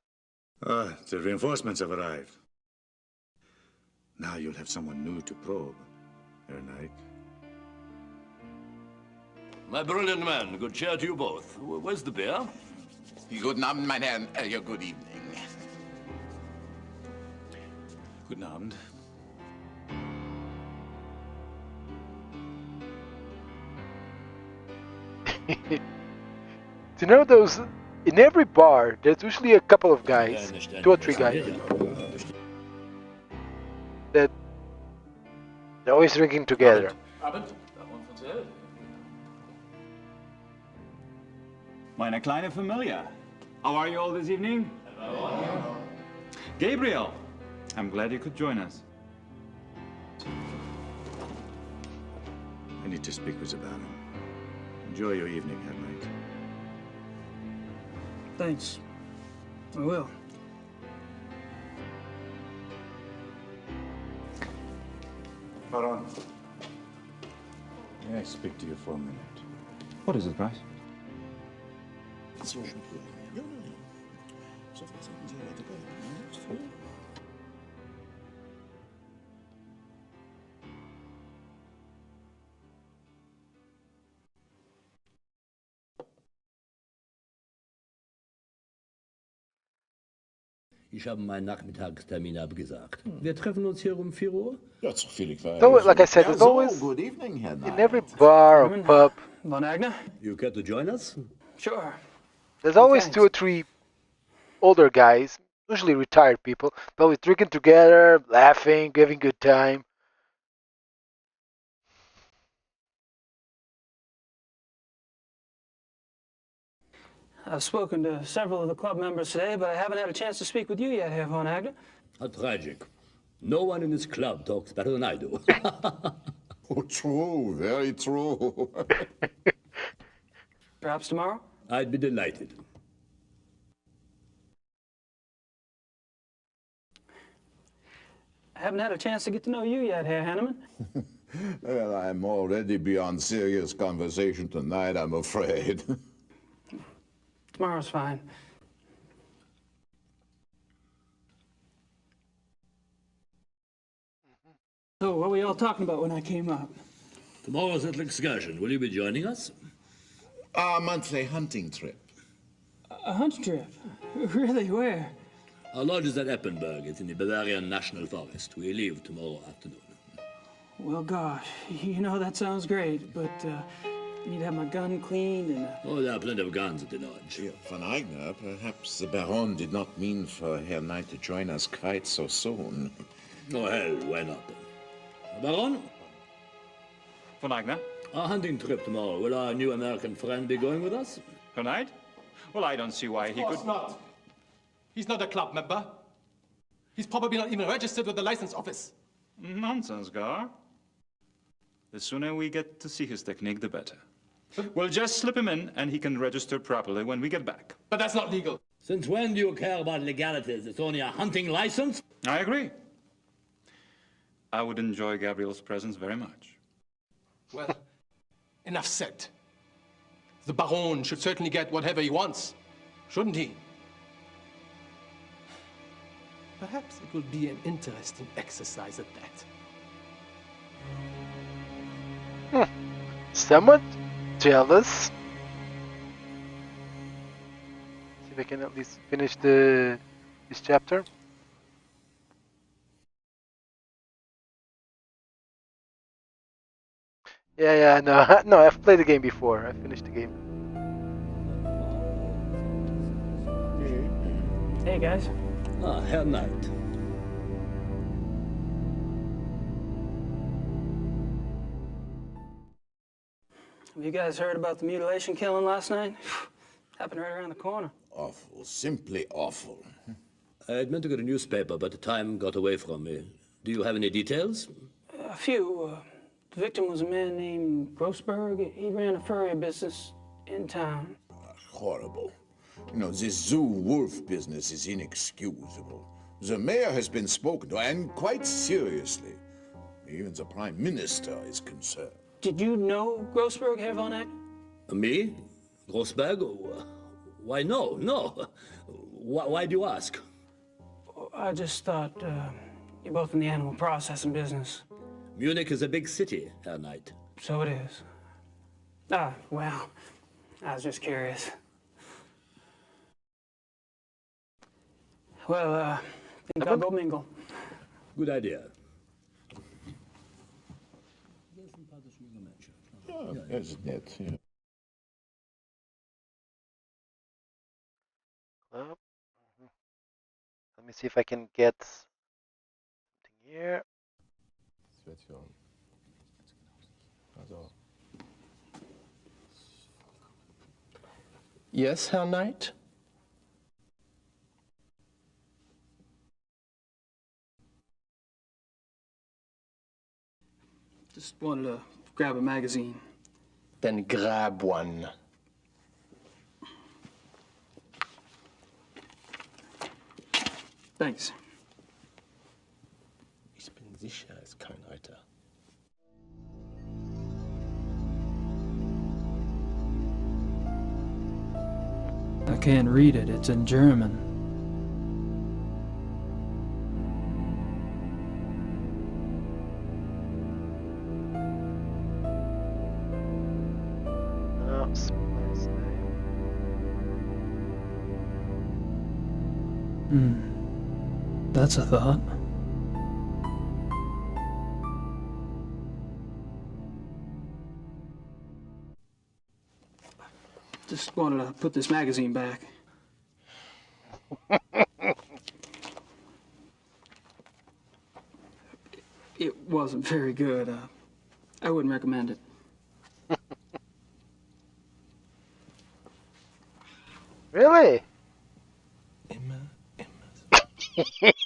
The reinforcements have arrived. Now you'll have someone new to probe, Herr Knight. My brilliant man, good cheer to you both. Where's the beer? Guten Abend, meine Herren. Good evening. Guten Abend. You know those, in every bar, there's usually a couple of guys, 2 or 3 guys, that they're always drinking together. Abend, davon erzählt. Meine kleine Familie. How are you all this evening? Hello. Gabriel, I'm glad you could join us. I need to speak with the Baron. Enjoy your evening, Herr Knight. Thanks. I will. Baron. May I speak to you for a minute? What is it, Bryce? Ich habe meinen Nachmittagstermin abgesagt. Wir treffen uns hier um 4 Uhr? Ja, so viel ich weiß. So, like I said, there's always, Good evening, Herr in every bar or pub, Von Agner? You care to join us? Sure. there's always 2 or 3 older guys, usually retired people, they're always drinking together, laughing, having good time. I've spoken to several of the club members today, but I haven't had a chance to speak with you yet, Herr Von Agner. How tragic. No one in this club talks better than I do. Oh, true, very true. Perhaps tomorrow? I'd be delighted. I haven't had a chance to get to know you yet, Herr Hanneman. Well, I'm already beyond serious conversation tonight, I'm afraid. Tomorrow's fine. So, what were you all talking about when I came up? Tomorrow's little excursion. Will you be joining us? Our monthly hunting trip. A hunt trip? Really, where? Our lodge is at Eppenberg. It's in the Bavarian National Forest. We leave tomorrow afternoon. Well, gosh, you know, that sounds great, but I need to have my gun cleaned and... Oh, there are plenty of guns at the lodge. Yeah, Von Eigner, perhaps the Baron did not mean for Herr Knight to join us quite so soon. Oh, hell, why not? Baron? Von Eigner? Our hunting trip tomorrow. Will our new American friend be going with us? Tonight? Well, I don't see why he could... Of course not. He's not a club member. He's probably not even registered with the license office. Nonsense, Gar. The sooner we get to see his technique, the better. We'll just slip him in, and he can register properly when we get back. But that's not legal. Since when do you care about legalities? It's only a hunting license? I agree. I would enjoy Gabriel's presence very much. Well, enough said. The Baron should certainly get whatever he wants, shouldn't he? Perhaps it will be an interesting exercise at that. Somewhat jealous. See if I can at least finish this chapter. Yeah, no, I've played the game before. I finished the game. Hey, guys. Ah, Herr Knight. Have you guys heard about the mutilation killing last night? Happened right around the corner. Awful, simply awful. I'd meant to get a newspaper, but the time got away from me. Do you have any details? A few. The victim was a man named Grossberg. He ran a furrier business in town. Horrible. You know, this zoo wolf business is inexcusable. The mayor has been spoken to, and quite seriously. Even the prime minister is concerned. Did you know Grossberg, Herr von Eck? Me? Grossberg? Why, no. Why do you ask? I just thought you're both in the animal processing business. Munich is a big city, Herr Knight. So it is. Well, I was just curious. Well, think I'll go mingle. Good idea. That's net, yeah. Club. Let me see if I can get something here. Yes, Herr Knight? Just wanted to grab a magazine. Then grab one. Thanks. Ich bin sicher, es ist kein Reiter. I can't read it, it's in German. That's a thought. Just wanted to put this magazine back. It wasn't very good. I wouldn't recommend it. Really?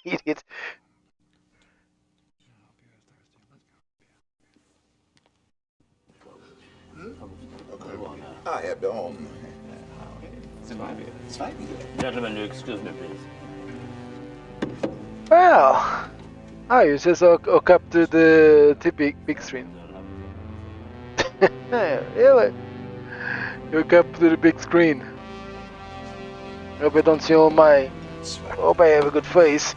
Idiot. Ah, Herr Baron. Gentlemen, you excuse me, please. Well, you just hook up to the big screen. Really? You hook up to the big screen. Hope I don't see all my. Hope I have a good face.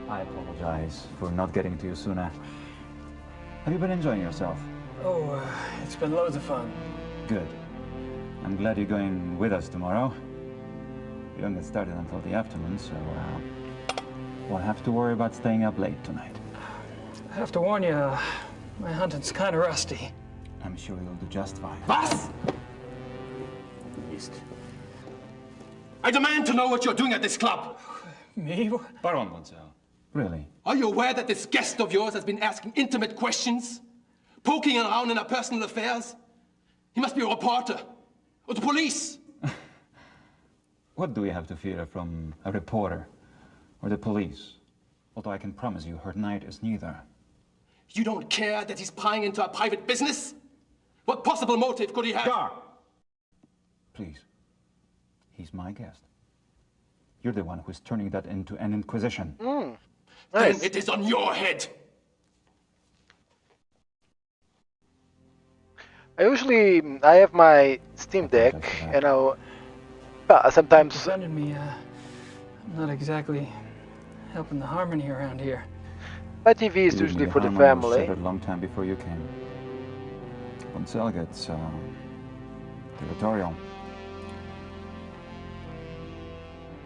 I apologize for not getting to you sooner. Have you been enjoying yourself? Oh, it's been loads of fun. Good. I'm glad you're going with us tomorrow. We don't get started until the afternoon, so won't have to worry about staying up late tonight. I have to warn you, my hunting's kind of rusty. I'm sure you'll do just fine. Was? I demand to know what you're doing at this club. Me? Baron Gonzal. Really? Are you aware that this guest of yours has been asking intimate questions? Poking around in our personal affairs? He must be a reporter. Or the police. What do we have to fear from a reporter? Or the police? although I can promise you her night is neither. You don't care that he's prying into our private business? What possible motive could he have? Gar! Please. He's my guest. You're the one who's turning that into an inquisition. Then Nice. it is on your head. I have my Steam Deck, and sometimes. Defended me. I'm not exactly helping the harmony around here. My TV is Believe usually me, for the harmony was family. shattered a long time before you came. Von Zell gets territorial.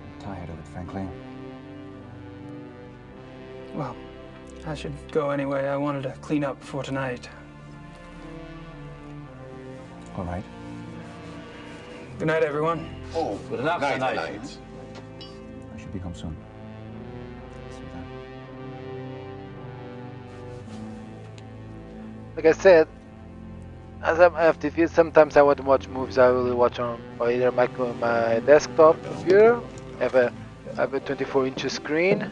I'm tired of it, frankly. Well, I should go anyway. I wanted to clean up before tonight. All right. Good night, everyone. Oh, Good enough night, tonight. night. I should be home soon. See you then. Like I said, as I have TV, sometimes I want to watch movies. I will watch on either my desktop computer, have a 24-inch screen,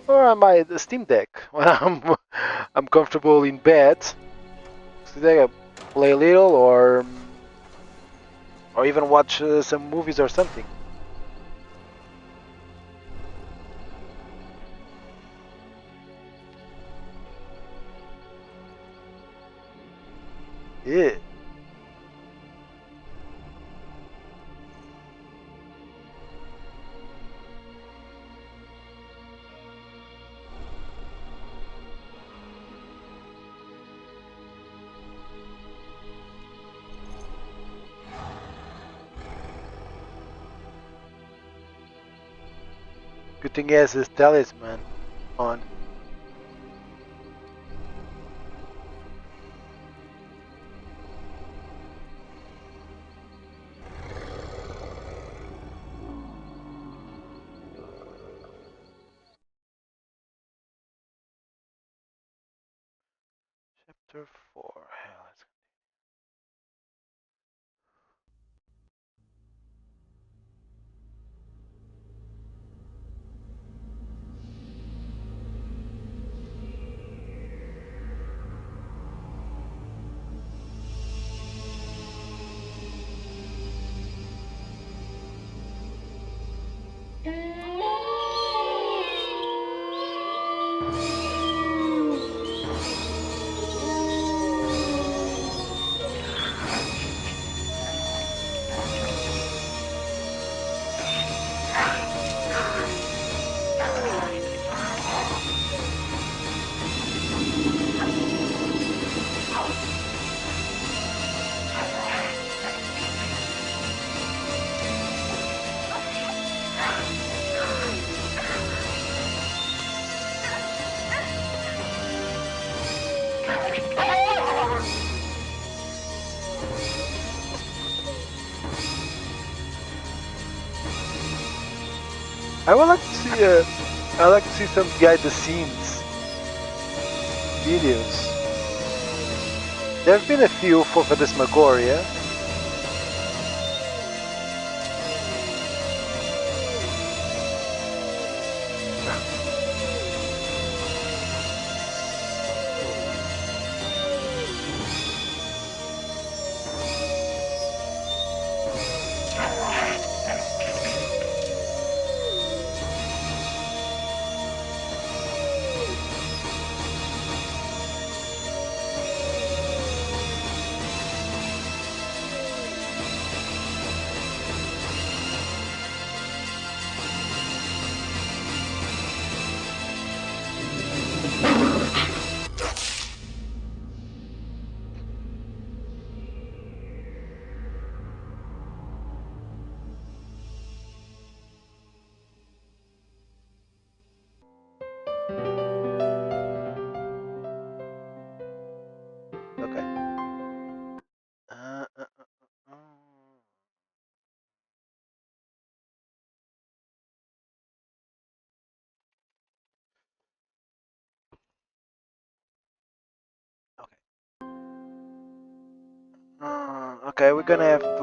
or on my Steam Deck when I'm comfortable in bed. So I can play a little, or even watch some movies or something. Yeah. Good thing he has his talisman on. Chapter 4. Let's I would like to see. I like to see some behind the scenes videos. There have been a few for Phantasmagoria. Okay, we're gonna have to